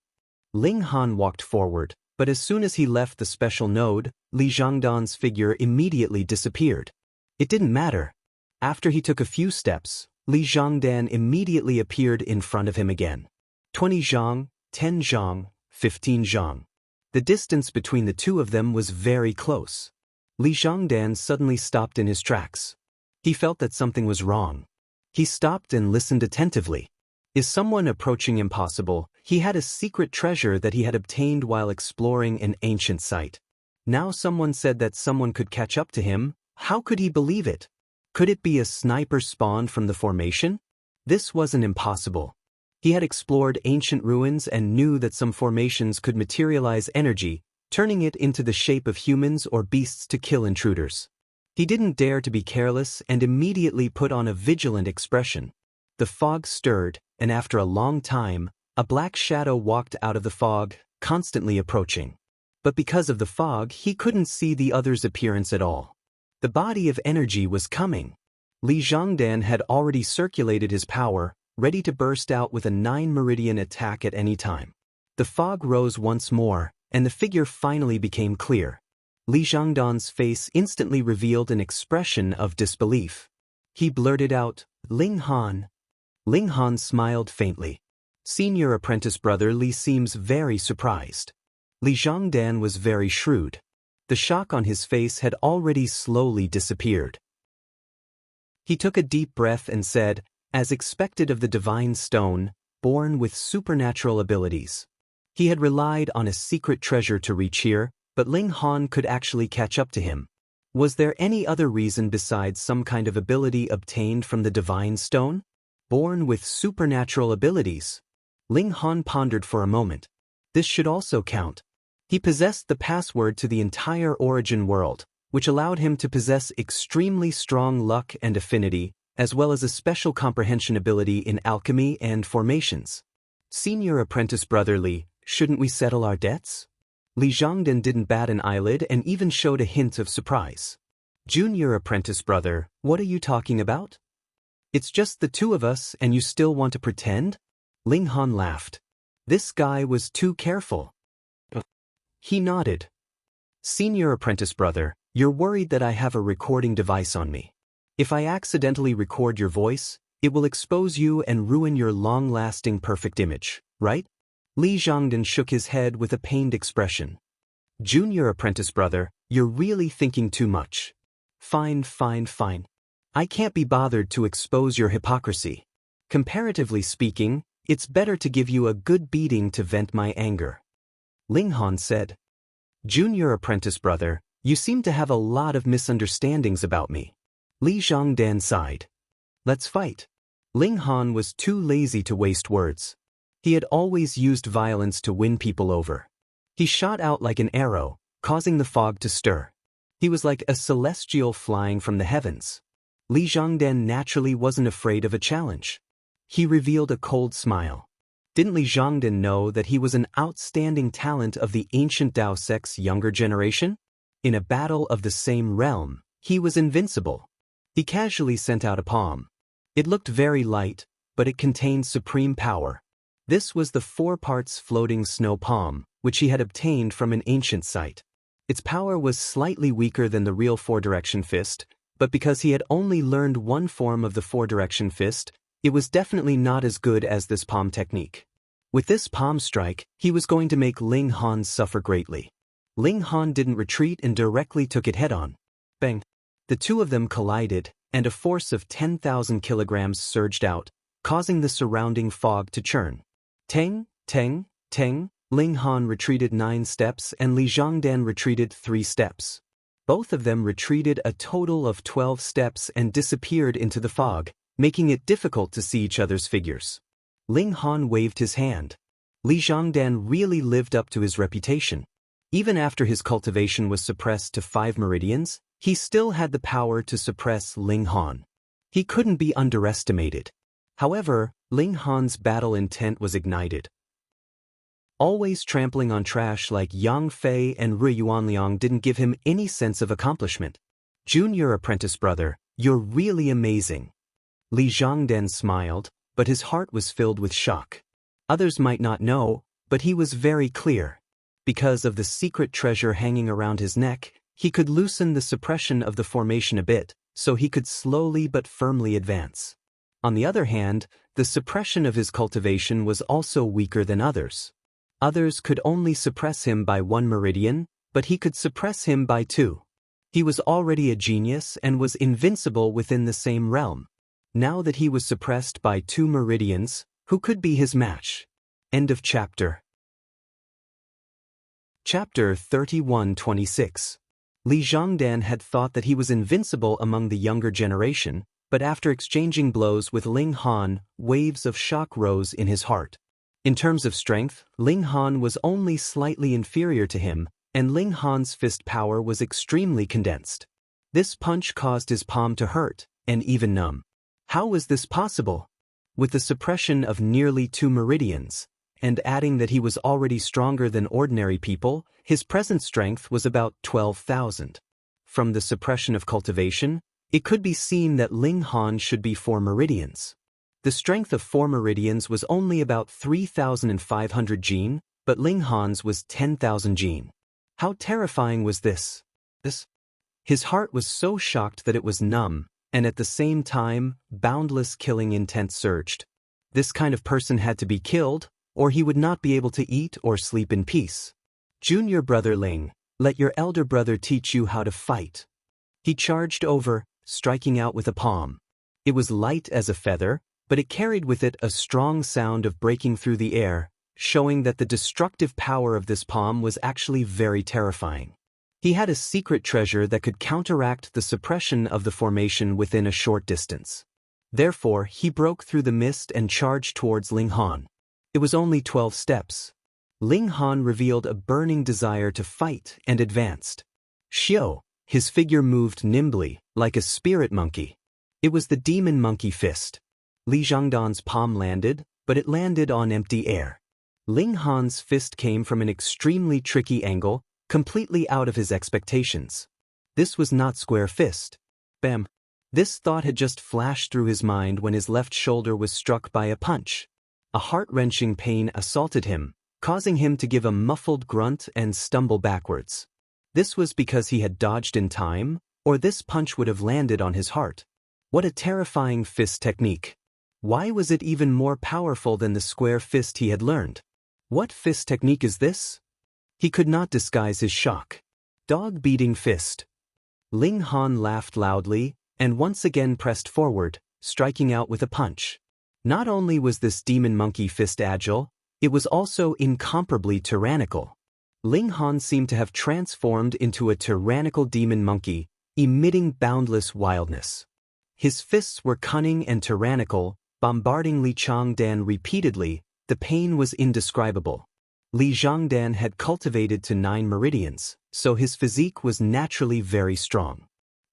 Ling Han walked forward, but as soon as he left the special node, Li Zhongdan's figure immediately disappeared. It didn't matter. After he took a few steps, Li Zhongdan immediately appeared in front of him again. 20 zhang, 10 zhang, 15 zhang. The distance between the two of them was very close. Li Zhongdan suddenly stopped in his tracks. He felt that something was wrong. He stopped and listened attentively. Is someone approaching impossible? He had a secret treasure that he had obtained while exploring an ancient site. Now someone said that someone could catch up to him. How could he believe it? Could it be a sniper spawned from the formation? This wasn't impossible. He had explored ancient ruins and knew that some formations could materialize energy, turning it into the shape of humans or beasts to kill intruders. He didn't dare to be careless and immediately put on a vigilant expression. The fog stirred, and after a long time, a black shadow walked out of the fog, constantly approaching. But because of the fog, he couldn't see the other's appearance at all. The body of energy was coming. Li Zhongdan had already circulated his power, ready to burst out with a 9-meridian attack at any time. The fog rose once more, and the figure finally became clear. Li Zhongdan's face instantly revealed an expression of disbelief. He blurted out, "Ling Han." Ling Han smiled faintly. Senior apprentice brother Li seems very surprised. Li Zhongdan was very shrewd. The shock on his face had already slowly disappeared. He took a deep breath and said, "As expected of the divine stone, born with supernatural abilities." He had relied on a secret treasure to reach here, but Ling Han could actually catch up to him. Was there any other reason besides some kind of ability obtained from the divine stone? Born with supernatural abilities. Ling Han pondered for a moment. This should also count. He possessed the password to the entire origin world, which allowed him to possess extremely strong luck and affinity, as well as a special comprehension ability in alchemy and formations. Senior apprentice brother Li, shouldn't we settle our debts? Li Zhongdan didn't bat an eyelid and even showed a hint of surprise. Junior apprentice brother, what are you talking about? It's just the two of us and you still want to pretend? Ling Han laughed. This guy was too careful. He nodded. Senior apprentice brother, you're worried that I have a recording device on me. If I accidentally record your voice, it will expose you and ruin your long-lasting perfect image, right? Li Zhongdan shook his head with a pained expression. Junior apprentice brother, you're really thinking too much. Fine. I can't be bothered to expose your hypocrisy. Comparatively speaking, it's better to give you a good beating to vent my anger. Ling Han said. Junior apprentice brother, you seem to have a lot of misunderstandings about me. Li Zhongdan sighed. Let's fight. Ling Han was too lazy to waste words. He had always used violence to win people over. He shot out like an arrow, causing the fog to stir. He was like a celestial flying from the heavens. Li Zhongdan naturally wasn't afraid of a challenge. He revealed a cold smile. Didn't Li Zhongdan know that he was an outstanding talent of the ancient Dao sect's younger generation? In a battle of the same realm, he was invincible. He casually sent out a palm. It looked very light, but it contained supreme power. This was the 4 parts floating snow palm, which he had obtained from an ancient site. Its power was slightly weaker than the real 4-direction fist, but because he had only learned one form of the 4-direction fist, it was definitely not as good as this palm technique. With this palm strike, he was going to make Ling Han suffer greatly. Ling Han didn't retreat and directly took it head-on. Bang! The two of them collided, and a force of 10,000 kilograms surged out, causing the surrounding fog to churn. Teng, teng, teng, Ling Han retreated 9 steps and Li Zhongdan retreated 3 steps. Both of them retreated a total of 12 steps and disappeared into the fog, making it difficult to see each other's figures. Ling Han waved his hand. Li Zhongdan really lived up to his reputation. Even after his cultivation was suppressed to 5 meridians, he still had the power to suppress Ling Han. He couldn't be underestimated. However, Ling Han's battle intent was ignited. Always trampling on trash like Yang Fei and Ru Yuanliang didn't give him any sense of accomplishment. Junior apprentice brother, you're really amazing. Li Zhongdan smiled, but his heart was filled with shock. Others might not know, but he was very clear. Because of the secret treasure hanging around his neck, he could loosen the suppression of the formation a bit, so he could slowly but firmly advance. On the other hand, the suppression of his cultivation was also weaker than others. Others could only suppress him by 1 meridian, but he could suppress him by 2. He was already a genius and was invincible within the same realm. Now that he was suppressed by 2 meridians, who could be his match? End of chapter. Chapter 31-26. Li Zhongdan had thought that he was invincible among the younger generation, but after exchanging blows with Ling Han, waves of shock rose in his heart. In terms of strength, Ling Han was only slightly inferior to him, and Ling Han's fist power was extremely condensed. This punch caused his palm to hurt, and even numb. How was this possible? With the suppression of nearly 2 meridians, and adding that he was already stronger than ordinary people, his present strength was about 12,000. From the suppression of cultivation, it could be seen that Ling Han should be 4 meridians. The strength of 4 meridians was only about 3,500 jin, but Ling Han's was 10,000 jin. How terrifying was this? His heart was so shocked that it was numb, and at the same time, boundless killing intent surged. This kind of person had to be killed, or he would not be able to eat or sleep in peace. Junior brother Ling, let your elder brother teach you how to fight. He charged over, striking out with a palm. It was light as a feather, but it carried with it a strong sound of breaking through the air, showing that the destructive power of this palm was actually very terrifying. He had a secret treasure that could counteract the suppression of the formation within a short distance. Therefore, he broke through the mist and charged towards Ling Han. It was only 12 steps. Ling Han revealed a burning desire to fight and advanced. Xiao, his figure moved nimbly, like a spirit monkey. It was the demon monkey fist. Li Zhongdan's palm landed, but it landed on empty air. Ling Han's fist came from an extremely tricky angle, completely out of his expectations. This was not square fist. Bam! This thought had just flashed through his mind when his left shoulder was struck by a punch. A heart-wrenching pain assaulted him, causing him to give a muffled grunt and stumble backwards. This was because he had dodged in time, or this punch would have landed on his heart. What a terrifying fist technique! Why was it even more powerful than the square fist he had learned? What fist technique is this? He could not disguise his shock. Dog-beating fist. Ling Han laughed loudly, and once again pressed forward, striking out with a punch. Not only was this demon monkey fist agile, it was also incomparably tyrannical. Ling Han seemed to have transformed into a tyrannical demon monkey, emitting boundless wildness. His fists were cunning and tyrannical, bombarding Li Zhongdan repeatedly. The pain was indescribable. Li Zhongdan had cultivated to 9 meridians, so his physique was naturally very strong.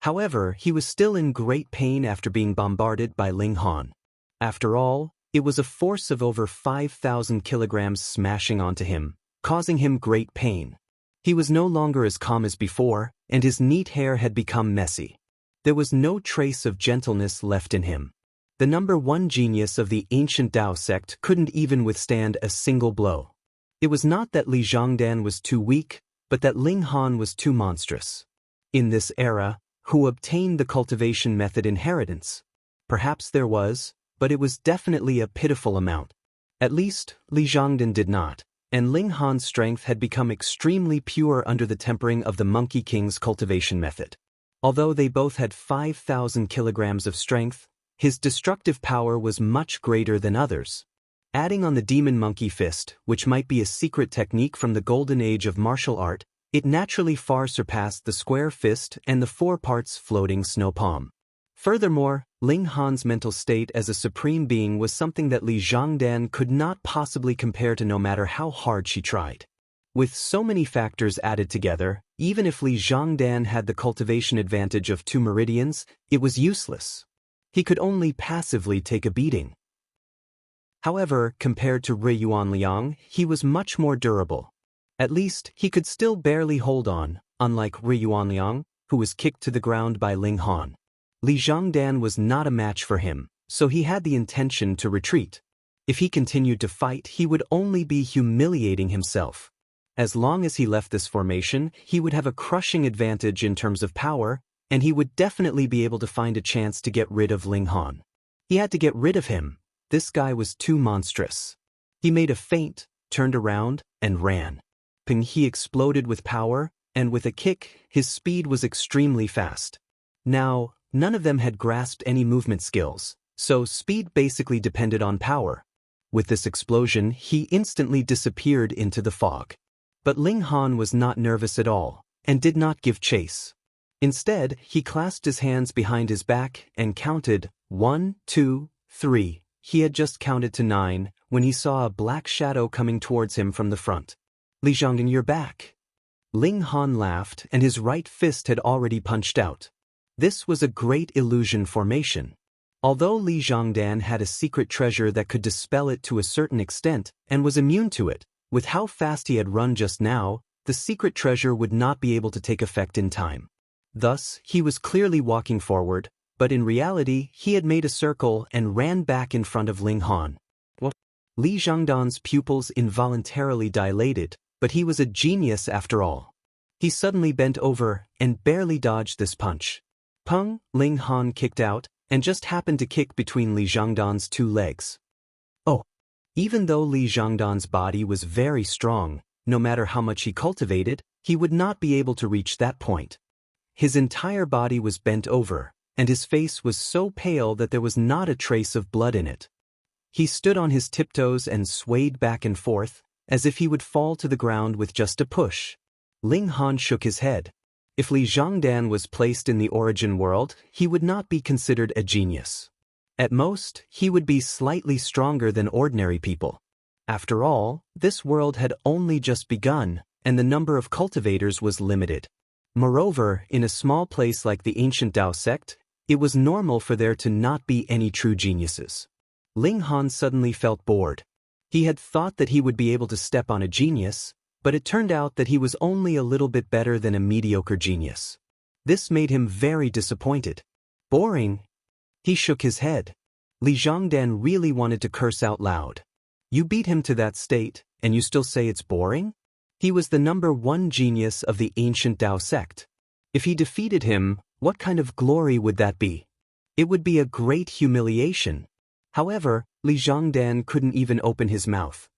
However, he was still in great pain after being bombarded by Ling Han. After all, it was a force of over 5,000 kilograms smashing onto him, causing him great pain. He was no longer as calm as before, and his neat hair had become messy. There was no trace of gentleness left in him. The number 1 genius of the ancient Tao sect couldn't even withstand a single blow. It was not that Li Zhongdan was too weak, but that Ling Han was too monstrous. In this era, who obtained the cultivation method inheritance? Perhaps there was, but it was definitely a pitiful amount. At least, Li Zhongdan did not, and Ling Han's strength had become extremely pure under the tempering of the Monkey King's cultivation method. Although they both had 5,000 kilograms of strength, his destructive power was much greater than others. Adding on the Demon Monkey Fist, which might be a secret technique from the golden age of martial art, it naturally far surpassed the square fist and the 4 parts floating snow palm. Furthermore, Ling Han's mental state as a supreme being was something that Li Zhongdan could not possibly compare to no matter how hard she tried. With so many factors added together, even if Li Zhongdan had the cultivation advantage of 2 meridians, it was useless. He could only passively take a beating. However, compared to Ri Yuanliang, he was much more durable. At least, he could still barely hold on, unlike Ri Yuanliang, who was kicked to the ground by Ling Han. Li Zhongdan was not a match for him, so he had the intention to retreat. If he continued to fight, he would only be humiliating himself. As long as he left this formation, he would have a crushing advantage in terms of power, and he would definitely be able to find a chance to get rid of Ling Han. He had to get rid of him. This guy was too monstrous. He made a feint, turned around, and ran. Ping he exploded with power, and with a kick, his speed was extremely fast. Now, none of them had grasped any movement skills, so speed basically depended on power. With this explosion, he instantly disappeared into the fog. But Ling Han was not nervous at all, and did not give chase. Instead, he clasped his hands behind his back and counted 1, 2, 3. He had just counted to 9 when he saw a black shadow coming towards him from the front. Li Zhongdan, you're back. Ling Han laughed, and his right fist had already punched out. This was a great illusion formation. Although Li Zhongdan had a secret treasure that could dispel it to a certain extent and was immune to it, with how fast he had run just now, the secret treasure would not be able to take effect in time. Thus, he was clearly walking forward, but in reality, he had made a circle and ran back in front of Ling Han. What? Li Zhongdan's pupils involuntarily dilated, but he was a genius after all. He suddenly bent over and barely dodged this punch. Peng, Ling Han kicked out, and just happened to kick between Li Zhongdan's 2 legs. Oh! Even though Li Zhongdan's body was very strong, no matter how much he cultivated, he would not be able to reach that point. His entire body was bent over, and his face was so pale that there was not a trace of blood in it. He stood on his tiptoes and swayed back and forth, as if he would fall to the ground with just a push. Ling Han shook his head. If Li Zhongdan was placed in the origin world, he would not be considered a genius. At most, he would be slightly stronger than ordinary people. After all, this world had only just begun, and the number of cultivators was limited. Moreover, in a small place like the ancient Tao sect, it was normal for there to not be any true geniuses. Ling Han suddenly felt bored. He had thought that he would be able to step on a genius, but it turned out that he was only a little bit better than a mediocre genius. This made him very disappointed. Boring? He shook his head. Li Zhongdan really wanted to curse out loud. You beat him to that state, and you still say it's boring? He was the #1 genius of the ancient Tao sect. If he defeated him, what kind of glory would that be? It would be a great humiliation. However, Li Zhongdan couldn't even open his mouth.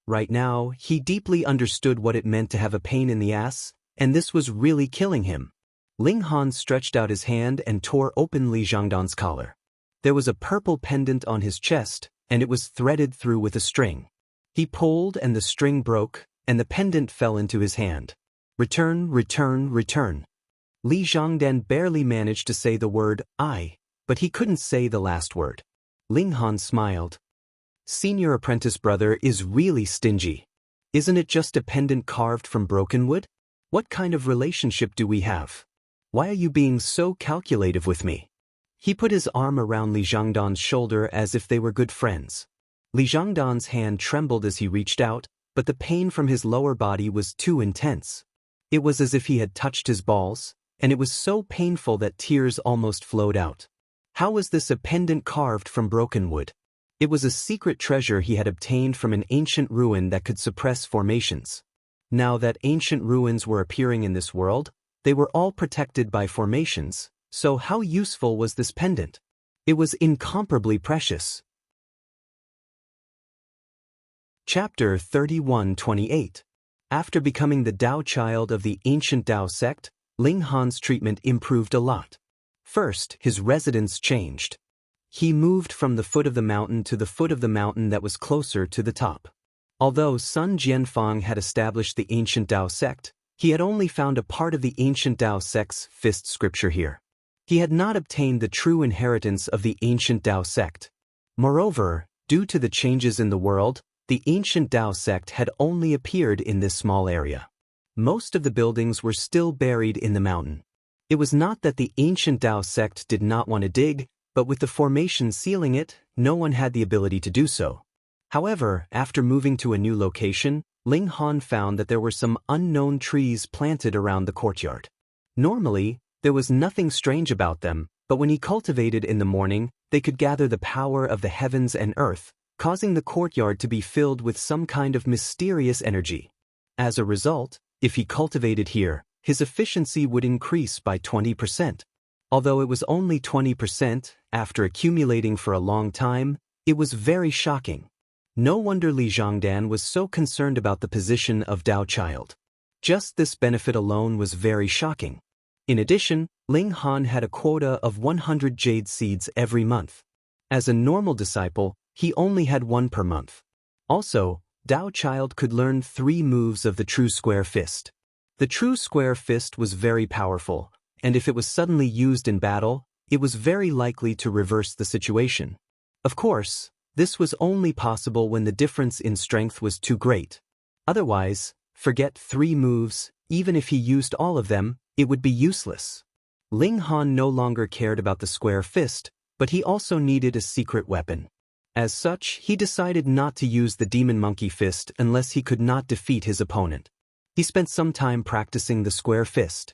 Right now, he deeply understood what it meant to have a pain in the ass, and this was really killing him. Ling Han stretched out his hand and tore open Li Zhongdan's collar. There was a purple pendant on his chest, and it was threaded through with a string. He pulled and the string broke, and the pendant fell into his hand. Return, return, return. Li Zhongdan barely managed to say the word, I, but he couldn't say the last word. Ling Han smiled. Senior apprentice brother is really stingy. Isn't it just a pendant carved from broken wood? What kind of relationship do we have? Why are you being so calculative with me? He put his arm around Li Zhongdan's shoulder as if they were good friends. Li Zhongdan's hand trembled as he reached out, but the pain from his lower body was too intense. It was as if he had touched his balls, and it was so painful that tears almost flowed out. How was this a pendant carved from broken wood? It was a secret treasure he had obtained from an ancient ruin that could suppress formations. Now that ancient ruins were appearing in this world, they were all protected by formations, so how useful was this pendant? It was incomparably precious. Chapter 31:28. After becoming the Tao child of the ancient Tao sect, Ling Han's treatment improved a lot. First, his residence changed. He moved from the foot of the mountain to the foot of the mountain that was closer to the top. Although Sun Jianfang had established the ancient Tao sect, he had only found a part of the ancient Tao sect's fist scripture here. He had not obtained the true inheritance of the ancient Tao sect. Moreover, due to the changes in the world, the ancient Tao sect had only appeared in this small area. Most of the buildings were still buried in the mountain. It was not that the ancient Tao sect did not want to dig, but with the formation sealing it, no one had the ability to do so. However, after moving to a new location, Ling Han found that there were some unknown trees planted around the courtyard. Normally, there was nothing strange about them, but when he cultivated in the morning, they could gather the power of the heavens and earth, causing the courtyard to be filled with some kind of mysterious energy. As a result, if he cultivated here, his efficiency would increase by 20%. Although it was only 20%, after accumulating for a long time, it was very shocking. No wonder Li Zhongdan was so concerned about the position of Tao child. Just this benefit alone was very shocking. In addition, Ling Han had a quota of 100 jade seeds every month. As a normal disciple, he only had one per month. Also, Tao child could learn 3 moves of the true square fist. The true square fist was very powerful, and if it was suddenly used in battle, it was very likely to reverse the situation. Of course, this was only possible when the difference in strength was too great. Otherwise, forget 3 moves, even if he used all of them, it would be useless. Ling Han no longer cared about the square fist, but he also needed a secret weapon. As such, he decided not to use the demon monkey fist unless he could not defeat his opponent. He spent some time practicing the square fist.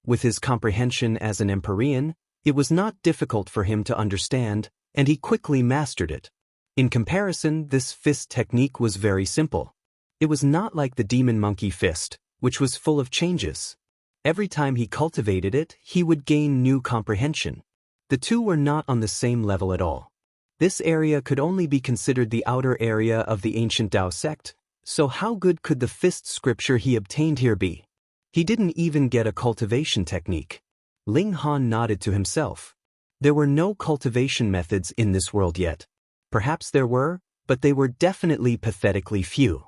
With his comprehension as an Empyrean, it was not difficult for him to understand, and he quickly mastered it. In comparison, this fist technique was very simple. It was not like the demon monkey fist, which was full of changes. Every time he cultivated it, he would gain new comprehension. The two were not on the same level at all. This area could only be considered the outer area of the ancient Tao sect, so how good could the fist scripture he obtained here be? He didn't even get a cultivation technique. Ling Han nodded to himself. There were no cultivation methods in this world yet. Perhaps there were, but they were definitely pathetically few.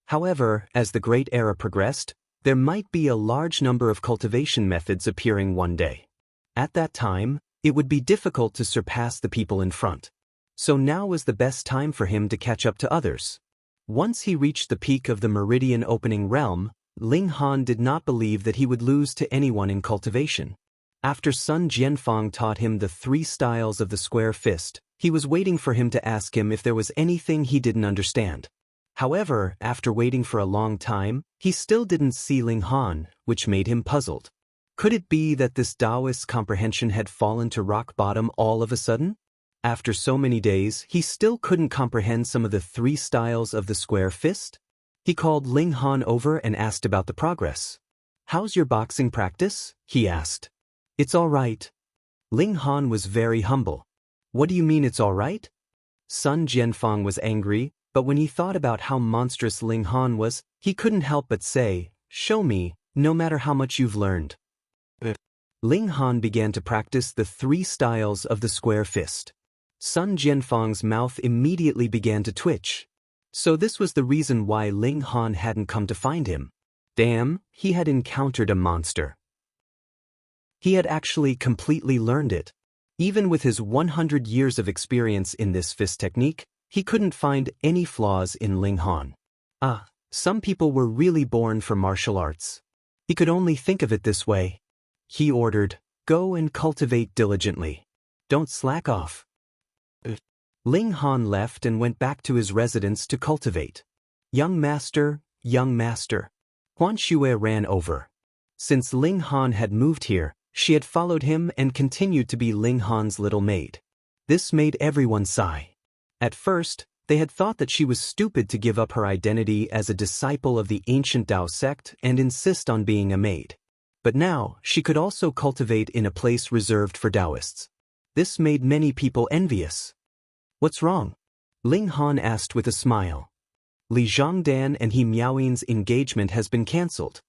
However, as the Great Era progressed, there might be a large number of cultivation methods appearing one day. At that time, it would be difficult to surpass the people in front. So now was the best time for him to catch up to others. Once he reached the peak of the meridian opening realm, Ling Han did not believe that he would lose to anyone in cultivation. After Sun Jianfang taught him the 3 styles of the square fist, he was waiting for him to ask him if there was anything he didn't understand. However, after waiting for a long time, he still didn't see Ling Han, which made him puzzled. Could it be that this Taoist comprehension had fallen to rock bottom all of a sudden? After so many days, he still couldn't comprehend some of the 3 styles of the square fist? He called Ling Han over and asked about the progress. "How's your boxing practice?" he asked. "It's all right." Ling Han was very humble. "What do you mean it's all right?" Sun Jianfang was angry, but when he thought about how monstrous Ling Han was, he couldn't help but say, "Show me, no matter how much you've learned." Ling Han began to practice the 3 styles of the square fist. Sun Jianfang's mouth immediately began to twitch. So this was the reason why Ling Han hadn't come to find him. Damn, he had encountered a monster. He had actually completely learned it. Even with his 100 years of experience in this fist technique, he couldn't find any flaws in Ling Han. Some people were really born for martial arts. He could only think of it this way. He ordered, "Go and cultivate diligently. Don't slack off." Ling Han left and went back to his residence to cultivate. Young master, Huan Xue ran over. Since Ling Han had moved here, she had followed him and continued to be Ling Han's little maid. This made everyone sigh. At first, they had thought that she was stupid to give up her identity as a disciple of the ancient Tao sect and insist on being a maid. But now, she could also cultivate in a place reserved for Taoists. This made many people envious. "What's wrong?" Ling Han asked with a smile. Li Zhongdan and He Miaoyin's engagement has been cancelled.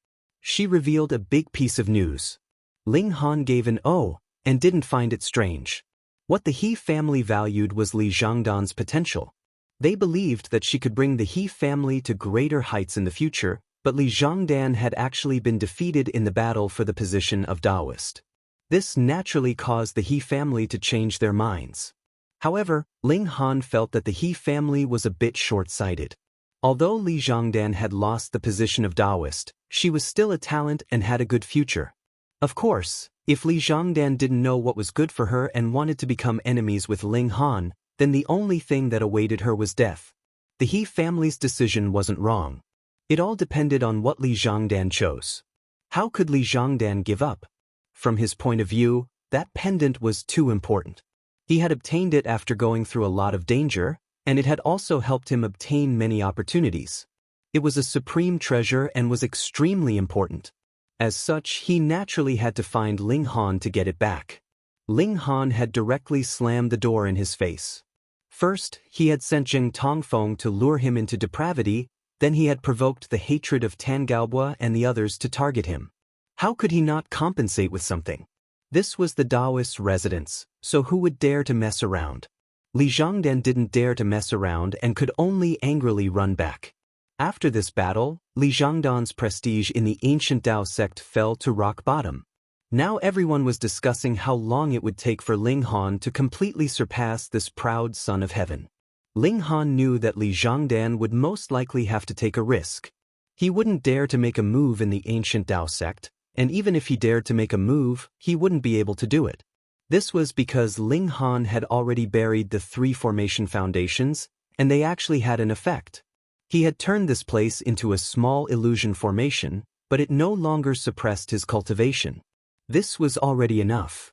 She revealed a big piece of news. Ling Han gave an "oh" and didn't find it strange. What the He family valued was Li Zhongdan's potential. They believed that she could bring the He family to greater heights in the future, but Li Zhongdan had actually been defeated in the battle for the position of Taoist. This naturally caused the He family to change their minds. However, Ling Han felt that the He family was a bit short-sighted. Although Li Zhongdan had lost the position of Taoist, she was still a talent and had a good future. Of course, if Li Zhongdan didn't know what was good for her and wanted to become enemies with Ling Han, then the only thing that awaited her was death. The He family's decision wasn't wrong. It all depended on what Li Zhongdan chose. How could Li Zhongdan give up? From his point of view, that pendant was too important. He had obtained it after going through a lot of danger, and it had also helped him obtain many opportunities. It was a supreme treasure and was extremely important. As such, he naturally had to find Ling Han to get it back. Ling Han had directly slammed the door in his face. First, he had sent Zheng Tongfeng to lure him into depravity, then he had provoked the hatred of Tan Gaobua and the others to target him. How could he not compensate with something? This was the Taoist's residence, so who would dare to mess around? Li Zhongdan didn't dare to mess around and could only angrily run back. After this battle, Li Zhongdan's prestige in the ancient Tao sect fell to rock bottom. Now everyone was discussing how long it would take for Ling Han to completely surpass this proud son of heaven. Ling Han knew that Li Zhongdan would most likely have to take a risk. He wouldn't dare to make a move in the ancient Tao sect, and even if he dared to make a move, he wouldn't be able to do it. This was because Ling Han had already buried the 3 formation foundations, and they actually had an effect. He had turned this place into a small illusion formation, but it no longer suppressed his cultivation. This was already enough.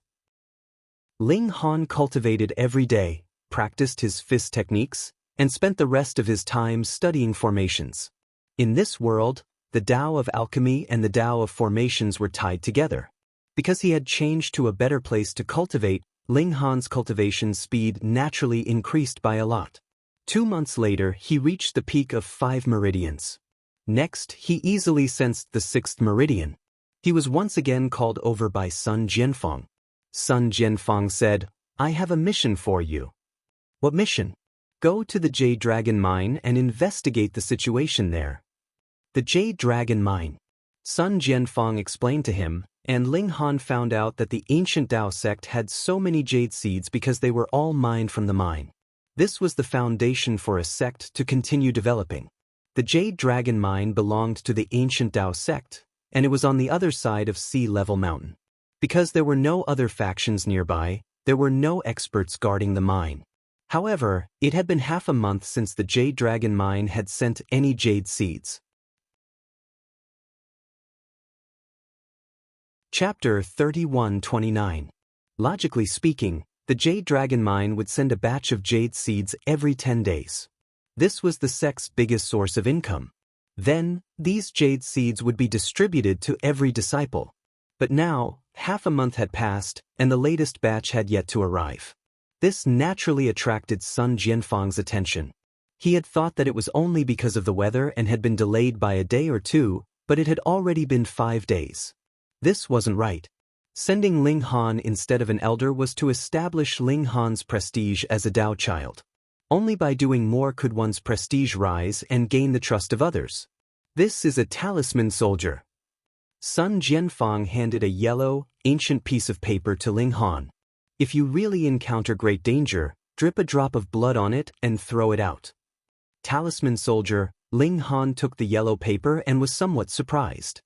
Ling Han cultivated every day, practiced his fist techniques, and spent the rest of his time studying formations. In this world, the Tao of Alchemy and the Tao of Formations were tied together. Because he had changed to a better place to cultivate, Ling Han's cultivation speed naturally increased by a lot. 2 months later, he reached the peak of 5 meridians. Next, he easily sensed the 6th meridian. He was once again called over by Sun Jianfeng. Sun Jianfeng said, "I have a mission for you." "What mission?" "Go to the Jade Dragon Mine and investigate the situation there." The Jade Dragon Mine. Sun Jianfeng explained to him, and Ling Han found out that the ancient Tao sect had so many jade seeds because they were all mined from the mine. This was the foundation for a sect to continue developing. The Jade Dragon Mine belonged to the ancient Tao sect, and it was on the other side of Sea Level Mountain. Because there were no other factions nearby, there were no experts guarding the mine. However, it had been half a month since the Jade Dragon Mine had sent any jade seeds. Chapter 31:29. Logically speaking, the Jade Dragon Mine would send a batch of jade seeds every 10 days. This was the sect's biggest source of income. Then, these jade seeds would be distributed to every disciple. But now, half a month had passed, and the latest batch had yet to arrive. This naturally attracted Sun Jianfeng's attention. He had thought that it was only because of the weather and had been delayed by a day or two, but it had already been 5 days. This wasn't right. Sending Ling Han instead of an elder was to establish Ling Han's prestige as a Tao child. Only by doing more could one's prestige rise and gain the trust of others. This is a talisman soldier. Sun Jianfeng handed a yellow, ancient piece of paper to Ling Han. If you really encounter great danger, drip a drop of blood on it and throw it out. Talisman soldier, Ling Han took the yellow paper and was somewhat surprised.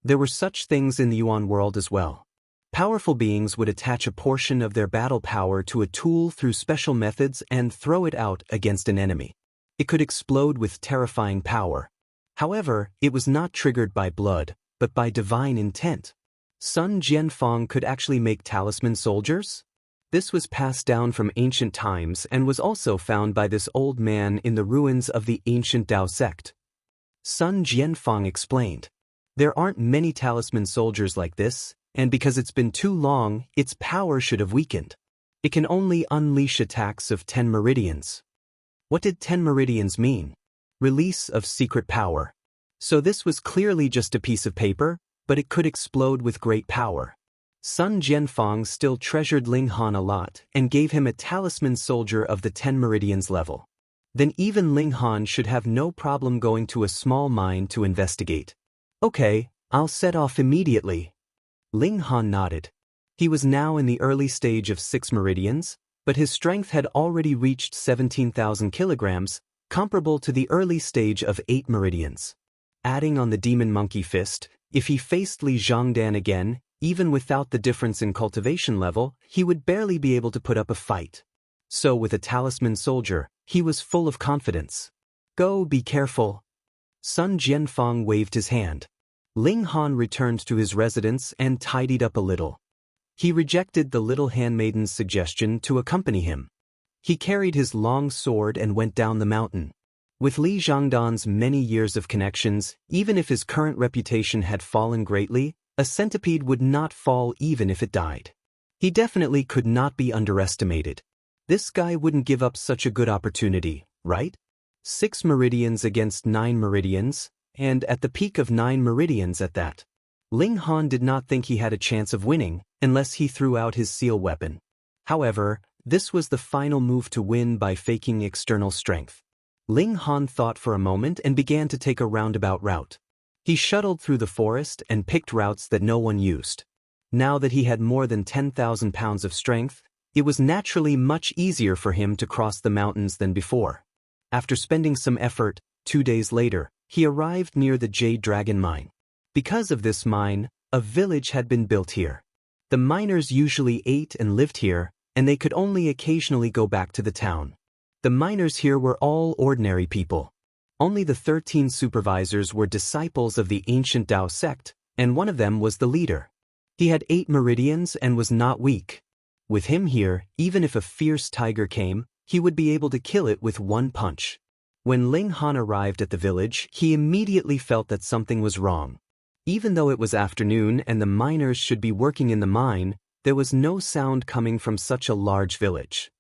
There were such things in the Yuan world as well. Powerful beings would attach a portion of their battle power to a tool through special methods and throw it out against an enemy. It could explode with terrifying power. However, it was not triggered by blood, but by divine intent. Sun Jianfeng could actually make talisman soldiers? This was passed down from ancient times and was also found by this old man in the ruins of the ancient Tao sect. Sun Jianfeng explained, "There aren't many talisman soldiers like this, and because it's been too long, its power should have weakened. It can only unleash attacks of 10 meridians." What did 10 meridians mean? Release of secret power. So this was clearly just a piece of paper, but it could explode with great power. Sun Jianfang still treasured Ling Han a lot and gave him a talisman soldier of the 10 meridians level. Then even Ling Han should have no problem going to a small mine to investigate. Okay, I'll set off immediately. Ling Han nodded. He was now in the early stage of 6 meridians, but his strength had already reached 17,000 kilograms, comparable to the early stage of 8 meridians. Adding on the demon monkey fist, if he faced Li Zhongdan again, even without the difference in cultivation level, he would barely be able to put up a fight. So with a talisman soldier, he was full of confidence. Go, be careful. Sun Jianfang waved his hand. Ling Han returned to his residence and tidied up a little. He rejected the little handmaiden's suggestion to accompany him. He carried his long sword and went down the mountain. With Li Zhongdan's many years of connections, even if his current reputation had fallen greatly, a centipede would not fall even if it died. He definitely could not be underestimated. This guy wouldn't give up such a good opportunity, right? 6 meridians against 9 meridians, and at the peak of 9 meridians at that. Ling Han did not think he had a chance of winning, unless he threw out his seal weapon. However, this was the final move to win by faking external strength. Ling Han thought for a moment and began to take a roundabout route. He shuttled through the forest and picked routes that no one used. Now that he had more than 10,000 pounds of strength, it was naturally much easier for him to cross the mountains than before. After spending some effort, 2 days later, he arrived near the Jade Dragon mine. Because of this mine, a village had been built here. The miners usually ate and lived here, and they could only occasionally go back to the town. The miners here were all ordinary people. Only the 13 supervisors were disciples of the ancient Tao sect, and one of them was the leader. He had 8 meridians and was not weak. With him here, even if a fierce tiger came, he would be able to kill it with one punch. When Ling Han arrived at the village, he immediately felt that something was wrong. Even though it was afternoon and the miners should be working in the mine, there was no sound coming from such a large village.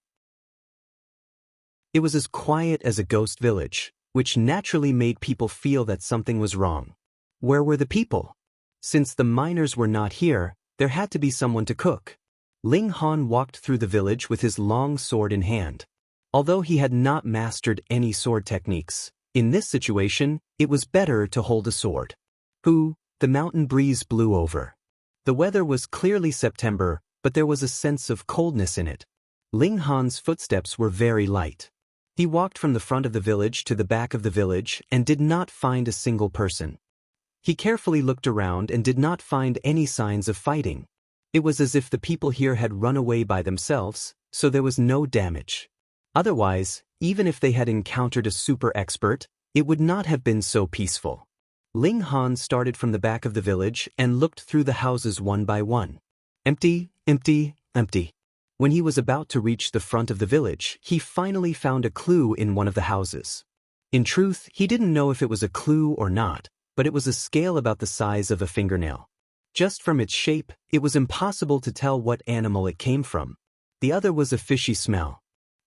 It was as quiet as a ghost village, which naturally made people feel that something was wrong. Where were the people? Since the miners were not here, there had to be someone to cook. Ling Han walked through the village with his long sword in hand. Although he had not mastered any sword techniques, in this situation, it was better to hold a sword. The mountain breeze blew over. The weather was clearly September, but there was a sense of coldness in it. Ling Han's footsteps were very light. He walked from the front of the village to the back of the village and did not find a single person. He carefully looked around and did not find any signs of fighting. It was as if the people here had run away by themselves, so there was no damage. Otherwise, even if they had encountered a super expert, it would not have been so peaceful. Ling Han started from the back of the village and looked through the houses one by one. Empty, empty, empty. When he was about to reach the front of the village, he finally found a clue in one of the houses. In truth, he didn't know if it was a clue or not, but it was a scale about the size of a fingernail. Just from its shape, it was impossible to tell what animal it came from. The other was a fishy smell.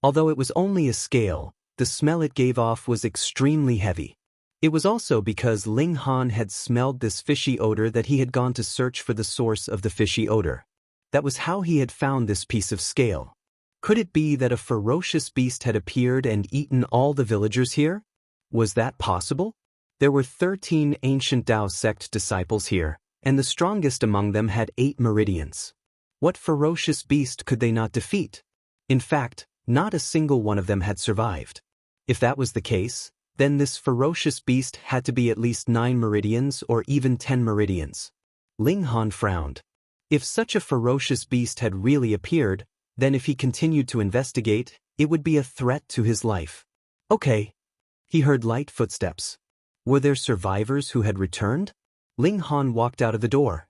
Although it was only a scale, the smell it gave off was extremely heavy. It was also because Ling Han had smelled this fishy odor that he had gone to search for the source of the fishy odor. That was how he had found this piece of scale. Could it be that a ferocious beast had appeared and eaten all the villagers here? Was that possible? There were 13 ancient Tao sect disciples here, and the strongest among them had 8 meridians. What ferocious beast could they not defeat? In fact, not a single one of them had survived. If that was the case, then this ferocious beast had to be at least 9 meridians or even 10 meridians. Ling Han frowned. If such a ferocious beast had really appeared, then if he continued to investigate, it would be a threat to his life. Okay. He heard light footsteps. Were there survivors who had returned? Ling Han walked out of the door.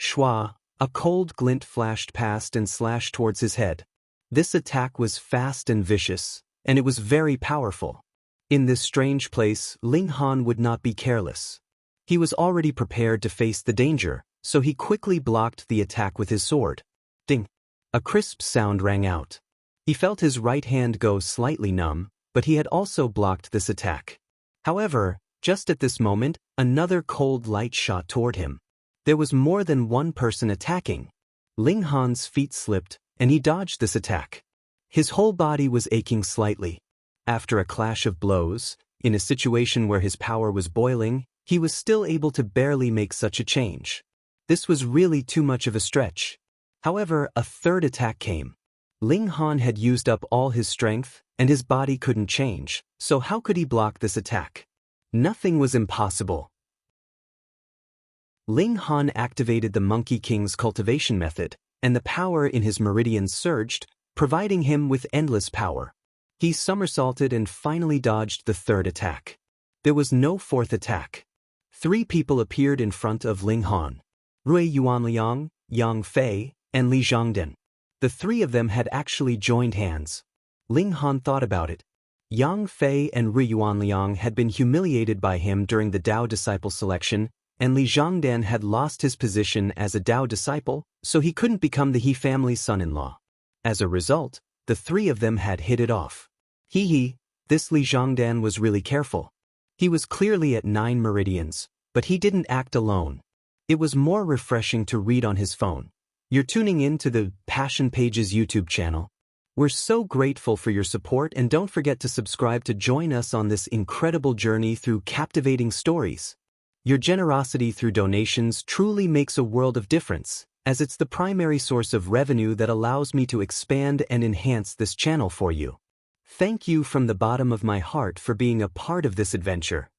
Shwa, a cold glint flashed past and slashed towards his head. This attack was fast and vicious, and it was very powerful. In this strange place, Ling Han would not be careless. He was already prepared to face the danger, so he quickly blocked the attack with his sword. Ding! A crisp sound rang out. He felt his right hand go slightly numb, but he had also blocked this attack. However, just at this moment, another cold light shot toward him. There was more than one person attacking. Ling Han's feet slipped, and he dodged this attack. His whole body was aching slightly. After a clash of blows, in a situation where his power was boiling, he was still able to barely make such a change. This was really too much of a stretch. However, a third attack came. Ling Han had used up all his strength, and his body couldn't change, so how could he block this attack? Nothing was impossible. Ling Han activated the Monkey King's cultivation method, and the power in his meridians surged, providing him with endless power. He somersaulted and finally dodged the third attack. There was no fourth attack. 3 people appeared in front of Ling Han: Rui Yuanliang, Yang Fei, and Li Zhongden. The 3 of them had actually joined hands. Ling Han thought about it. Yang Fei and Rui Yuanliang had been humiliated by him during the Dao disciple selection, and Li Zhongden had lost his position as a Dao disciple, so he couldn't become the He family's son-in-law. As a result, the 3 of them had hit it off. This Li Zhongden was really careful. He was clearly at 9 meridians, but he didn't act alone. It was more refreshing to read on his phone. You're tuning in to the Passion Pages YouTube channel. We're so grateful for your support, and don't forget to subscribe to join us on this incredible journey through captivating stories. Your generosity through donations truly makes a world of difference, as it's the primary source of revenue that allows me to expand and enhance this channel for you. Thank you from the bottom of my heart for being a part of this adventure.